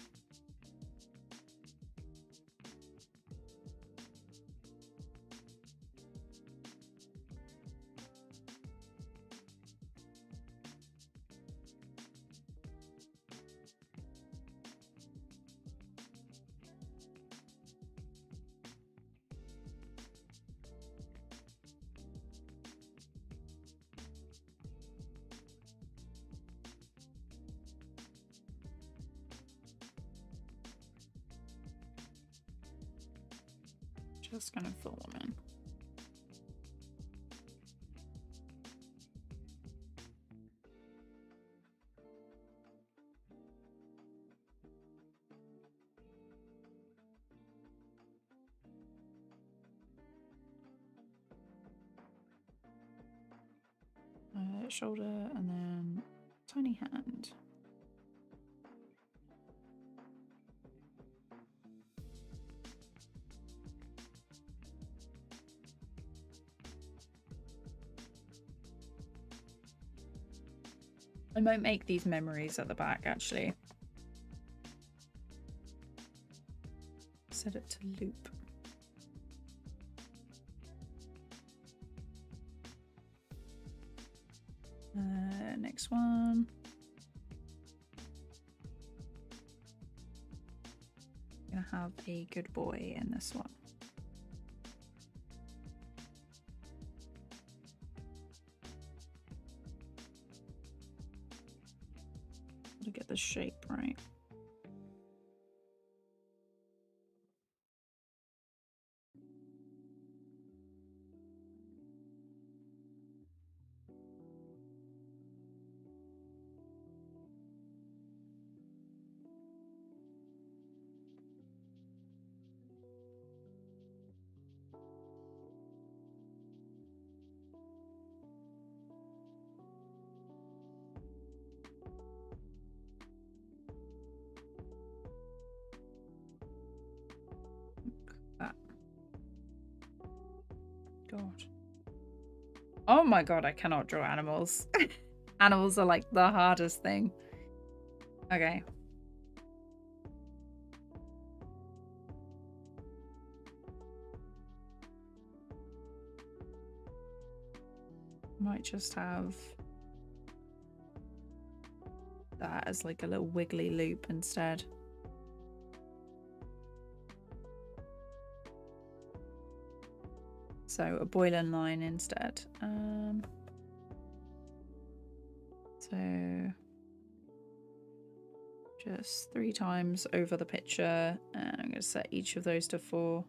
S1: Just gonna fill them in. Shoulder and then tiny hand. I might make these memories at the back actually. Set it to loop. Next one. I'm gonna have a good boy in this one. to get the shape right. God. Oh my god, I cannot draw animals. Animals are like the hardest thing. Okay. Might just have that as like a little wiggly loop instead. So a boiling line instead. So just 3 times over the picture, and I'm going to set each of those to 4,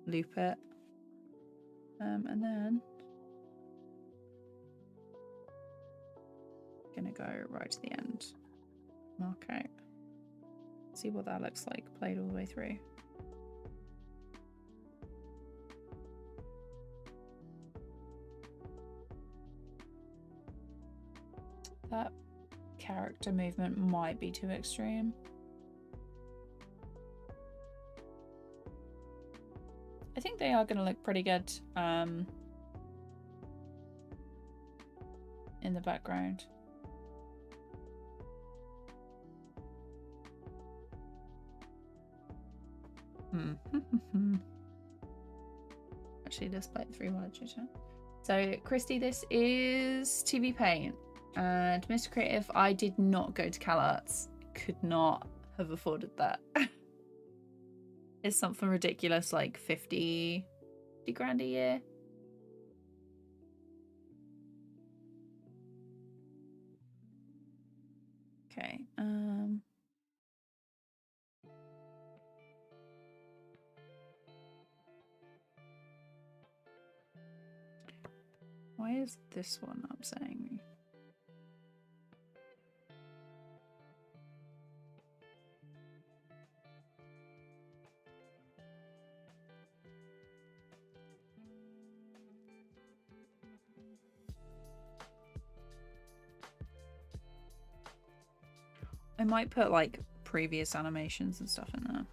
S1: loop it, and then I'm going to go right to the end. Okay. See what that looks like played all the way through. That character movement might be too extreme. I think they are going to look pretty good in the background. Actually, let's play it through while I chat. So, Christy, this is TVPaint. And Mr. Creative, I did not go to CalArts. Could not have afforded that. It's something ridiculous, like 50 grand a year. Okay. Why is this one upsetting me? I might put like previous animations and stuff in there.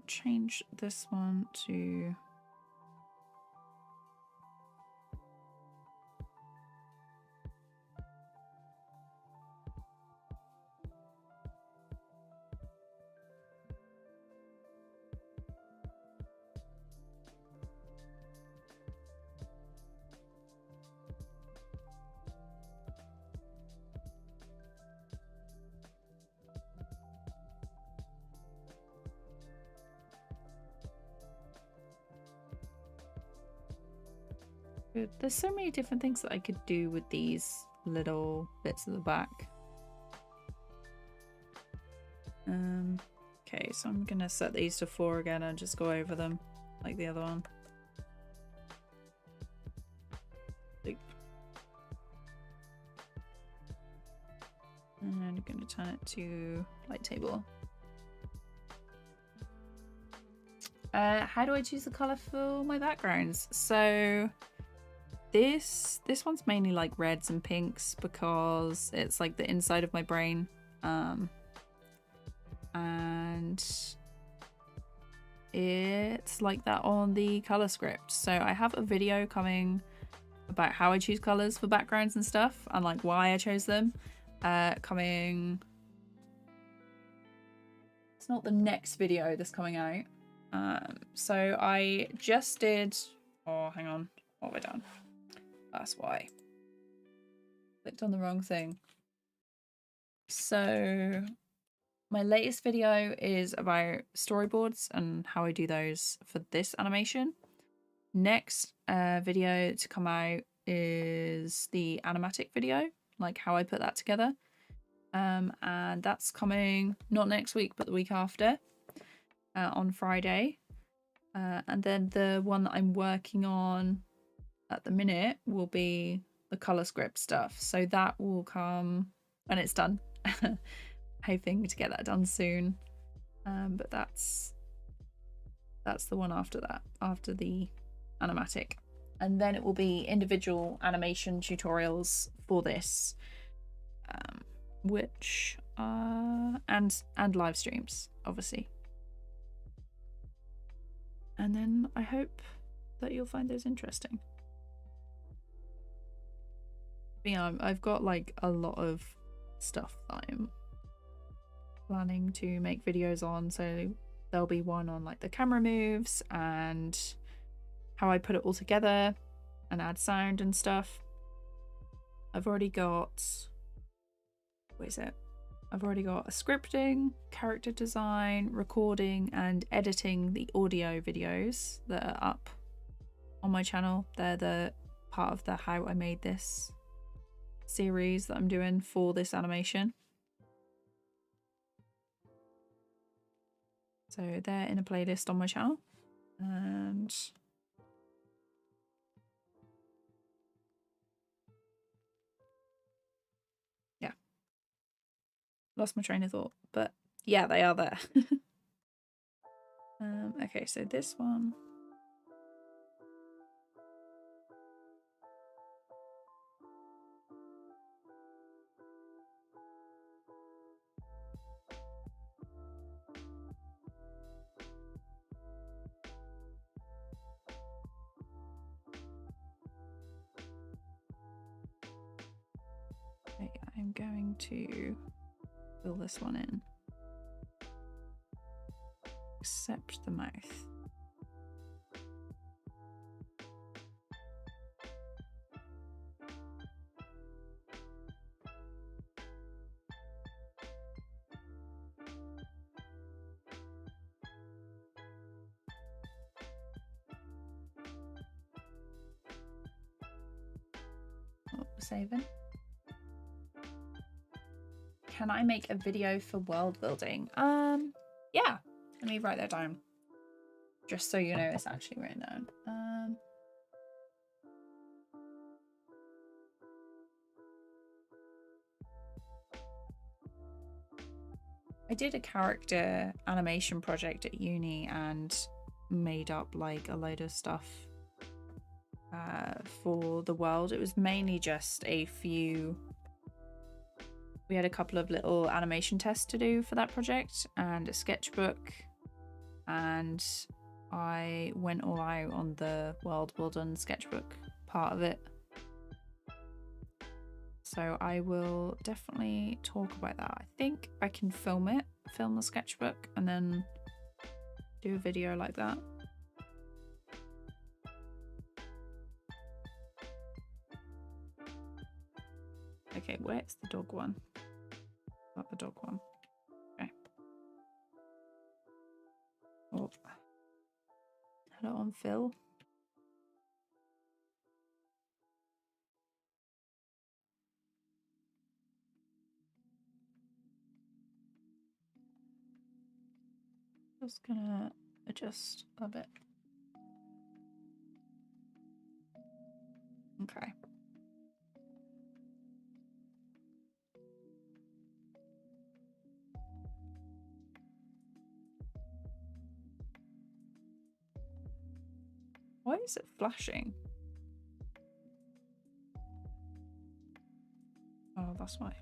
S1: Change this one to good. There's so many different things that I could do with these little bits at the back. Okay, so I'm gonna set these to 4 again and just go over them like the other one. Loop. And I'm gonna turn it to light table. How do I choose the color for my backgrounds? So this one's mainly like reds and pinks because it's like the inside of my brain. and it's like that on the color script. So I have a video coming about how I choose colors for backgrounds and stuff, and like why I chose them, coming. It's not the next video that's coming out. So I just did, oh hang on, what have I done? That's why. Clicked on the wrong thing. So my latest video is about storyboards and how I do those for this animation. Next video to come out is the animatic video, like how I put that together. And that's coming not next week, but the week after, on Friday. And then the one that I'm working on at the minute will be the color script stuff. So that will come when it's done. Hoping to get that done soon. But that's the one after that, after the animatic. And then it will be individual animation tutorials for this, which and live streams, obviously. And then I hope that you'll find those interesting. But yeah, I've got like a lot of stuff that I'm planning to make videos on. So there'll be one on like the camera moves and how I put it all together and add sound and stuff. I've already got, what is it? I've already got a scripting, character design, recording and editing the audio videos that are up on my channel. They're the part of the how I made this series that I'm doing for this animation. So they're in a playlist on my channel. And yeah, lost my train of thought, but yeah, they are there. Okay, so this one. Okay, I'm going to fill this one in. Except the mouth. Oh, saving. Can I make a video for world building? Yeah. Let me write that down. Just so you know it's actually written down. I did a character animation project at uni and made up like a load of stuff for the world. It was mainly just a few. We had a couple of little animation tests to do for that project and a sketchbook, and I went all out on the world well done sketchbook part of it. So I will definitely talk about that. I think I can film the sketchbook, and then do a video like that. Okay, where's the dog one? Not the dog one. Okay. Oh. Hello on Phil. Just gonna adjust a bit. Okay. Why is it flashing? Oh, that's why.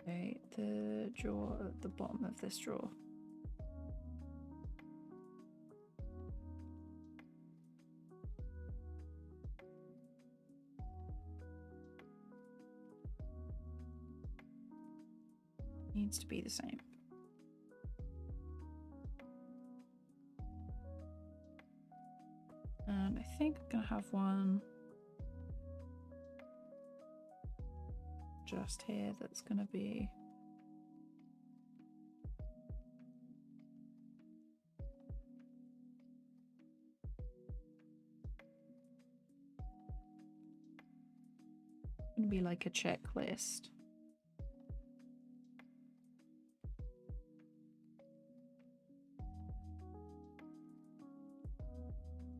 S1: Okay, the drawer at the bottom of this drawer. Needs to be the same. And I think I'm gonna have one just here that's gonna be like a checklist.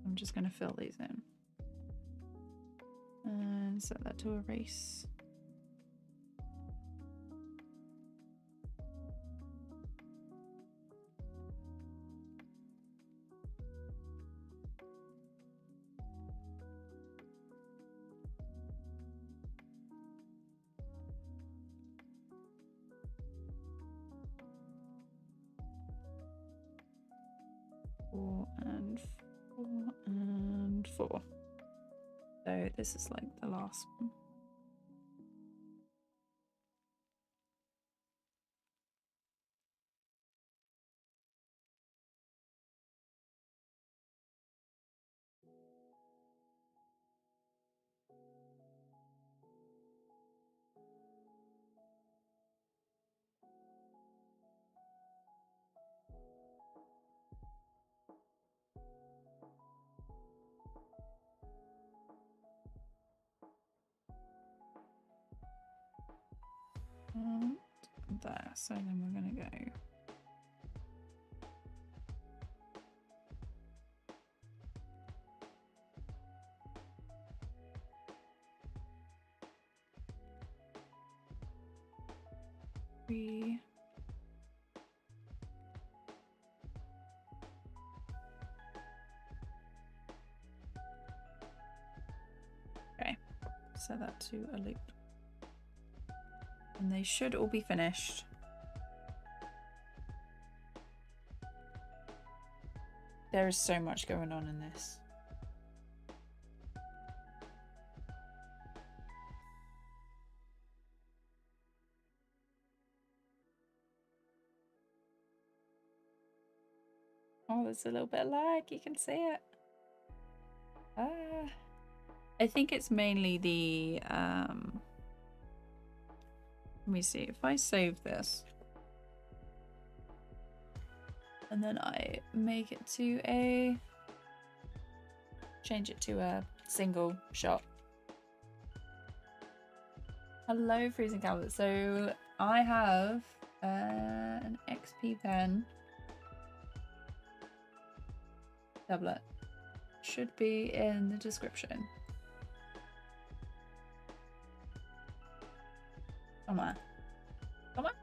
S1: I'm just going to fill these in and set that to erase. Four and four. So this is like the last one. And there, so then we're going to go three, okay, set that to a loop. And they should all be finished. There is so much going on in this. Oh, there's a little bit of lag. You can see it. I think it's mainly the let me see, if I save this and then I make it to change it to a single shot. Hello, Freezing Calvert. So I have an XP pen tablet. Should be in the description. Come on. Come on.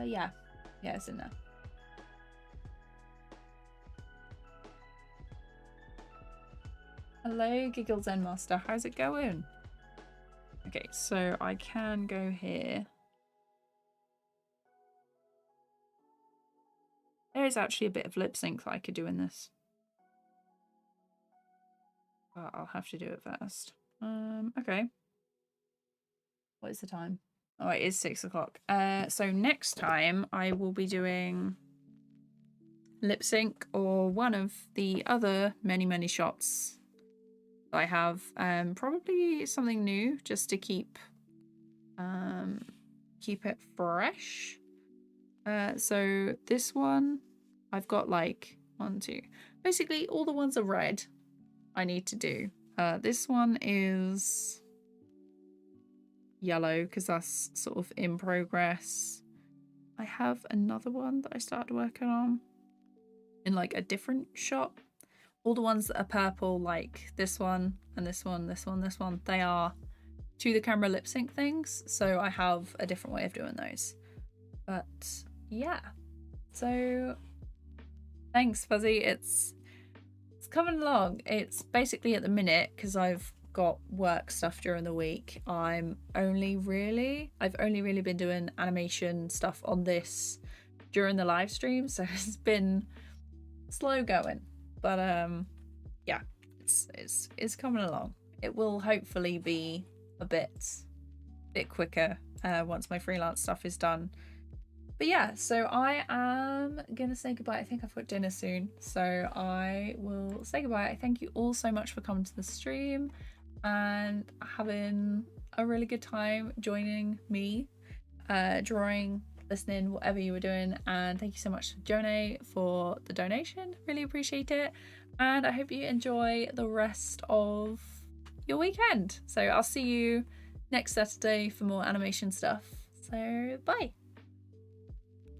S1: Yeah. Yeah, it's in there. Hello, Giggle Zen Master. How's it going? Okay, so I can go here. There is actually a bit of lip sync that I could do in this. But I'll have to do it first. Okay. What is the time? Oh, it is 6 o'clock. So next time I will be doing lip sync or one of the other many shots I have. Probably something new just to keep it fresh. So this one I've got like 1, 2. Basically all the ones are red I need to do. This one is yellow because that's sort of in progress. I have another one that I started working on in like a different shot. All the ones that are purple, like this one and this one, this one, this one, they are to the camera lip sync things. So I have a different way of doing those. But yeah, so thanks, Fuzzy. It's coming along. It's basically at the minute because I've got work stuff during the week. I've only really been doing animation stuff on this during the live stream, so it's been slow going. But yeah, it's coming along. It will hopefully be a bit quicker once my freelance stuff is done. But yeah, so I am gonna say goodbye. I think I've got dinner soon, so I will say goodbye. I thank you all so much for coming to the stream and having a really good time joining me, drawing, listening, whatever you were doing. And thank you so much to Jonay for the donation. Really appreciate it. And I hope you enjoy the rest of your weekend. So I'll see you next Saturday for more animation stuff. So bye.